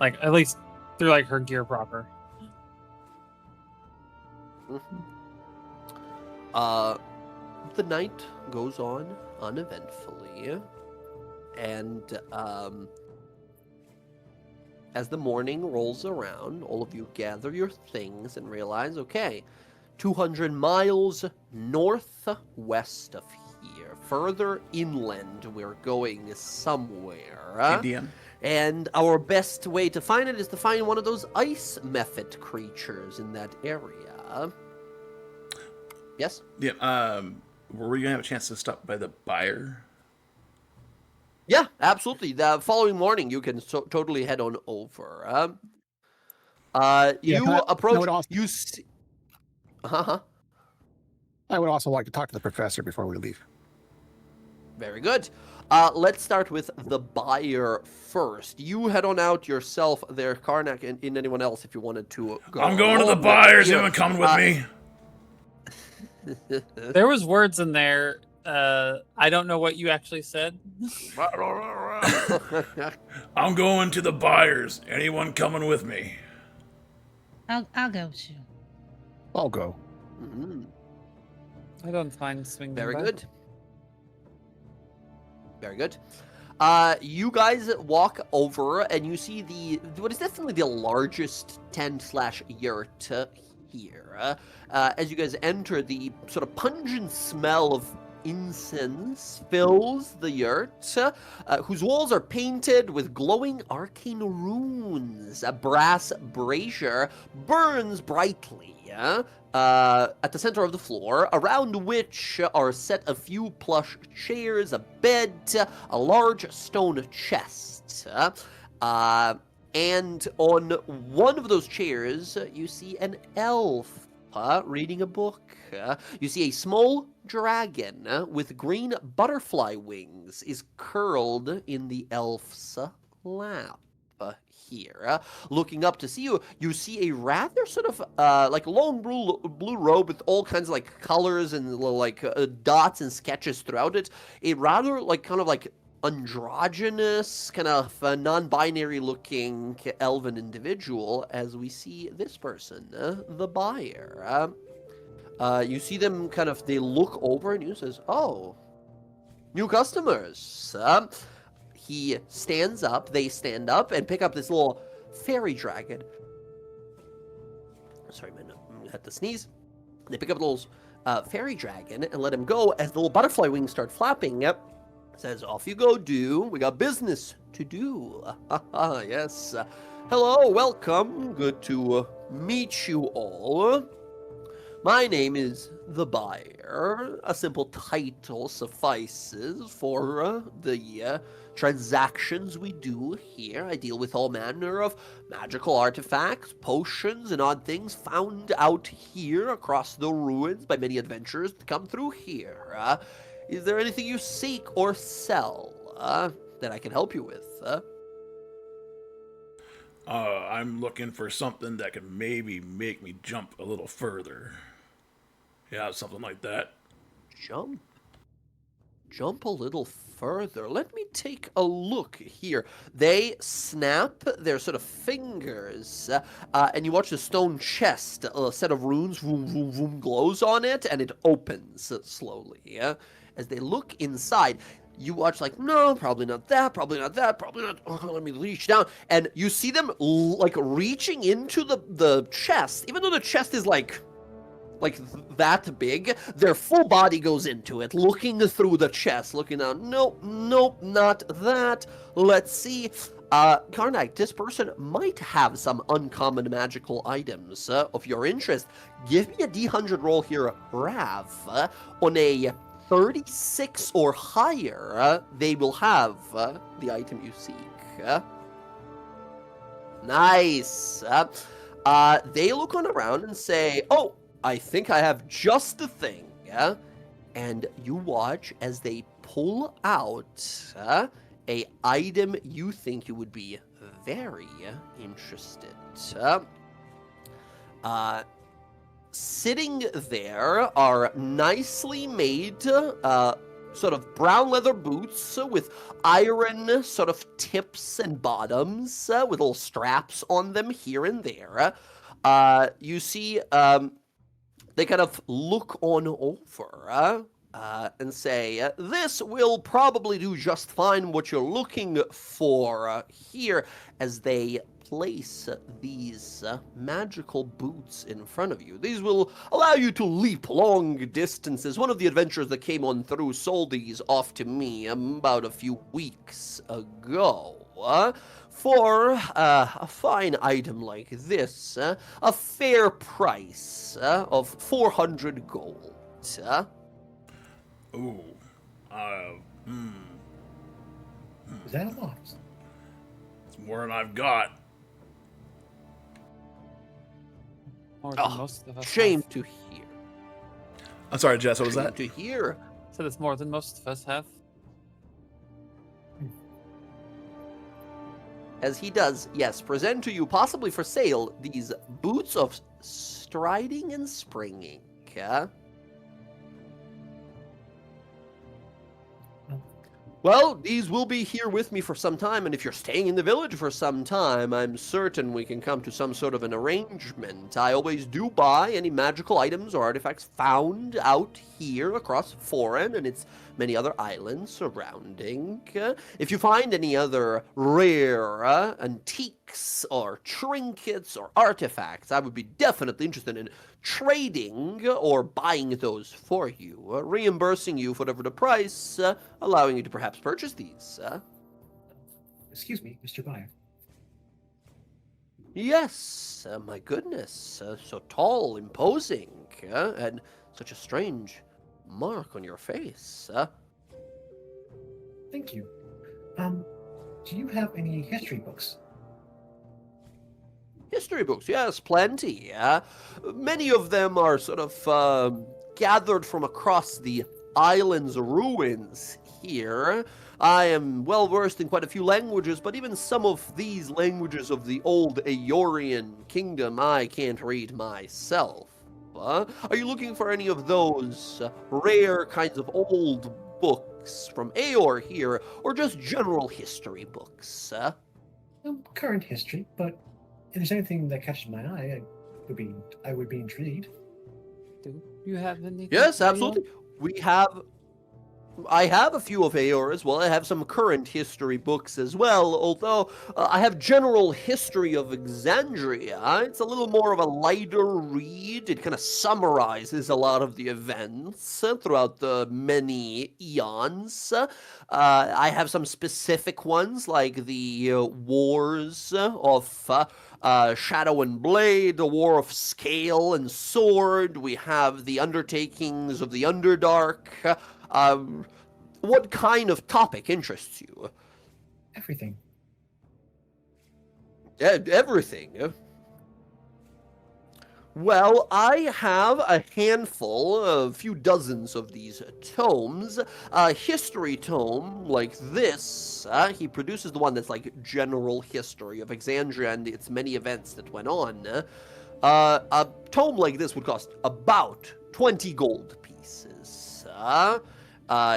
like at least through like her gear proper.
The night goes on uneventfully, and as the morning rolls around, all of you gather your things and realize, okay, 200 miles northwest of here, further inland, we're going somewhere.
Indian.
And our best way to find it is to find one of those ice mephit creatures in that area. Yes?
Yeah. Were we gonna have a chance to stop by the buyer?
Yeah, absolutely. The following morning, you can totally head on over. You
I
approach.
would also-
You see. Uh-huh.
I would also like to talk to the professor before we leave.
Very good. Let's start with the buyer first. You head on out yourself there, Karnak, and anyone else if you wanted to go.
I'm going to the
along.
buyers.
Yeah.
Anyone coming with me?
There was words in there. I don't know what you actually said.
I'm going to the buyers. Anyone coming with me?
I'll go with you.
I'll go.
Mhm.
I don't mind swinging.
Very
by.
good. Very good. You guys walk over and you see what is definitely the largest tent/yurt here. As you guys enter, the sort of pungent smell of incense fills the yurt, whose walls are painted with glowing arcane runes. A brass brazier burns brightly at the center of the floor, around which are set a few plush chairs, a bed, a large stone chest. And on one of those chairs, you see an elf reading a book. You see a small dragon with green butterfly wings is curled in the elf's lap. Here, looking up to see you, you see a rather sort of like long blue robe with all kinds of like colors and little like dots and sketches throughout it. A rather like kind of like androgynous, kind of non-binary looking elven individual. As we see this person, the buyer. You see them kind of. They look over and you says, "Oh, new customers." He stands up, they stand up, and pick up this little fairy dragon. Sorry, man, I had to sneeze. They pick up the little fairy dragon and let him go as the little butterfly wings start flapping. Yep. Says, off you go, do. We got business to do. Yes. Hello, welcome. Good to meet you all. My name is the buyer. A simple title suffices for the transactions we do here. I deal with all manner of magical artifacts, potions, and odd things found out here across the ruins by many adventurers that come through here. Is there anything you seek or sell that I can help you with?
I'm looking for something that could maybe make me jump a little further. Yeah, something like that.
Jump a little further. Let me take a look here. They snap their sort of fingers, and you watch the stone chest, a set of runes, vroom, vroom, vroom, glows on it, and it opens slowly. As they look inside, you watch like, no, probably not that, probably not that, probably not. Oh, let me reach down. And you see them like reaching into the chest, even though the chest is like that big, their full body goes into it, looking through the chest, looking out. Nope, not that. Let's see. Karnak, this person might have some uncommon magical items of your interest. Give me a D100 roll here, Rav. On a 36 or higher, they will have the item you seek. Nice. They look on around and say, oh, I think I have just the thing. And you watch as they pull out a item you think you would be very interested. Sitting there are nicely made sort of brown leather boots with iron sort of tips and bottoms with little straps on them here and there. You see they kind of look on over and say, this will probably do just fine what you're looking for here, as they place these magical boots in front of you. These will allow you to leap long distances. One of the adventurers that came on through sold these off to me about a few weeks ago. For a fine item like this, a fair price of 400 gold.
Ooh.
Is that a lot?
It's more than I've got.
More than
Oh,
most of us.
shame
Have.
to hear.
I'm sorry, Jess, what was
Shame
that?
to hear.
So that's more than most of us have.
As he does, yes, present to you, possibly for sale, these boots of striding and springing. Well, these will be here with me for some time, and if you're staying in the village for some time, I'm certain we can come to some sort of an arrangement. I always do buy any magical items or artifacts found out here across Foreign and its many other islands surrounding. If you find any other rare antiques or trinkets or artifacts, I would be definitely interested in trading or buying those for you, reimbursing you for whatever the price, allowing you to perhaps purchase these.
Excuse me, Mr. Buyer.
Yes, my goodness, so tall, imposing, and such a strange mark on your face.
Thank you. Do you have any history books?
History books, yes, plenty. Many of them are sort of gathered from across the island's ruins here. I am well versed in quite a few languages, but even some of these languages of the old Aeorian kingdom I can't read myself. Are you looking for any of those rare kinds of old books from Aeor here, or just general history books?
Current history, but if there's anything that catches my eye, I would be intrigued.
Do you have any?
Yes, absolutely. I have a few of Aeor as well. I have some current history books as well, although I have general history of Exandria. It's a little more of a lighter read. It kind of summarizes a lot of the events throughout the many eons. I have some specific ones like the wars of Shadow and Blade, the War of Scale and Sword. We have the undertakings of the Underdark. What kind of topic interests you?
Everything.
Everything. Well, I have a handful, a few dozens of these tomes. A history tome like this, he produces the one that's like general history of Exandria and its many events that went on. A tome like this would cost about 20 gold pieces.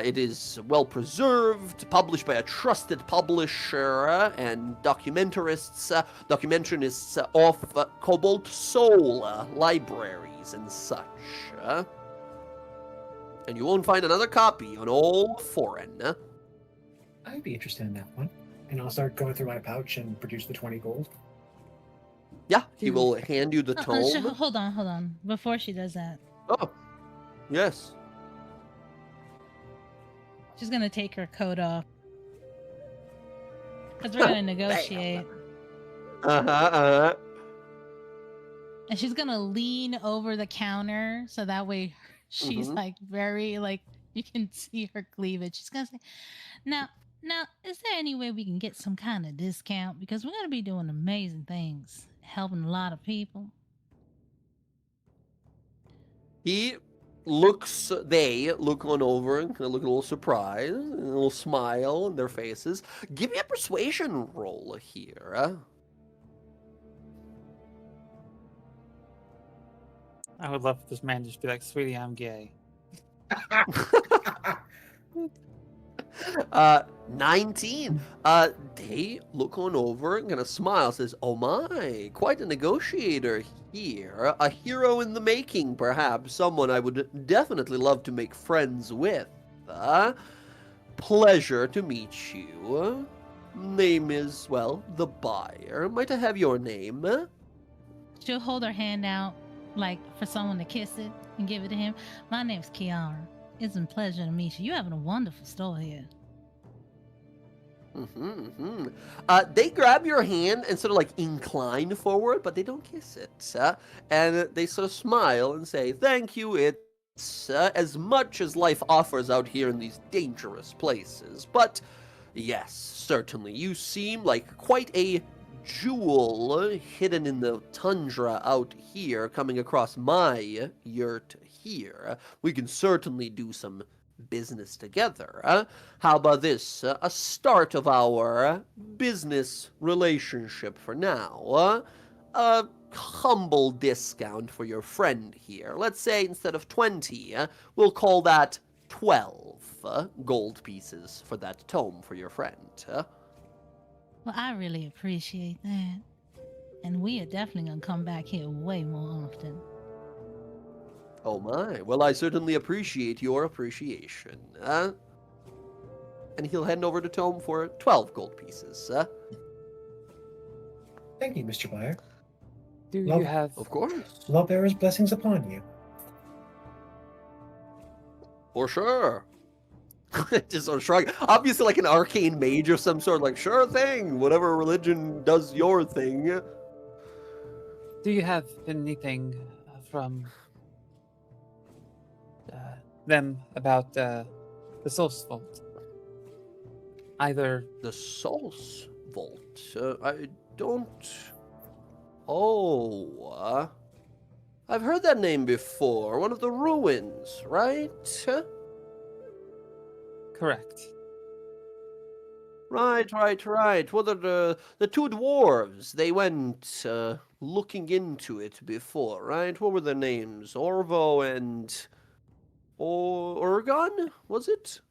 It is well preserved, published by a trusted publisher and documentarists of Cobalt Soul libraries and such. And you won't find another copy on all Foreign.
I'd be interested in that one. And I'll start going through my pouch and produce the 20 gold.
Yeah, he will hand you the tome.
Hold on. Before she does that,
Oh, yes.
she's gonna take her coat off because we're gonna negotiate, and she's gonna lean over the counter so that way she's like very like you can see her cleavage. She's gonna say, "Now, is there any way we can get some kind of discount because we're gonna be doing amazing things, helping a lot of people."
They look on over and kind of look a little surprised, and a little smile on their faces. Give me a persuasion roll here.
I would love for this man to just be like, "Sweetie, I'm gay."
19. They look on over and kind of smile, says, "Oh my, quite a negotiator here. A hero in the making, perhaps. Someone I would definitely love to make friends with. Pleasure to meet you. Name is, well, the buyer. Might I have your name?"
She'll hold her hand out, like for someone to kiss it and give it to him. My name's Kiara. It's a pleasure to meet you. You're having a wonderful store here.
They grab your hand and sort of like incline forward, but they don't kiss it. And they sort of smile and say, "Thank you, it's as much as life offers out here in these dangerous places. But yes, certainly, you seem like quite a jewel hidden in the tundra out here, coming across my yurt here. We can certainly do some business together. How about this? A start of our business relationship for now. A humble discount for your friend here. Let's say instead of 20, we'll call that 12 gold pieces for that tome for your friend."
Well, I really appreciate that. And we are definitely going to come back here way more often.
Oh my, well, I certainly appreciate your appreciation. And he'll hand over the tome for 12 gold pieces.
Thank you, Mr. Buyer.
Do
Love-
you have?
Of course.
Lawbearer's blessings upon you.
For sure. Just sort of shrug. Obviously, like an arcane mage of some sort, like, sure thing, whatever religion does your thing.
Do you have anything from them about the Source Vault? Either
The Source Vault? I don't... Oh, I've heard that name before. One of the ruins, right?
correct?
Right. Well, the two dwarves, they went looking into it before, right? What were their names? Orvo and Oregon, was it?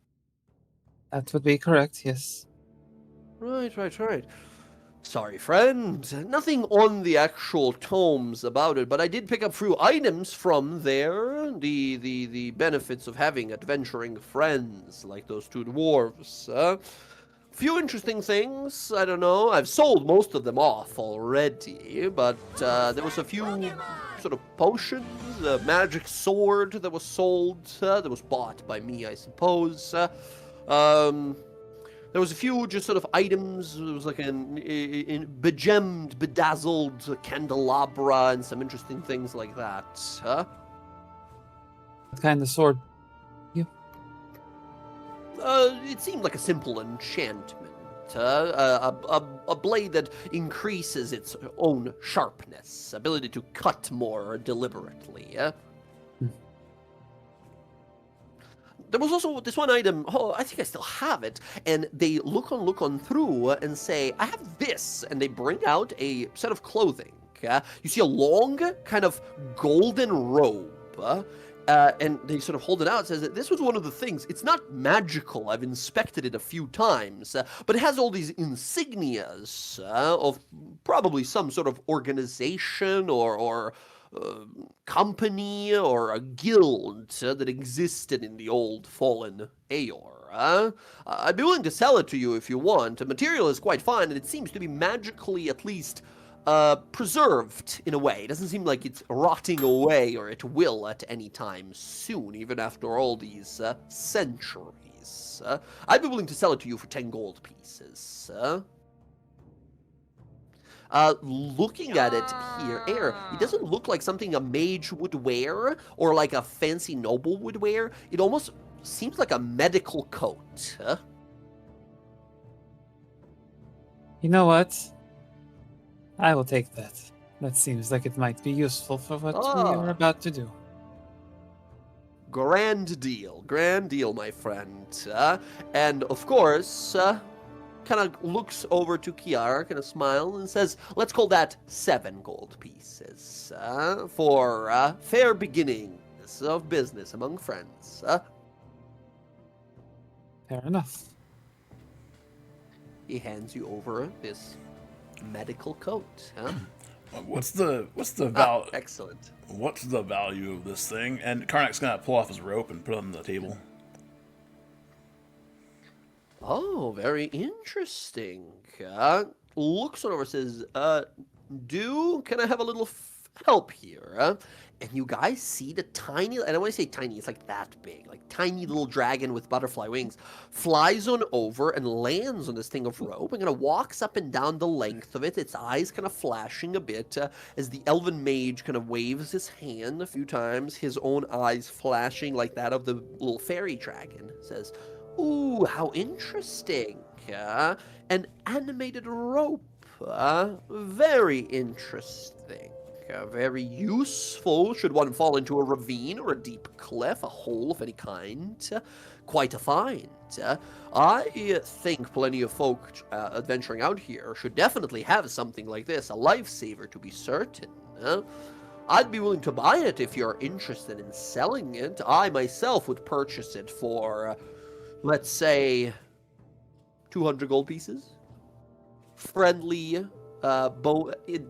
That would be correct. Yes.
Right. Sorry, friend. Nothing on the actual tomes about it, but I did pick up a few items from there. The benefits of having adventuring friends like those two dwarves. Few interesting things. I don't know. I've sold most of them off already, but there was a few sort of potions, a magic sword that was sold. That was bought by me, I suppose. There was a few just sort of items. It was like in begemmed, bedazzled candelabra and some interesting things like that.
What kind of sword?
It seemed like a simple enchantment. A blade that increases its own sharpness, ability to cut more deliberately. There was also this one item, I think I still have it, and they look on through and say, I have this, and they bring out a set of clothing. You see a long, kind of golden robe, and they sort of hold it out. It says that this was one of the things. It's not magical. I've inspected it a few times, but it has all these insignias of probably some sort of organization or company or a guild that existed in the old fallen Aeor. I'd be willing to sell it to you if you want. The material is quite fine, and it seems to be magically at least preserved in a way. It doesn't seem like it's rotting away, or it will at any time soon, even after all these centuries. I'd be willing to sell it to you for 10 gold pieces. Looking at it here, it doesn't look like something a mage would wear or like a fancy noble would wear. It almost seems like a medical coat.
You know what? I will take that. That seems like it might be useful for what we are about to do.
Grand deal, my friend. And of course, kind of looks over to Kiara, kind of smiles, and says, let's call that 7 gold pieces for fair beginnings of business among friends.
Fair enough.
he hands you over this medical coat. Huh?
What's the
Excellent.
What's the value of this thing? And Karnak's gonna pull off his rope and put it on the table.
Oh, very interesting. Looks over, says, can I have a little help here? And you guys see the tiny, I don't want to say tiny, it's like that big, like tiny little dragon with butterfly wings, flies on over and lands on this thing of rope and kind of walks up and down the length of it, its eyes kind of flashing a bit as the elven mage kind of waves his hand a few times, his own eyes flashing like that of the little fairy dragon. Says, ooh, how interesting. An animated rope. Very interesting. Very useful should one fall into a ravine or a deep cliff, a hole of any kind. Quite a find. I think plenty of folk adventuring out here should definitely have something like this, a lifesaver to be certain. I'd be willing to buy it if you're interested in selling it. I myself would purchase it for, let's say, 200 gold pieces. Friendly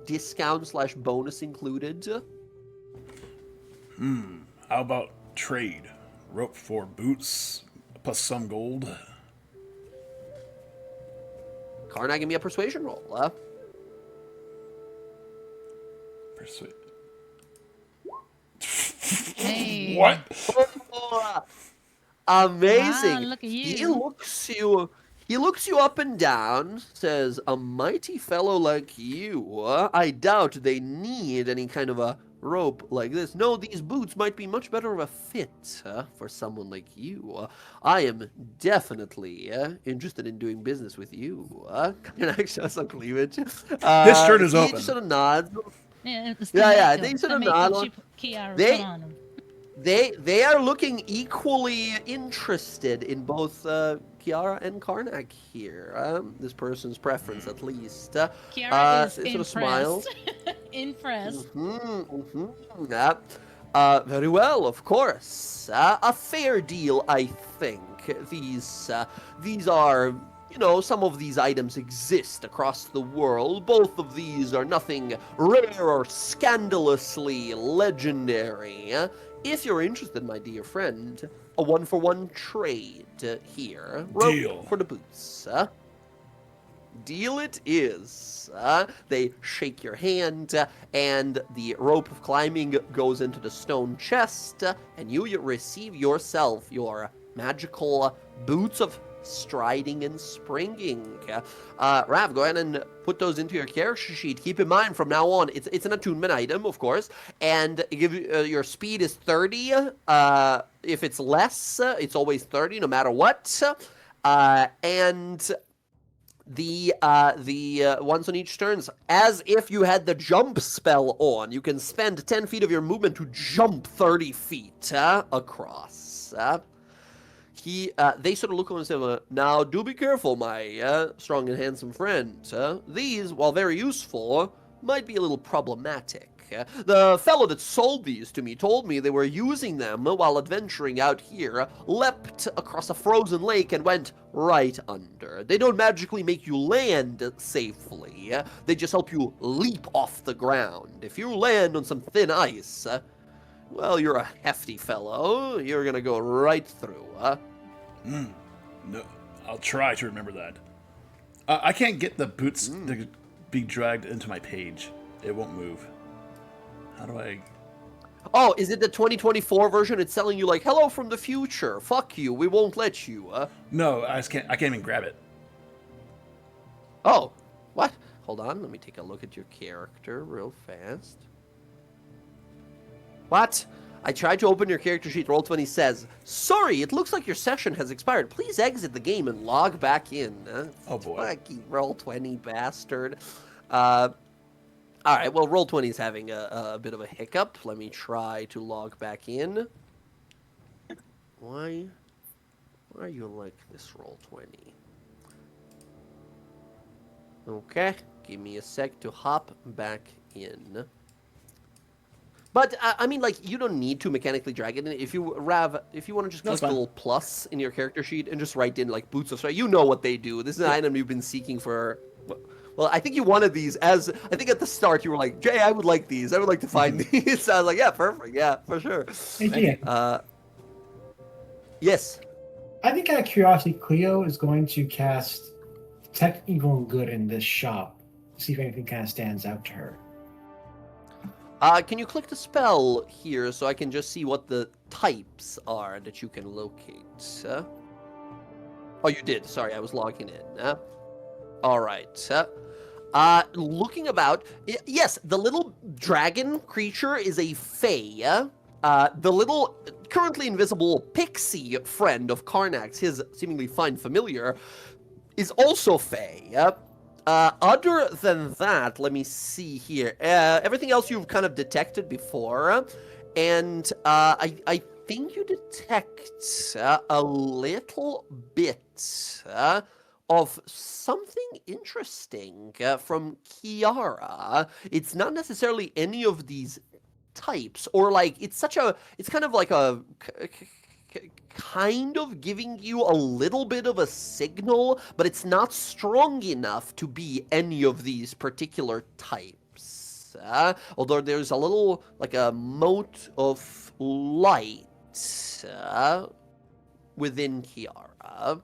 discount / bonus included.
How about trade? Rope for boots plus some gold.
Karnak, give me a persuasion roll.
Persuade.
Hey.
What?
Amazing.
Wow, look at
He
you.
looks you up and down, says, a mighty fellow like you, I doubt they need any kind of a rope like this. No, these boots might be much better of a fit for someone like you. I am definitely interested in doing business with you. Can I show some cleavage?
His shirt is
he
open.
just sort of nods.
Yeah, it's
Yeah,
the
they
makeup.
sort of
The makeup
nod.
Kiara
They-
put on him.
They are looking equally interested in both Kiara and Karnak here. This person's preference, at least.
Kiara is
sort of smiles.
Impressed.
Very well, of course. A fair deal, I think. These are, some of these items exist across the world. Both of these are nothing rare or scandalously legendary. If you're interested, my dear friend, a 1-for-1 trade here. Rope
Deal.
for the boots. Deal it is. They shake your hand, and the rope of climbing goes into the stone chest, and you receive yourself your magical boots of striding and springing. Rav, go ahead and put those into your character sheet. Keep in mind, from now on, it's an attunement item, of course, and your speed is 30. If it's less, it's always 30, no matter what. And the ones on each turns, as if you had the jump spell on. You can spend 10 feet of your movement to jump 30 feet across. They sort of look at him and say, now do be careful, my strong and handsome friend. These, while very useful, might be a little problematic. The fellow that sold these to me told me they were using them while adventuring out here, leapt across a frozen lake and went right under. They don't magically make you land safely. They just help you leap off the ground. If you land on some thin ice, well, you're a hefty fellow. You're gonna go right through.
No, I'll try to remember that. I can't get the boots to be dragged into my page. It won't move. How do I...
Oh, is it the 2024 version? It's telling you like, hello from the future. Fuck you. We won't let you.
No, I can't even grab it.
Oh, what? Hold on. Let me take a look at your character real fast. What? I tried to open your character sheet. Roll20 says, sorry, it looks like your session has expired. Please exit the game and log back in.
Oh, boy.
Fucking Roll20 bastard. All right, well, Roll20 is having a bit of a hiccup. Let me try to log back in. Why are you like this, Roll20? Okay, give me a sec to hop back in. But I mean, like, you don't need to mechanically drag it in. If you want to just
That's
click the
fine.
little plus in your character sheet and just write in like boots of stride, you know what they do. This is an item you've been seeking for. Well, I think you wanted these I think at the start you were like, Jay, I would like these. I would like to find these. I was like, yeah, perfect. Yeah, for sure.
Hey,
Yes.
I think out of curiosity, Cleo is going to cast Detect Evil and Good in this shop. See if anything kind of stands out to her.
Can you click the spell here so I can just see what the types are that you can locate? Oh, you did. Sorry, I was logging in. All right. Looking about, yes, the little dragon creature is a fae. The little, currently invisible pixie friend of Karnax, his seemingly fine familiar, is also fae. Other than that, let me see here. Everything else you've kind of detected before, and I think you detect a little bit of something interesting from Kiara. It's not necessarily any of these types, or like it's kind of like a kind of giving you a little bit of a signal, but it's not strong enough to be any of these particular types. Although there's a little, like a mote of light within Kiara.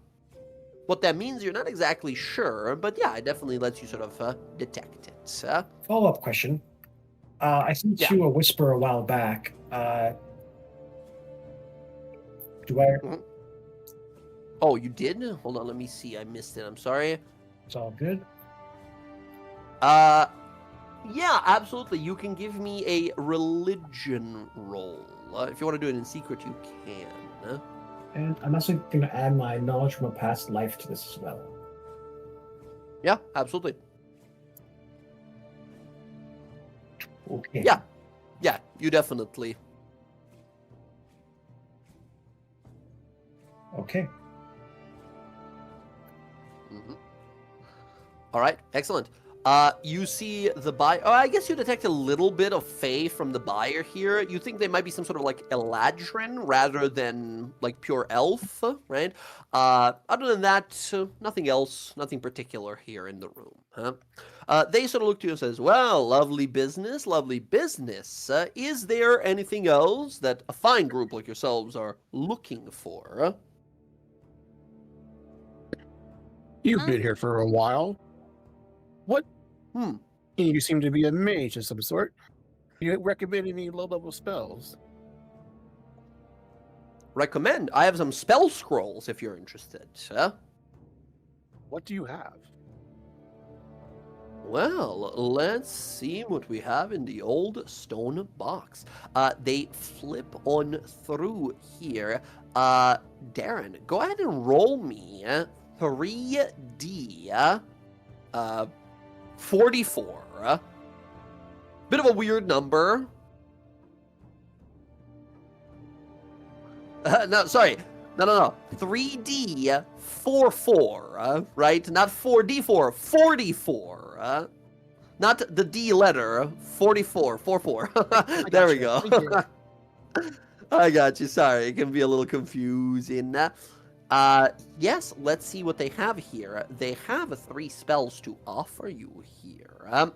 What that means, you're not exactly sure, but yeah, it definitely lets you sort of detect it.
Follow-up question. I sent you a whisper a while back. Do I?
Oh, you did? Hold on, let me see. I missed it. I'm sorry.
It's all good.
Yeah, absolutely. You can give me a religion roll. If you want to do it in secret, you can.
And I'm also going to add my knowledge from a past life to this as well.
Yeah, absolutely.
Okay.
Yeah, you definitely.
Okay.
All right, excellent. You see the buyer. Oh, I guess you detect a little bit of Fae from the buyer here. You think they might be some sort of like Eladrin rather than like pure elf, right? Other than that, nothing else, nothing particular here in the room. Huh? They sort of look to you and says, "Well, lovely business, lovely business. Is there anything else that a fine group like yourselves are looking for?"
You've been here for a while. What?
Hmm.
You seem to be a mage of some sort. Do you recommend any low-level spells?
Recommend. I have some spell scrolls if you're interested.
What do you have?
Well, let's see what we have in the old stone box. They flip on through here. Darren, go ahead and roll me 3D 44. Bit of a weird number. No, sorry. No. 3D 44, right? Not 4D4, 44. Not the D letter, 44, 44. There we go. I got you. Sorry, it can be a little confusing. Yes, let's see what they have here. They have 3 spells to offer you here.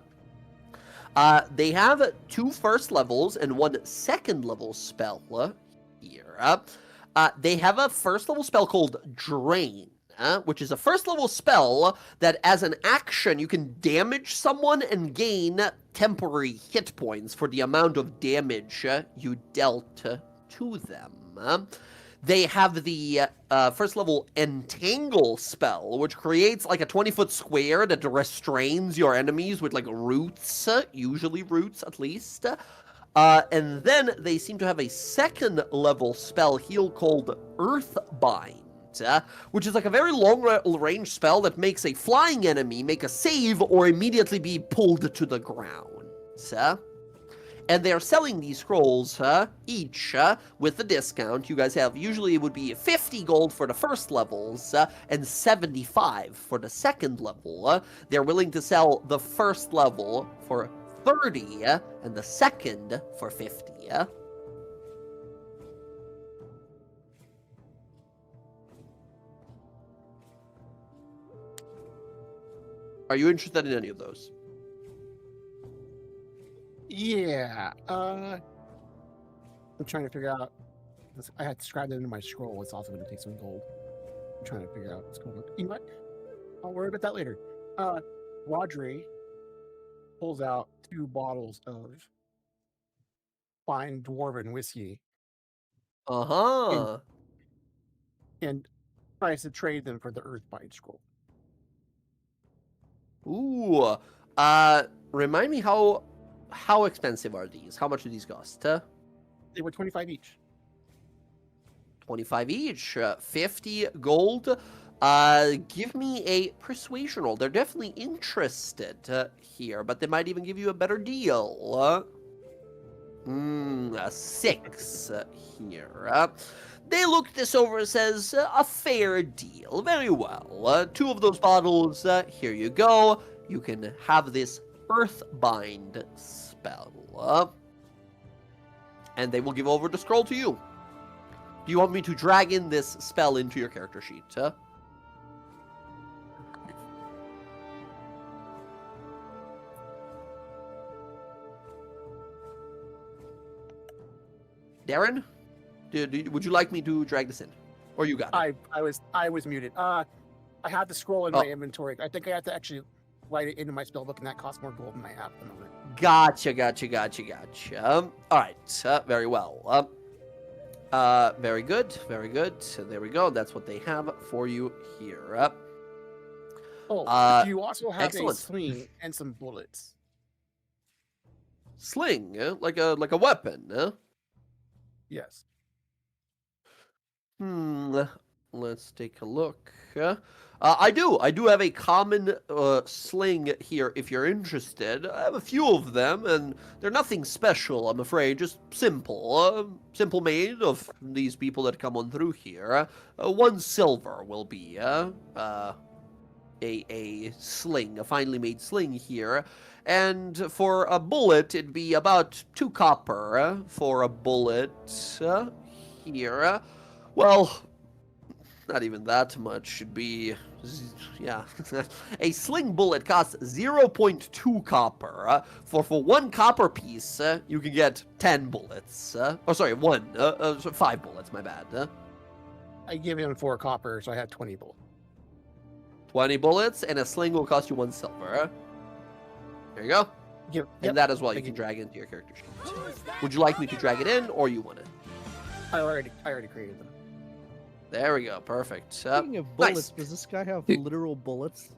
They have 2 first levels and 1 second level spell here. They have a first level spell called Drain, which is a first level spell that as an action you can damage someone and gain temporary hit points for the amount of damage you dealt to them. They have the first level Entangle spell, which creates like a 20-foot square that restrains your enemies with like roots, usually roots at least. And then they seem to have a second level spell heal called Earthbind, which is like a very long range spell that makes a flying enemy make a save or immediately be pulled to the ground. And they're selling these scrolls each with a discount. You guys have, usually it would be 50 gold for the first levels and 75 for the second level. They're willing to sell the first level for 30, and the second for 50. Are you interested in any of those?
Yeah. I'm trying to figure out. I had scribed it into my scroll. It's also going to take some gold. I'm trying to figure out what's going on. You know what? I'll worry about that later. Rodri pulls out 2 bottles of fine dwarven whiskey
Uh-huh.
and tries to trade them for the Earthbite scroll.
Ooh. Remind me how expensive are these? How much do these cost?
They were 25 each.
25 each. 50 gold. Give me a persuasion roll. They're definitely interested here, but they might even give you a better deal. A 6 here. They look this over and says, a fair deal. Very well. 2 of those bottles, here you go. You can have this Earthbind spell. And they will give over the scroll to you. Do you want me to drag in this spell into your character sheet? Darren? Would you like me to drag this in? Or you got it?
I was muted. I had the scroll in my inventory. I think I have to actually write it into my spellbook, and that costs more gold than I have at the moment.
Gotcha. All right, very well. Very good. So there we go. That's what they have for you here.
You also have
excellent.
a sling and some bullets.
Sling, like a weapon.
Yes.
Let's take a look. I do have a common sling here if you're interested. I have a few of them, and they're nothing special, I'm afraid. Just simple. Simple made of these people that come on through here. 1 silver will be a sling, a finely made sling here. And for a bullet, it'd be about 2 copper for a bullet here. Well, not even that much. Should be, yeah. A sling bullet costs 0.2 copper. For 1 copper piece, you can get 10 bullets. 5 bullets, my bad.
I give him 4 copper, so I had 20 bullets.
20 bullets, and a sling will cost you 1 silver. There you go.
Yep.
And that as well, you can drag into your character sheet. Would you like me to drag it in, or you want it?
I already created them.
There we go. Perfect.
Speaking of bullets,
nice.
does this guy have literal bullets?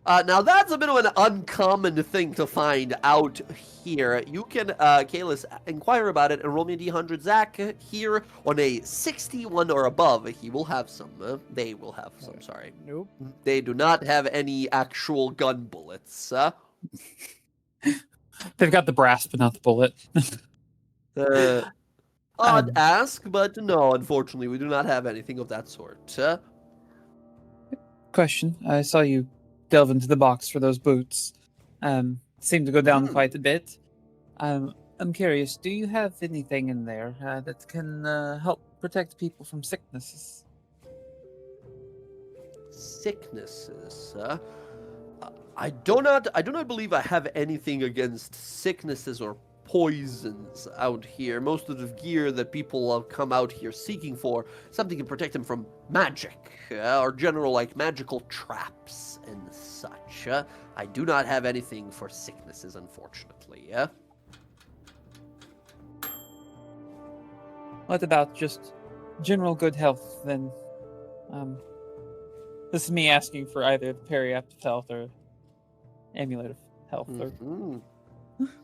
Now that's a bit of an uncommon thing to find out here. You can, Kalis, inquire about it and roll me a D100. Zach, here on a 61 or above, he will have some. They will have some, sorry.
Nope.
They do not have any actual gun bullets.
They've got the brass, but not the bullet.
Odd ask, but no, unfortunately, we do not have anything of that sort.
Question. I saw you delve into the box for those boots. Seemed to go down quite a bit. I'm curious, do you have anything in there that can help protect people from sicknesses?
Sicknesses, I do not believe I have anything against sicknesses or poisons out here. Most of the gear that people have come out here seeking for, something to protect them from magic, or general, like, magical traps and such. I do not have anything for sicknesses, unfortunately.
What about just general good health, then? This is me asking for either the Periapt of Health or Amulet of Health. Or...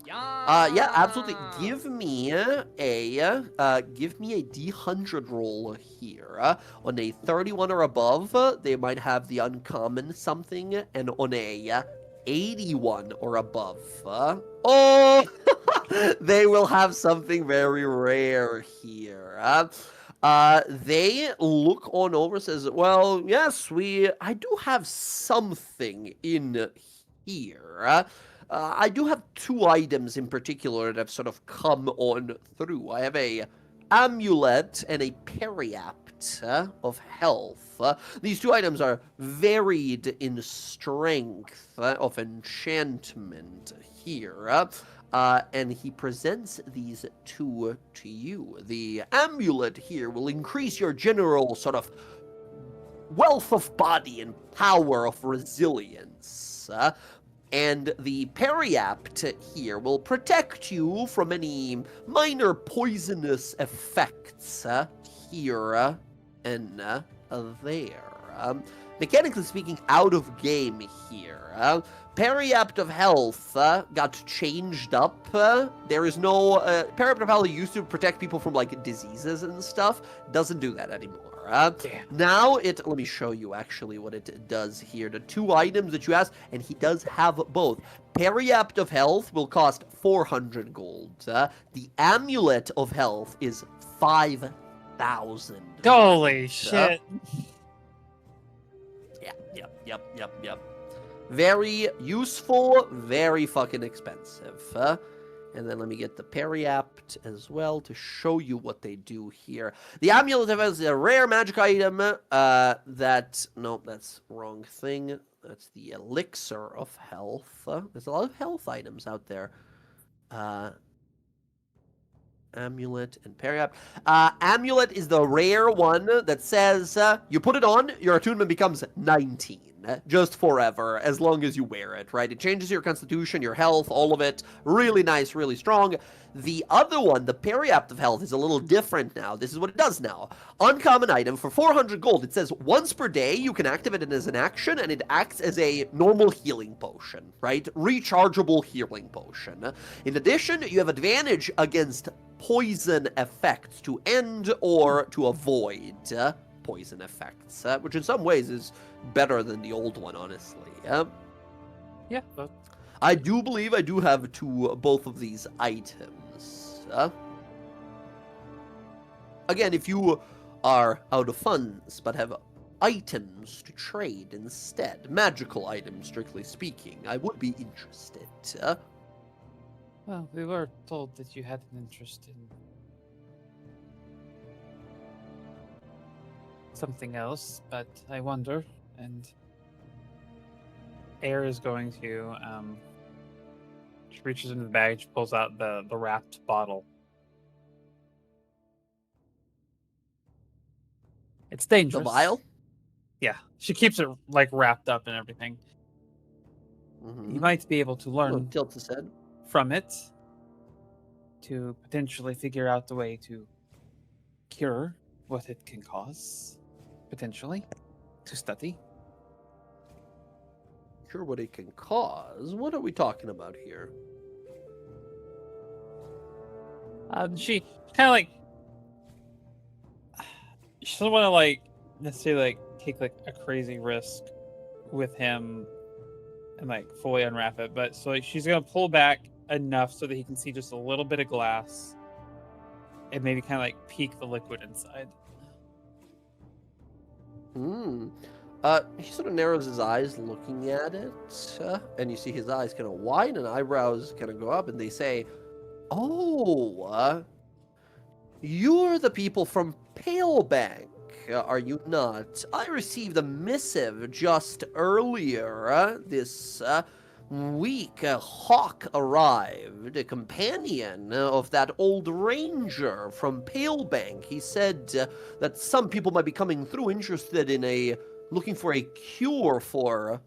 Yeah, absolutely. Give me a D100 roll here. On a 31 or above, they might have the uncommon something, and on a 81 or above, they will have something very rare here. They look on over, says, well, yes, I do have something in here. I do have two items in particular that have sort of come on through. I have a amulet and a periapt of health. These two items are varied in strength of enchantment here. And he presents these two to you. The amulet here will increase your general sort of wealth of body and power of resilience. And the periapt here will protect you from any minor poisonous effects here and there. Mechanically speaking, out of game here. Periapt of Health got changed up. There is no... Periapt of Health used to protect people from, like, diseases and stuff. Doesn't do that anymore. Now it... Let me show you, actually, what it does here. The two items that you asked, and he does have both. Periapt of Health will cost 400 gold. The Amulet of Health is 5,000.
Holy shit.
Yep. Very useful, very fucking expensive. And then let me get the periapt as well to show you what they do here. The amulet is a rare magic item that... No, that's wrong thing. That's the elixir of health. There's a lot of health items out there. Amulet and periapt. Amulet is the rare one that says you put it on, your attunement becomes 19. Just forever, as long as you wear it, right? It changes your constitution, your health, all of it. Really nice, really strong. The other one, the Periapt of Health, is a little different now. This is what it does now. Uncommon item for 400 gold. It says once per day you can activate it as an action, and it acts as a normal healing potion, right? Rechargeable healing potion. In addition, you have advantage against poison effects to end or to avoid poison effects, which in some ways is better than the old one, honestly.
Yeah. But...
I do believe I do have both of these items. Again, if you are out of funds but have items to trade instead, magical items, strictly speaking, I would be interested.
Well, we were told that you had an interest in something else, but I wonder, and
Air is going to she reaches into the bag, she pulls out the wrapped bottle. It's dangerous.
The vial?
Yeah. She keeps it like wrapped up and everything.
Mm-hmm.
You might be able to learn
Tilt his head.
from it to potentially figure out the way to cure what it can cause, potentially, to study.
Sure, what it can cause. What are we talking about here?
She kind of like, she doesn't want to like necessarily like take like a crazy risk with him and like fully unwrap it, but so like she's gonna pull back enough so that he can see just a little bit of glass and maybe kind of like peek the liquid inside.
He sort of narrows his eyes looking at it, and you see his eyes kind of widen and eyebrows kind of go up, and they say, "Oh, you're the people from Palebank, are you not? I received a missive just earlier this week. A hawk arrived, a companion of that old ranger from Palebank. He said that some people might be coming through interested in looking for a cure for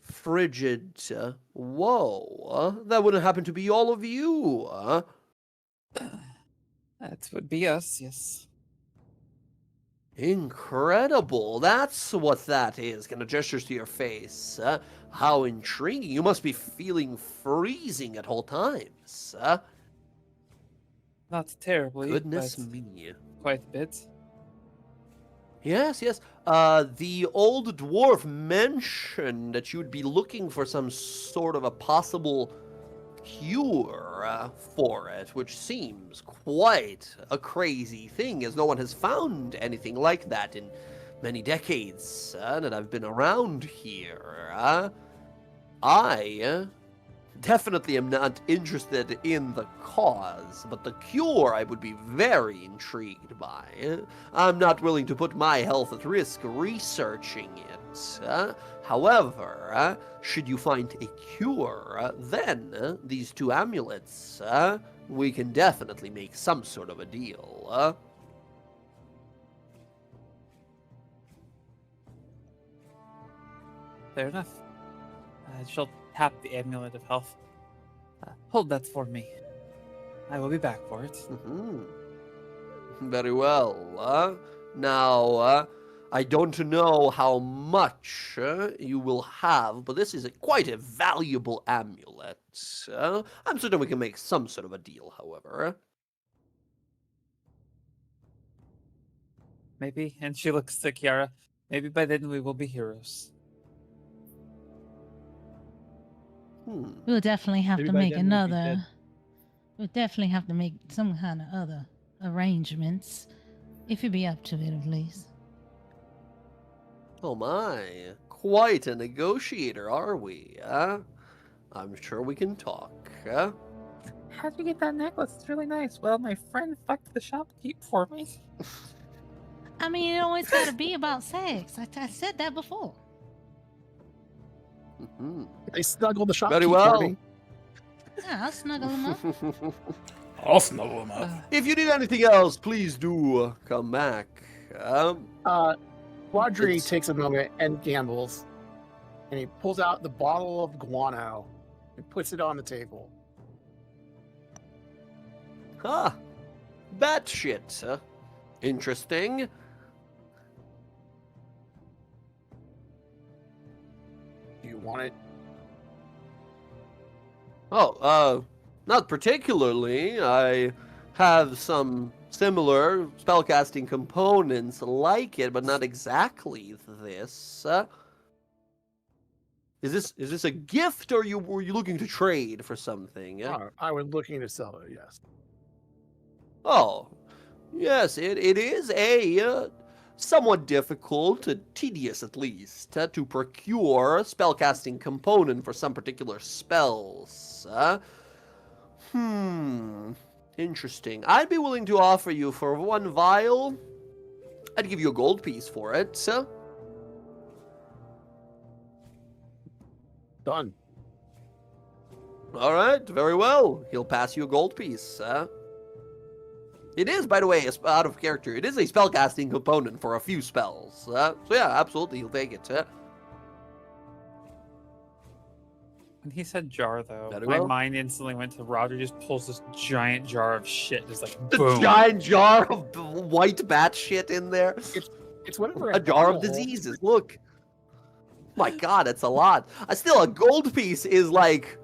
frigid woe. That wouldn't happen to be all of you,
that would be us, yes.
Incredible. That's what that is. Kind of gestures to your face. How intriguing. You must be feeling freezing at all times.
Not terribly,
Goodness
but
me.
quite a bit.
Yes. The old dwarf mentioned that you'd be looking for some sort of a possible cure for it, which seems quite a crazy thing, as no one has found anything like that in many decades that I've been around here. definitely am not interested in the cause, but the cure I would be very intrigued by. I'm not willing to put my health at risk researching it. However, should you find a cure, then these two amulets, we can definitely make some sort of a deal.
Fair enough. She'll tap the amulet of health. Hold that for me. I will be back for it.
Very well. Now, I don't know how much you will have, but this is quite a valuable amulet. I'm certain we can make some sort of a deal, however.
Maybe. And she looks to Kiara. Maybe by then we will be heroes.
We'll definitely have
Maybe
to
by
make
then we'll be
another.
dead.
We'll definitely have to make some kind of other arrangements, if you'd be up to it, at least.
Oh my, quite a negotiator, are we? I'm sure we can talk.
How'd you get that necklace? It's really nice. Well, my friend fucked the shopkeep for me.
I mean, it always got to be about sex. I said that before.
They snuggle the shopkeep
Very
for
well.
me.
Yeah, I'll snuggle him up.
I'll snuggle him up.
If you need anything else, please do come back.
Quadri
It's-
takes a moment and gambles, and he pulls out the bottle of guano and puts it on the table.
Bat shit. Interesting.
Do you want it?
Oh, not particularly. I have some similar spellcasting components like it, but not exactly this. Is this a gift, or were you looking to trade for something?
I was looking to sell it, yes.
Oh, yes, it is a somewhat difficult, tedious at least, to procure spellcasting component for some particular spells. Interesting. I'd be willing to offer you for one vial. I'd give you a gold piece for it.
Done.
All right, very well. He'll pass you a gold piece. It is, by the way, out of character. It is a spellcasting component for a few spells. So yeah, absolutely, he'll take it.
When he said jar, though,
Very
my
well.
mind instantly went to Roger. Just pulls this giant jar of shit, just like
The
boom.
giant jar of white bat shit in there.
It's whatever.
A jar of diseases. Look. My God, that's a lot. Still, a gold piece is like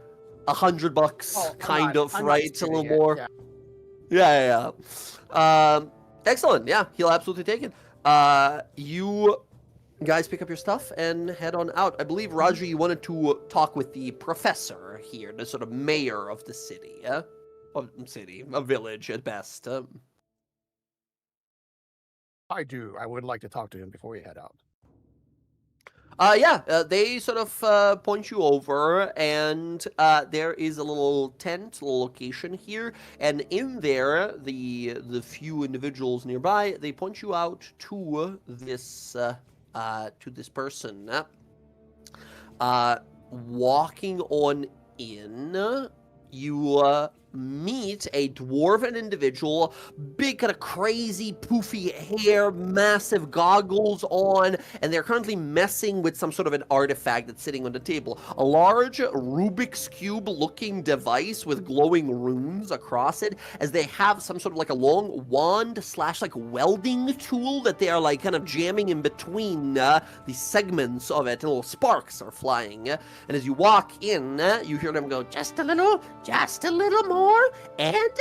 $100,
Oh,
kind of,
I'm not
right? A
disputing
little
it,
more.
yeah.
Yeah. Excellent. Yeah, he'll absolutely take it. You guys pick up your stuff and head on out. I believe, Roger, you wanted to talk with the professor here, the sort of mayor of the city. A village at best.
I do. I would like to talk to him before we head out.
They sort of point you over, and there is a little tent, a little location here, and in there, the few individuals nearby, they point you out to this person. Walking on in, you meet a dwarven individual, big kind of crazy poofy hair, massive goggles on, and they're currently messing with some sort of an artifact that's sitting on the table. A large Rubik's Cube looking device with glowing runes across it, as they have some sort of like a long wand / like welding tool that they are like kind of jamming in between the segments of it, and little sparks are flying. And as you walk in, you hear them go, just a little more, and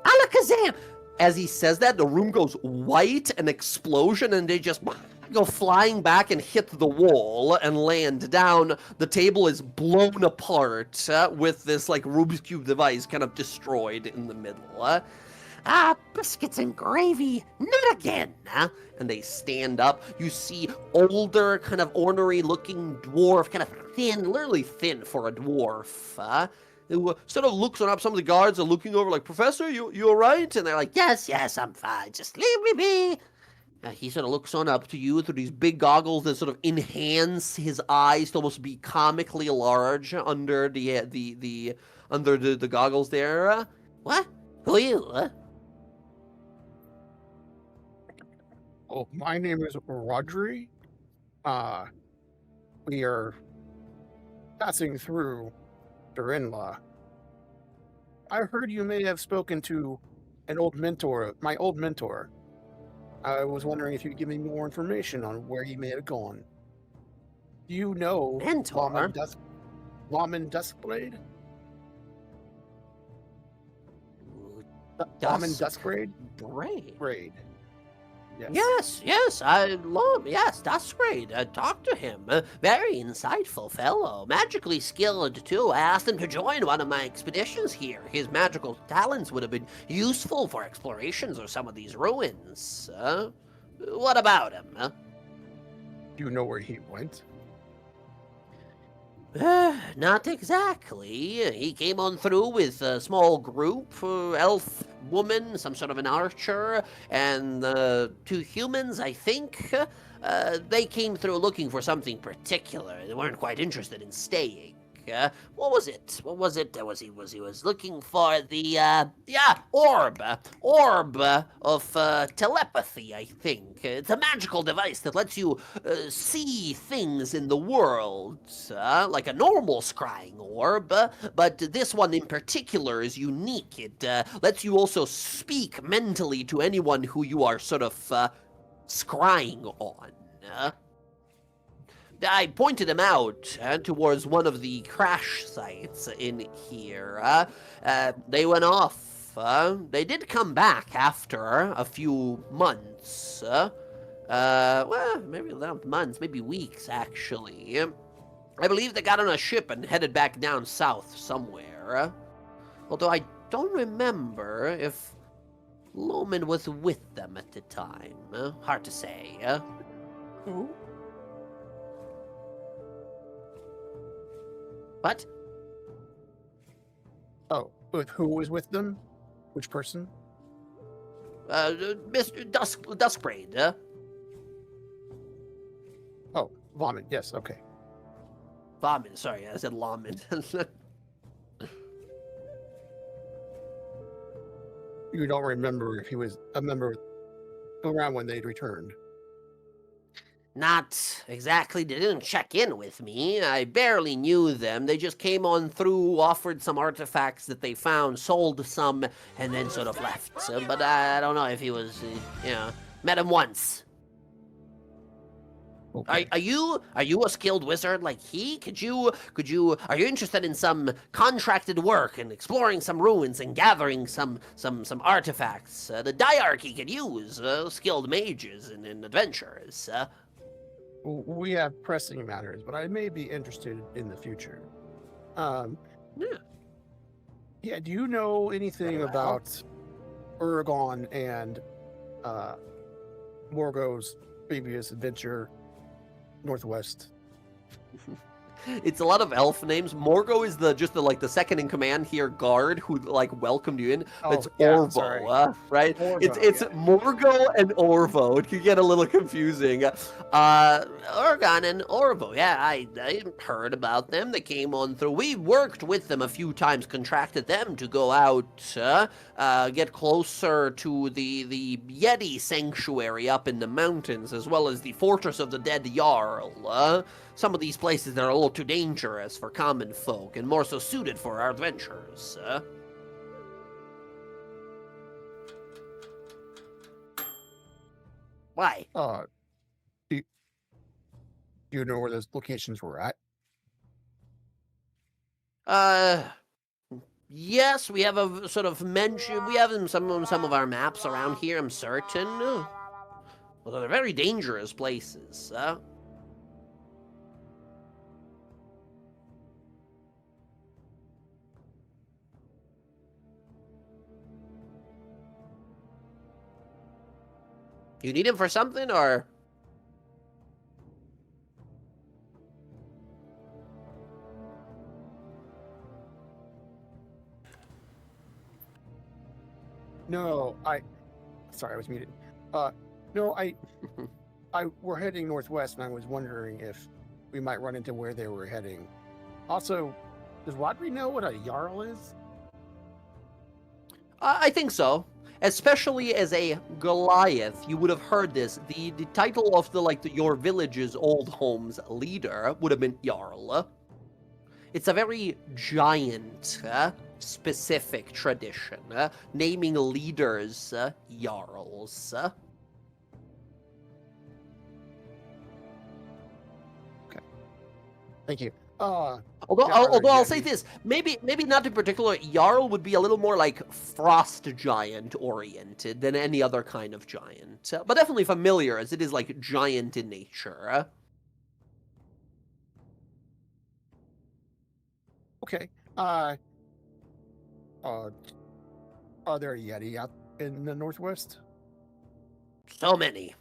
alakazam! As he says that, the room goes white, an explosion, and they just go flying back and hit the wall and land down. The table is blown apart with this like Rubik's Cube device kind of destroyed in the middle. Biscuits and gravy, not again, huh? And they stand up. You see older, kind of ornery-looking dwarf, kind of thin, literally thin for a dwarf, who sort of looks on up. Some of the guards are looking over like, Professor, you all right? And they're like, yes, I'm fine. Just leave me be. He sort of looks on up to you through these big goggles that sort of enhance his eyes to almost be comically large under the goggles there. What? Who are you?
Oh, my name is Rodri. We are passing through Durinla. I heard you may have spoken to my old mentor. I was wondering if you could give me more information on where he may have gone. Do you know
Mentor?
Lawman Duskblade? Lawman Duskblade? Braid. Yes.
Yes, that's great. Talk to him. Very insightful fellow. Magically skilled, too. I asked him to join one of my expeditions here. His magical talents would have been useful for explorations of some of these ruins. What about him?
Do you know where he went?
Not exactly. He came on through with a small group, elf woman, some sort of an archer, and 2 humans, I think. They came through looking for something particular. They weren't quite interested in staying. What was it? He was looking for the orb of telepathy, I think. It's a magical device that lets you see things in the world, like a normal scrying orb, but this one in particular is unique. It lets you also speak mentally to anyone who you are sort of scrying on. I pointed him out towards one of the crash sites in here. They went off. They did come back after a few months. Well, maybe not months, maybe weeks, actually. I believe they got on a ship and headed back down south somewhere. Although I don't remember if Loman was with them at the time. Hard to say.
Who?
What?
Oh, who was with them? Which person?
Mr. Duskbraid.
Oh, Vomit. Yes, okay.
Vomit, sorry, I said Lawman.
You don't remember if he was a member around when they'd returned.
Not exactly. They didn't check in with me. I barely knew them. They just came on through, offered some artifacts that they found, sold some, and then sort of left. But I don't know if he was, met him once.
Okay.
Are you a skilled wizard like he? Are you interested in some contracted work and exploring some ruins and gathering some artifacts? The diarchy could use skilled mages and adventurers.
We have pressing matters, but I may be interested in the future. Yeah, do you know anything about Uragon and Morgo's previous adventure northwest?
It's a lot of elf names. Morgo is the second in command here guard who welcomed you in. It's Orvo, right?
Orvo,
it's Morgo and Orvo. It can get a little confusing. Oregon and Orvo. Yeah, I heard about them. They came on through. We worked with them a few times, contracted them to go out, get closer to the Yeti sanctuary up in the mountains, as well as the Fortress of the Dead Jarl. Some of these places that are a little too dangerous for common folk and more so suited for our adventures. Why?
Do you know where those locations were at?
Yes, we have a sort of mention. We have them some of our maps around here, I'm certain. Well, they're very dangerous places. You need him for something, or?
No, sorry, I was muted. No, we're heading northwest, and I was wondering if we might run into where they were heading. Also, does Rodri know what a Jarl is?
I think so. Especially as a Goliath, you would have heard this. The title of your village's old home's leader would have been Jarl. It's a very giant, specific tradition, naming leaders Jarls.
Thank you.
Although I'll say this, maybe not in particular, Jarl would be a little more like frost giant oriented than any other kind of giant, but definitely familiar as it is like giant in nature.
Okay. Are there Yeti out in the northwest?
So many.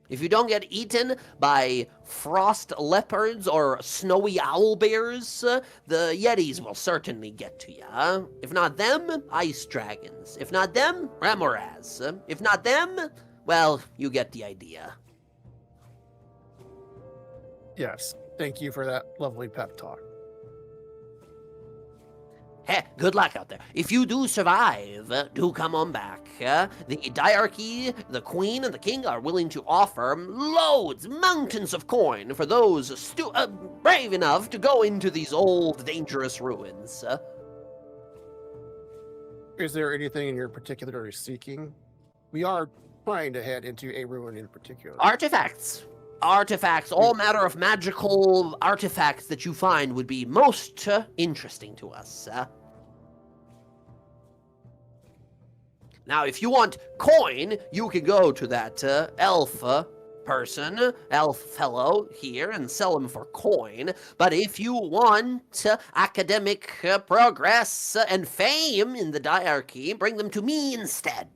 If you don't get eaten by frost leopards or snowy owl bears, the Yetis will certainly get to you. If not them, ice dragons. If not them, Ramoraz. If not them, well, you get the idea.
Yes. Thank you for that lovely pep talk.
Hey, good luck out there. If you do survive, do come on back. The diarchy, the queen, and the king are willing to offer loads, mountains of coin for those brave enough to go into these old, dangerous ruins.
Is there anything in your particular seeking? We are trying to head into a ruin in particular.
Artifacts, all matter of magical artifacts that you find would be most interesting to us. Now, if you want coin, you can go to that elf fellow here and sell him for coin. But if you want academic progress and fame in the diarchy, bring them to me instead.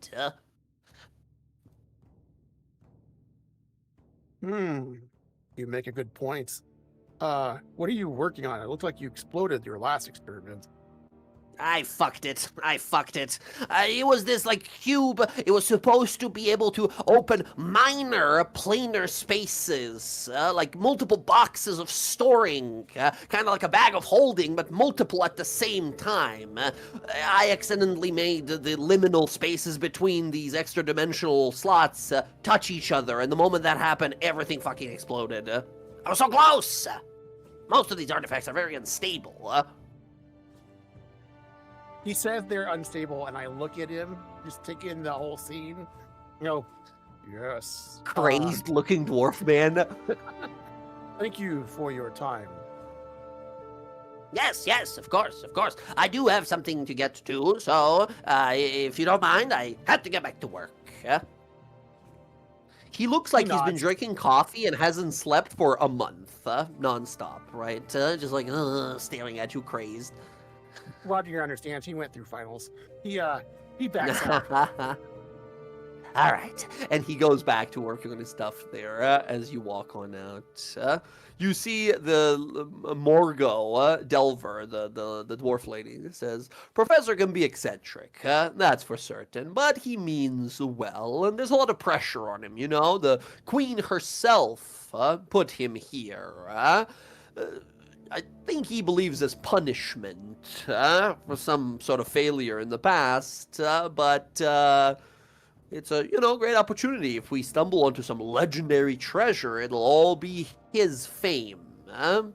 You make a good point. What are you working on? It looks like you exploded your last experiment.
I fucked it. It was this, cube. It was supposed to be able to open minor planar spaces, like multiple boxes of storing, kind of like a bag of holding, but multiple at the same time. I accidentally made the liminal spaces between these extra-dimensional slots touch each other, and the moment that happened, everything fucking exploded. I was so close! Most of these artifacts are very unstable.
He says they're unstable, and I look at him, just take in the whole scene. Yes.
Crazed-looking dwarf man.
Thank you for your time.
Yes, of course. I do have something to get to, so if you don't mind, I have to get back to work. He looks like he's been drinking coffee and hasn't slept for a month, nonstop, right? Just staring at you crazed.
Roger understands. He went through finals. He backs out.
All right, and he goes back to working on his stuff there as you walk on out. You see the Morgo Delver, the dwarf lady, says, Professor can be eccentric, that's for certain, but he means well, and there's a lot of pressure on him, the queen herself put him here. I think he believes as punishment for some sort of failure in the past, but it's a, great opportunity. If we stumble onto some legendary treasure, it'll all be his fame.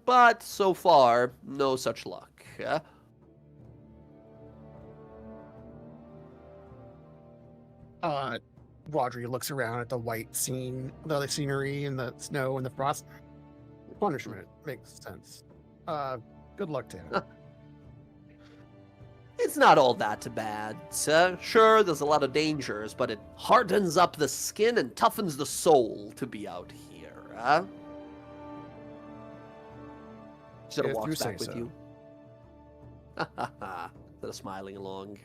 But so far, no such luck.
Rodri looks around at the white scene, the scenery and the snow and the frost. Punishment makes sense. Good luck to him.
It's not all that bad. Sure, there's a lot of dangers, but it hardens up the skin and toughens the soul to be out here. Sort of walks back with you. Sort of smiling along.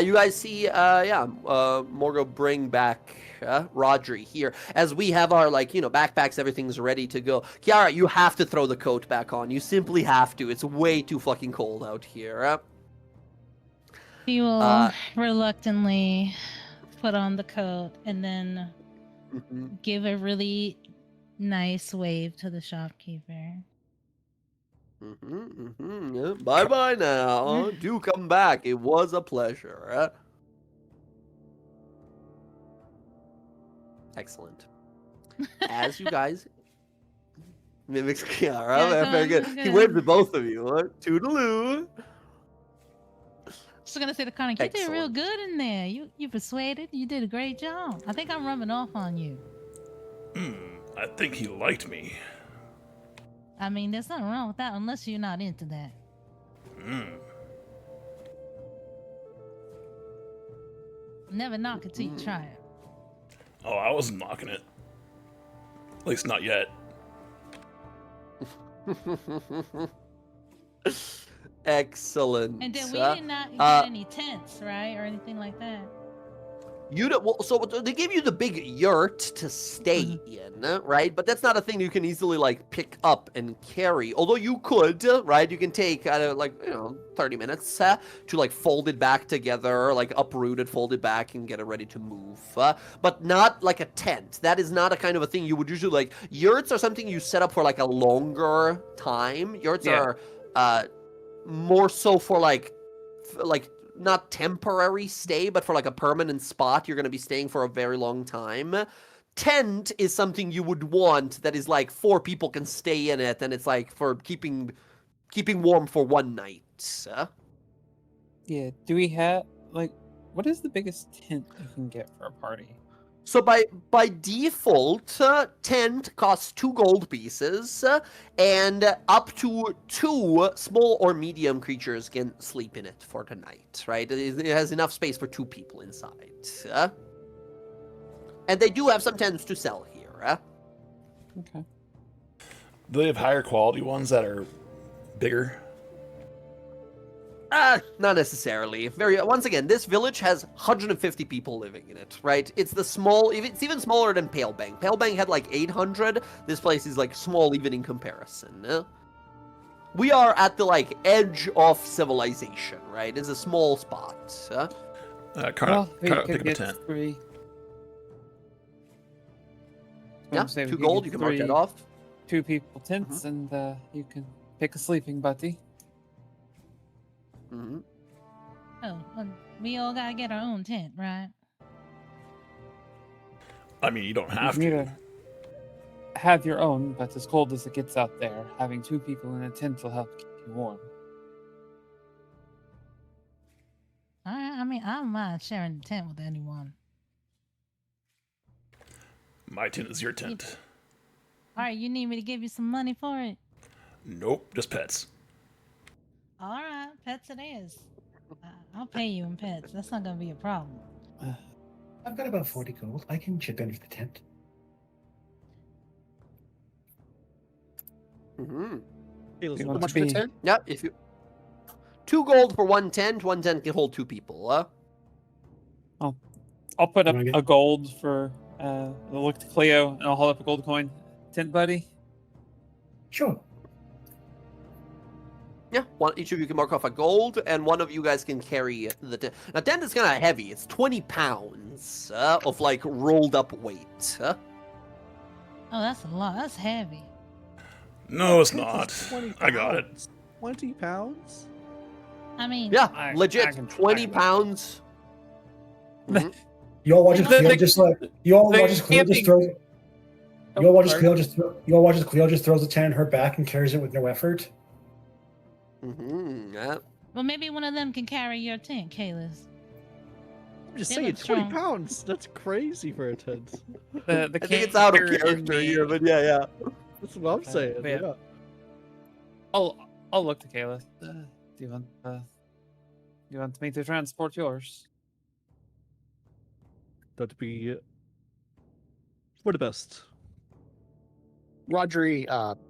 You guys see, Morgo bring back Rodri here as we have our backpacks. Everything's ready to go. Kiara, you have to throw the coat back on. You simply have to. It's way too fucking cold out here.
He will reluctantly put on the coat and then give a really nice wave to the shopkeeper.
Bye bye now. Do come back. It was a pleasure. Excellent. As you guys mimics Kiara,
Yeah,
very good. He waves at both of you. Toodaloo.
Just gonna say to Connor, you did real good in there. You persuaded. You did a great job. I think I'm rubbing off on you.
I think he liked me.
I mean, there's nothing wrong with that unless you're not into that. Never knock it till you try it.
Oh, I wasn't knocking it. At least not yet.
Excellent.
And then we did not get any tents, right, or anything like that.
You don't. Well, so they give you the big yurt to stay in, right? But that's not a thing you can easily pick up and carry. Although you could, right? You can take 30 minutes to fold it back together, uproot it, fold it back, and get it ready to move. But not like a tent. That is not a kind of a thing you would usually Yurts are something you set up for a longer time. Yurts are more so for not temporary stay, but for a permanent spot. You're going to be staying for a very long time. Tent is something you would want that is 4 people can stay in it, and it's for keeping warm for one night.
Yeah. Do we have what is the biggest tent you can get for a party?
So by default, tent costs 2 gold pieces, and up to 2 small or medium creatures can sleep in it for the night, right? It has enough space for 2 people inside. And they do have some tents to sell here.
Okay.
Do they have higher quality ones that are bigger?
Not necessarily. Once again, this village has 150 people living in it, right? It's it's even smaller than Palebank. Palebank had 800. This place is small even in comparison. We are at the edge of civilization, right? It's a small spot.
Pick up a tent.
3.
Yeah, 2 gold. You can mark that off.
2 people tents, and you can pick a sleeping buddy.
Oh, well, we all gotta get our own tent, right?
I mean, you don't have
You
to.
need to have your own, but as cold as it gets out there, having 2 people in a tent will help keep you warm.
All right. I mean, I don't mind sharing the tent with anyone.
My tent is your tent.
All right. You need me to give you some money for it?
Nope, just pets.
All right. Pets it is. I'll pay you in pets. That's not gonna be a problem.
I've got about 40 gold. I can chip in for the tent.
How much for the tent?
Yeah, if you 2 gold for 1 tent. 1 tent can hold 2 people.
I'll put up a gold for look to Cleo, and I'll hold up a gold coin. Tent buddy.
Sure.
Yeah, each of you can mark off a gold, and one of you guys can carry the tent. Now, tent is kind of heavy. It's 20 pounds of rolled up weight.
Oh, that's a lot. That's heavy.
No, it's not. I got it.
20 pounds?
I mean,
Yeah, legit 20 pounds.
You all watch as Cleo just you all watch as Cleo just throws. You all watch as Cleo just throws the tent in her back and carries it with no effort.
Yeah.
well, maybe one of them can carry your tent, Kalis.
I'm just
They
saying,
look
20
strong.
pounds. That's crazy for a tent.
The
I think it's out of
cancer in
character
me-
here, but yeah.
That's what I'm saying.
yeah.
Yeah.
I'll look to Kayla. Do you want me to transport yours?
That'd be for the best.
Rodri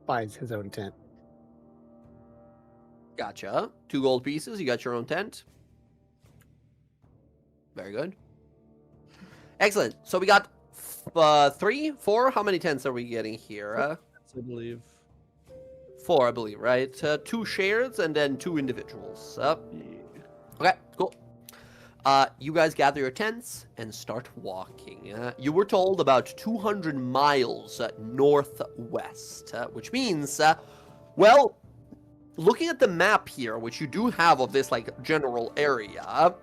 buys his own tent.
Gotcha. 2 gold pieces. You got your own tent. Very good. Excellent. So we got 3, 4. How many tents are we getting here?
I believe.
4, I believe, right? 2 shares and then 2 individuals.
Yeah.
Okay, cool. You guys gather your tents and start walking. You were told about 200 miles northwest, which means, well, looking at the map here, which you do have of this like general area,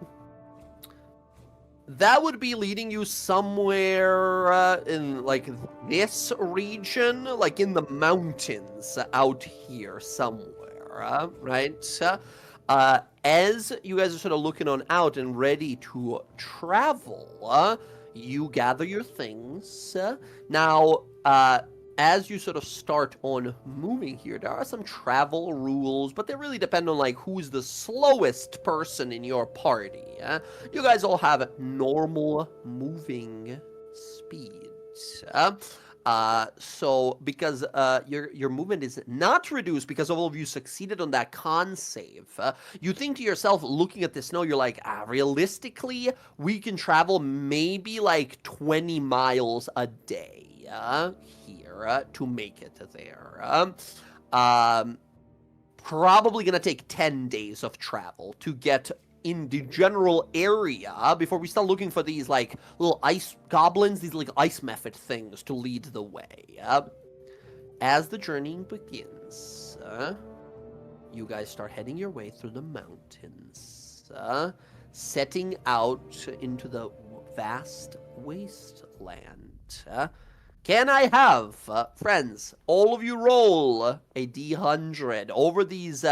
that would be leading you somewhere in like this region, like in the mountains out here somewhere, right? As you guys are sort of looking on out and ready to travel, you gather your things. Now, as you sort of start on moving here, there are some travel rules, but they really depend on like who's the slowest person in your party. You guys all have normal moving speeds. So because your movement is not reduced because all of you succeeded on that con save, you think to yourself, looking at the snow, you're like, realistically, we can travel maybe like 20 miles a day here to make it there. Probably gonna take 10 days of travel to get in the general area before we start looking for these like little ice goblins, these like ice method things to lead the way. As the journeying begins, you guys start heading your way through the mountains, setting out into the vast wasteland. Can I have, friends, all of you roll a D100 over these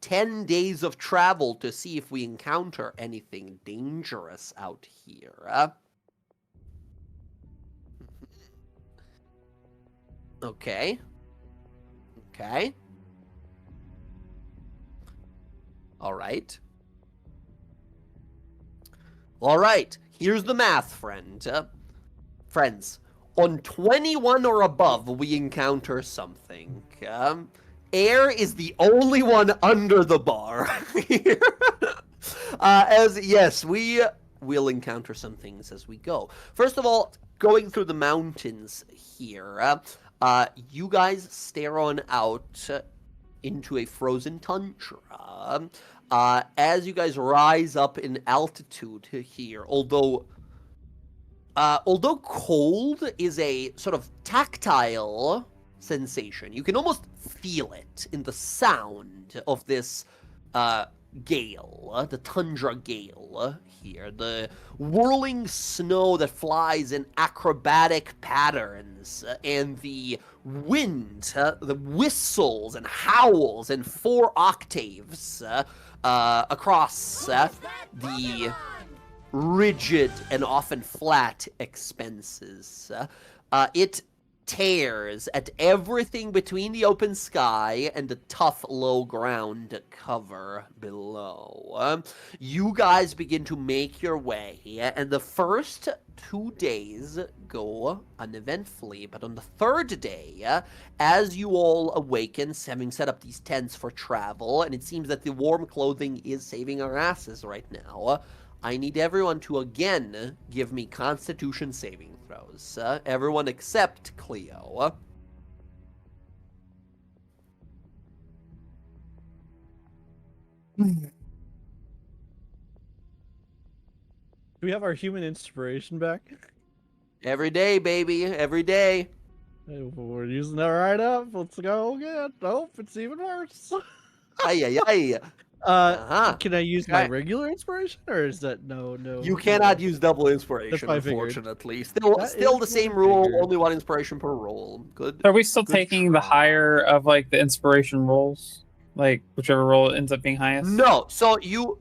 10 days of travel to see if we encounter anything dangerous out here. Okay. Okay. All right. All right. Here's the math, friend. Friends, on 21 or above, we encounter something. Air is the only one under the bar here. Yes, we will encounter some things as we go. First of all, going through the mountains here, you guys stare on out into a frozen tundra. As you guys rise up in altitude here, although cold is a sort of tactile sensation, you can almost feel it in the sound of this gale, the tundra gale here, the whirling snow that flies in acrobatic patterns, and the wind, the whistles and howls in 4 octaves across the rigid and often flat expanses. It tears at everything between the open sky and the tough low ground cover below. You guys begin to make your way, and the first 2 days go uneventfully, but on the 3rd day, as you all awaken, having set up these tents for travel, and it seems that the warm clothing is saving our asses right now, I need everyone to again give me Constitution saving throws. Everyone except Cleo.
Do we have our human inspiration back?
Every day, baby. Every day.
We're using that right up. Let's go again. Nope, it's even worse.
Ay, ay, ay.
Can I use my regular inspiration, or is that no?
You cannot use double inspiration,
what I figured.
unfortunately. Still
That
the
is
same
what I
rule,
figured.
only 1 inspiration per roll. Good.
Are we still
Good
taking the
try.
higher of like the inspiration rolls? Like whichever roll ends up being highest?
No, so you,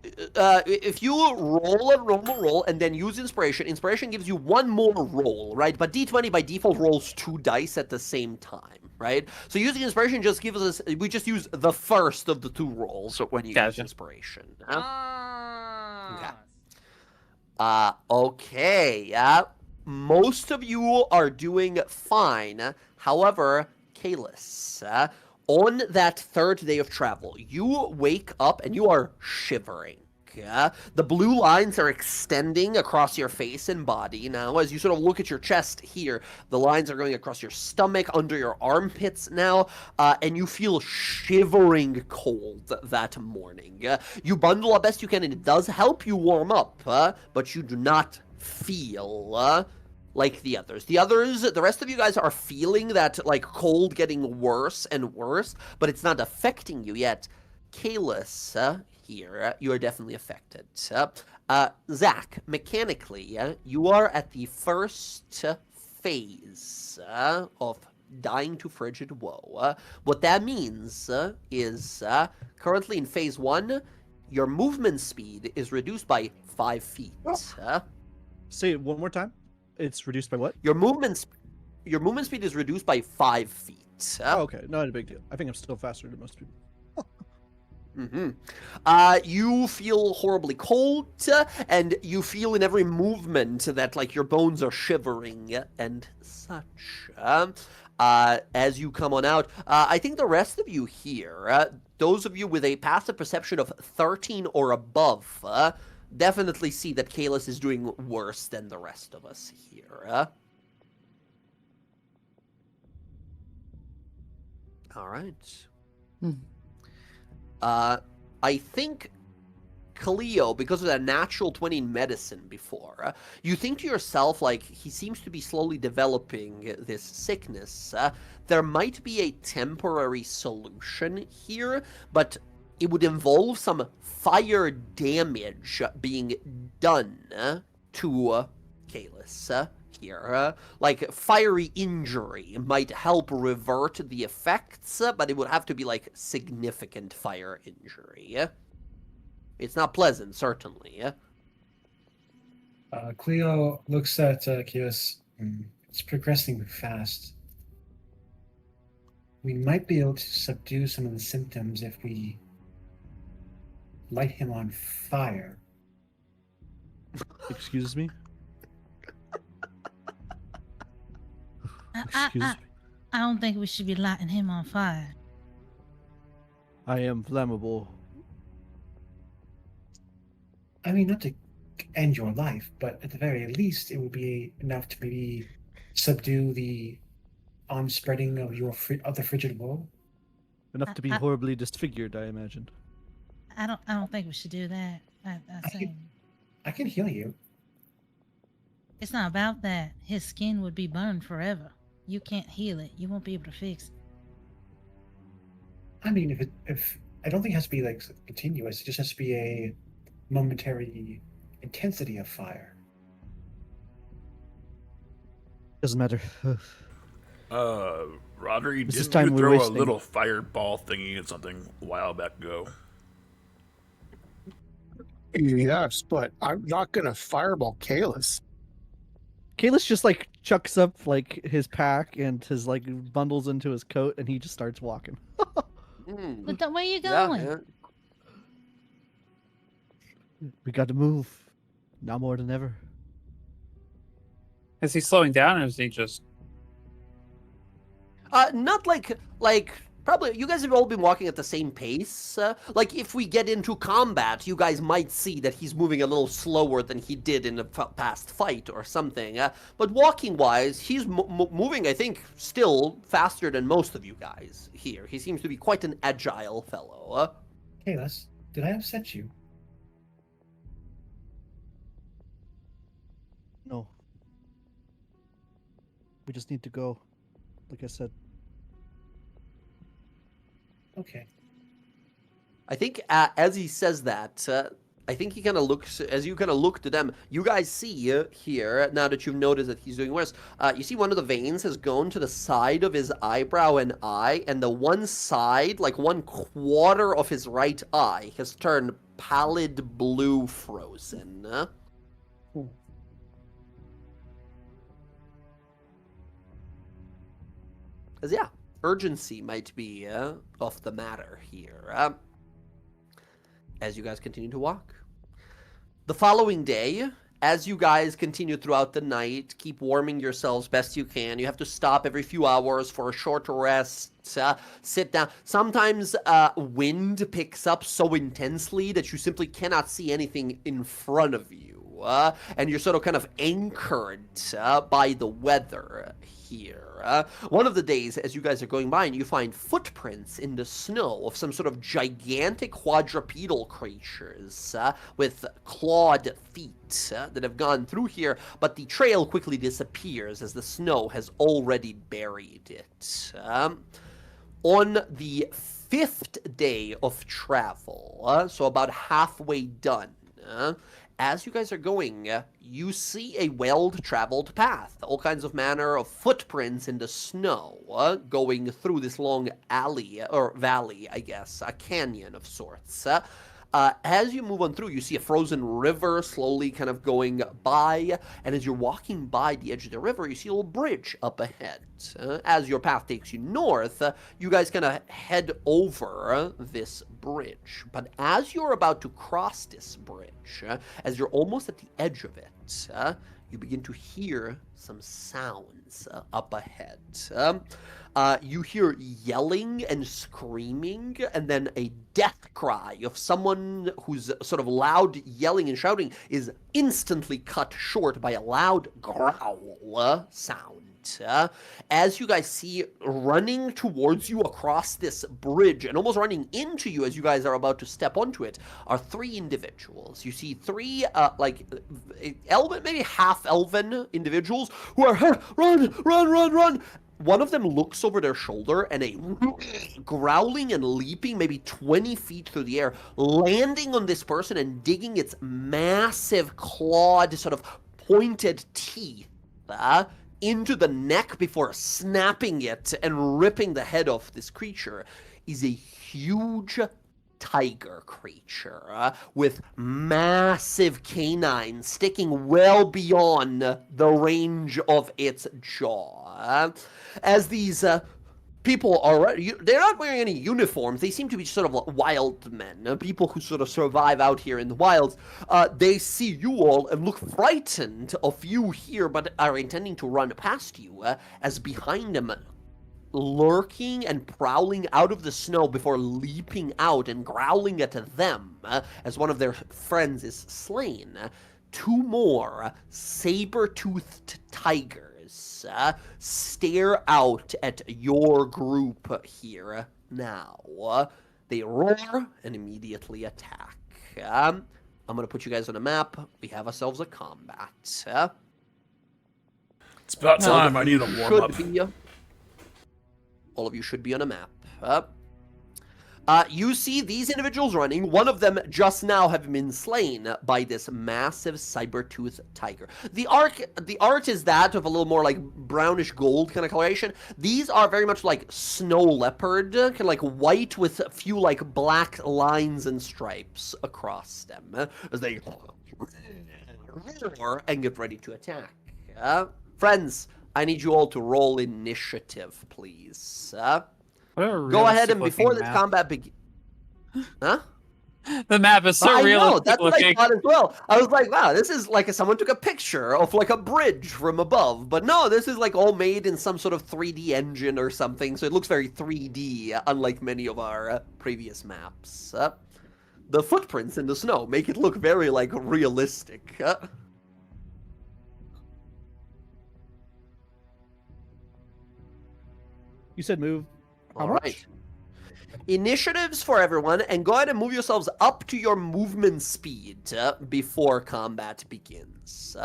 if you roll a normal roll and then use inspiration gives you 1 more roll, right? But D20 by default rolls 2 dice at the same time, right? So using inspiration just gives us, we just use the first of the 2 rolls when you use
Gotcha.
inspiration. Okay, most of you are doing fine. However, Kalis, on that 3rd day of travel, you wake up and you are shivering. The blue lines are extending across your face and body now. As you sort of look at your chest here, the lines are going across your stomach, under your armpits now, and you feel shivering cold that morning. You bundle up best you can, and it does help you warm up, but you do not feel like the others. The rest of you guys are feeling that, like, cold getting worse and worse, but it's not affecting you yet. Kalis, here, you are definitely affected. Zach, mechanically, you are at the first phase of dying to frigid woe. What that means is currently in phase 1, your movement speed is reduced by 5 feet.
Say it one more time. It's reduced by what?
Your movement speed is reduced by 5 feet.
Oh, okay, not a big deal. I think I'm still faster than most people.
You feel horribly cold, and you feel in every movement that, like, your bones are shivering and such. As you come on out, I think the rest of you here, those of you with a passive perception of 13 or above, definitely see that Kalis is doing worse than the rest of us here. All right. I think Cleo, because of that natural 20 in medicine before, you think to yourself, like, he seems to be slowly developing this sickness. There might be a temporary solution here, but it would involve some fire damage being done to Kalis here. Like, fiery injury might help revert the effects, but it would have to be, like, significant fire injury. It's not pleasant, certainly.
Cleo looks at Kios. It's progressing fast. We might be able to subdue some of the symptoms if we light him on fire.
Excuse me?
I don't think we should be lighting him on fire.
I am flammable.
I mean, not to end your life, but at the very least, it would be enough to maybe subdue the on-spreading of the frigid woe.
Enough to be horribly disfigured, I imagine.
I don't think we should do that.
I can heal you.
It's not about that. His skin would be burned forever. You can't heal it. You won't be able to fix it.
I mean, if I don't think it has to be like continuous. It just has to be a momentary intensity of fire.
Doesn't matter.
Rodri,
This is
didn't
time
you
we're
throw a
wasting.
little fireball thingy at something a while back ago?
Yes, but I'm not gonna fireball Kalis.
Kalis just like chucks up like his pack and his like bundles into his coat, and he just starts walking.
But where you
Yeah,
going?
yeah.
We got to move now more than ever.
Is he slowing down, or is he just?
Not like probably you guys have all been walking at the same pace. Like, if we get into combat, you guys might see that he's moving a little slower than he did in the past fight or something. But walking-wise, he's moving, I think, still faster than most of you guys here. He seems to be quite an agile fellow.
Kalis, did I upset you?
No. We just need to go. Like I said.
Okay.
I think as he says that, I think he kind of looks, as you kind of look to them, you guys see here, now that you've noticed that he's doing worse, you see one of the veins has gone to the side of his eyebrow and eye, and the one side, like 1/4 of his right eye, has turned pallid blue frozen. Because, yeah, urgency might be off the matter here. As you guys continue to walk. The following day, as you guys continue throughout the night, keep warming yourselves best you can. You have to stop every few hours for a short rest, sit down. Sometimes wind picks up so intensely that you simply cannot see anything in front of you. And you're sort of kind of anchored by the weather here. One of the days, as you guys are going by, and you find footprints in the snow of some sort of gigantic quadrupedal creatures with clawed feet that have gone through here, but the trail quickly disappears as the snow has already buried it. On the 5th day of travel, so about halfway done, as you guys are going, you see a well-traveled path, all kinds of manner of footprints in the snow, going through this long alley, or valley, I guess, a canyon of sorts. As you move on through, you see a frozen river slowly kind of going by, and as you're walking by the edge of the river, you see a little bridge up ahead. As your path takes you north, you guys kind of head over this bridge. But as you're about to cross this bridge, as you're almost at the edge of it, you begin to hear some sounds up ahead. You hear yelling and screaming, and then a death cry of someone whose sort of loud yelling and shouting is instantly cut short by a loud growl sound. As you guys see running towards you across this bridge and almost running into you as you guys are about to step onto it are 3 individuals. You see 3 elven, maybe half elven individuals who are run. One of them looks over their shoulder and a growling and leaping maybe 20 feet through the air, landing on this person and digging its massive clawed sort of pointed teeth into the neck before snapping it and ripping the head off this creature is a huge tiger creature with massive canines sticking well beyond the range of its jaw. As these people are, they're not wearing any uniforms. They seem to be sort of wild men, people who sort of survive out here in the wilds. They see you all and look frightened of you here, but are intending to run past you as behind them, lurking and prowling out of the snow before leaping out and growling at them as one of their friends is slain. 2 more saber-toothed tigers stare out at your group here now. They roar and immediately attack. I'm going to put you guys on a map. We have ourselves a combat.
It's about time. I need a warm up.
All of you should be on a map. You see these individuals running. One of them just now have been slain by this massive saber-toothed tiger. The art is that of a little more like brownish gold kind of coloration. These are very much like snow leopard, kind of like white with a few like black lines and stripes across them as they roar and get ready to attack. Friends, I need you all to roll initiative, please. Go ahead and before this combat begins... Huh?
The map is so real.
I know, that's what I thought as well. I was like, wow, this is like someone took a picture of like a bridge from above. But no, this is like all made in some sort of 3D engine or something. So it looks very 3D, unlike many of our previous maps. The footprints in the snow make it look very like realistic.
You said move. How
All
much?
right. Initiatives for everyone, and go ahead and move yourselves up to your movement speed before combat begins.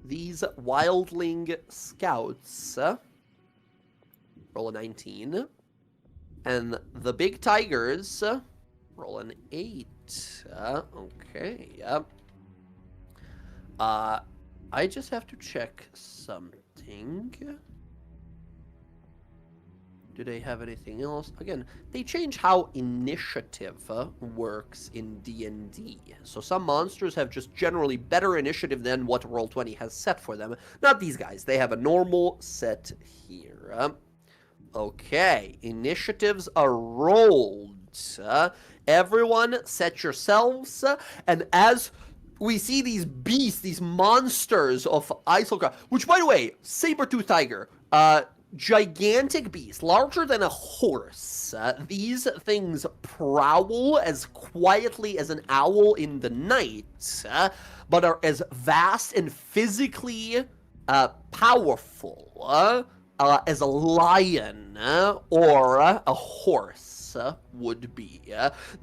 These wildling scouts roll a 19, and the big tigers roll an 8. Okay, yep. I just have to check something. Do they have anything else? Again, they change how initiative works in D&D. So some monsters have just generally better initiative than what Roll20 has set for them. Not these guys. They have a normal set here. Okay, initiatives are rolled. Everyone set yourselves, and as we see these beasts, these monsters of Isilka, which, by the way, saber-tooth tiger, gigantic beast, larger than a horse. These things prowl as quietly as an owl in the night, but are as vast and physically powerful as a lion or a horse would be.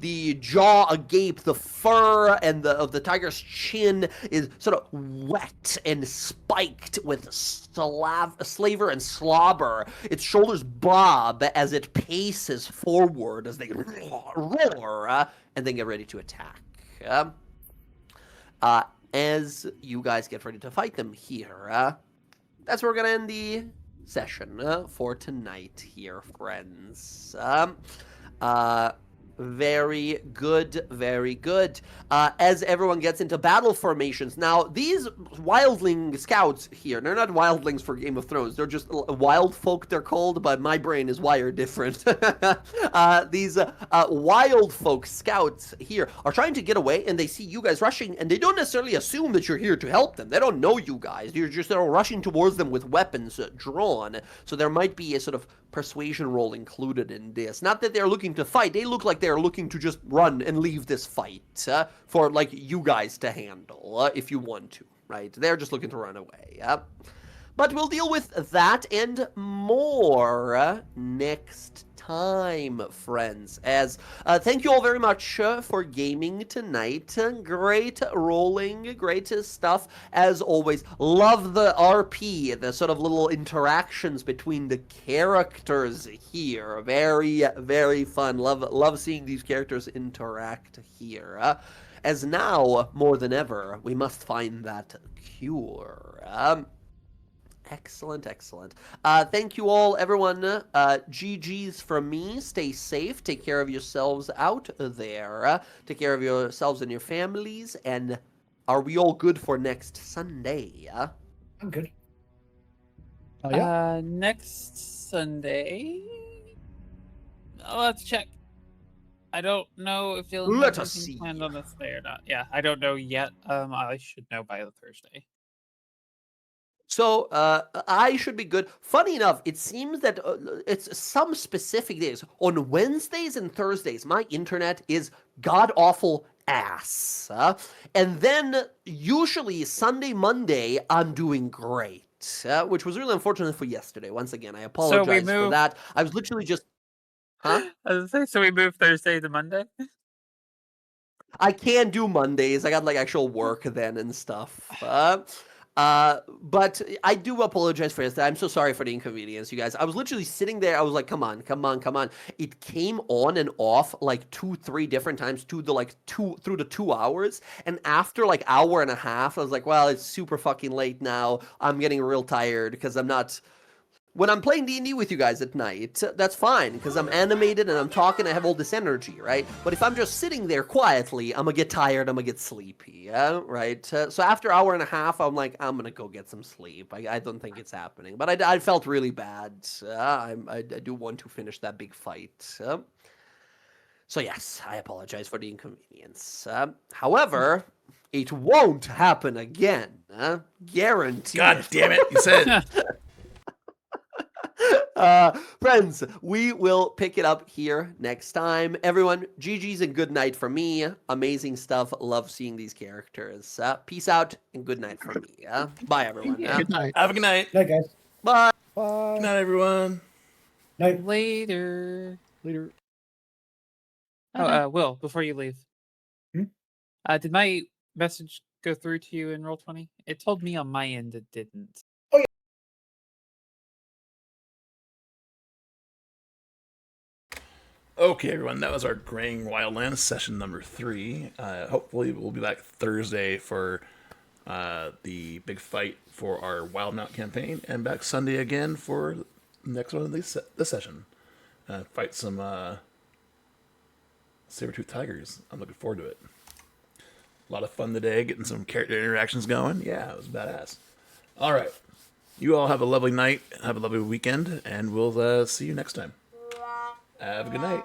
The jaw agape, the fur and of the tiger's chin is sort of wet and spiked with slaver and slobber. Its shoulders bob as it paces forward as they roar and then get ready to attack. As you guys get ready to fight them here, that's where we're going to end the session for tonight here, friends. Very good, very good. As everyone gets into battle formations, now these wildling scouts here, they're not wildlings for Game of Thrones, they're just wild folk they're called, but my brain is wired different. These wild folk scouts here are trying to get away, and they see you guys rushing, and they don't necessarily assume that you're here to help them. They don't know you guys. You're just rushing towards them with weapons drawn, so there might be a sort of persuasion roll included in this. Not that they're looking to fight, they look like they're looking to just run and leave this fight for, like, you guys to handle if you want to, right? They're just looking to run away. But we'll deal with that and more next time, friends. As thank you all very much for gaming tonight. Great rolling, great stuff as always. Love the RP, the sort of little interactions between the characters here. Very, very fun. Love seeing these characters interact here. As now, more than ever, we must find that cure. Excellent, excellent. Thank you all, everyone. GG's from me. Stay safe. Take care of yourselves out there. Take care of yourselves and your families. And are we all good for next Sunday?
I'm good.
Oh, yeah.
Next Sunday. Let's check. I don't know if you'll
Let
have
us
anything
see.
planned on this day or not. Yeah, I don't know yet. I should know by the Thursday.
So, I should be good. Funny enough, it seems that it's some specific days. On Wednesdays and Thursdays, my internet is god-awful ass. And then, usually, Sunday, Monday, I'm doing great. Which was really unfortunate for yesterday. Once again, I apologize for that. I was literally just... Huh?
I was gonna say, so we move Thursday to Monday?
I can do Mondays. I got like actual work then and stuff. But I do apologize for this. I'm so sorry for the inconvenience, you guys. I was literally sitting there. I was like, come on, come on, come on. It came on and off like 2-3 different times through the 2 hours. And after like hour and a half, I was like, well, it's super fucking late now. I'm getting real tired because I'm not... When I'm playing D&D with you guys at night, that's fine, because I'm animated and I'm talking, I have all this energy, right? But if I'm just sitting there quietly, I'm gonna get tired, I'm gonna get sleepy, right? So after an hour and a half, I'm like, I'm gonna go get some sleep. I don't think it's happening. But I felt really bad. I do want to finish that big fight. So yes, I apologize for the inconvenience. However, it won't happen again. Guaranteed.
God damn it! You said.
Friends, we will pick it up here next time. Everyone, GG's and good night from me. Amazing stuff. Love seeing these characters. Peace out and good night from me. Bye, everyone.
Good night.
Have a good night.
Night, guys.
Bye.
Bye.
Good night, everyone.
Night.
Later.
Later.
Oh, Will, before you leave.
Hmm?
Did my message go through to you in Roll20? It told me on my end it didn't.
Okay, everyone, that was our Graying Wildlands session number 3. Hopefully, we'll be back Thursday for the big fight for our Wild Mount campaign, and back Sunday again for the next one of this session. Fight some saber-tooth tigers. I'm looking forward to it. A lot of fun today, getting some character interactions going. Yeah, it was badass. All right. You all have a lovely night, have a lovely weekend, and we'll see you next time. Have a good night.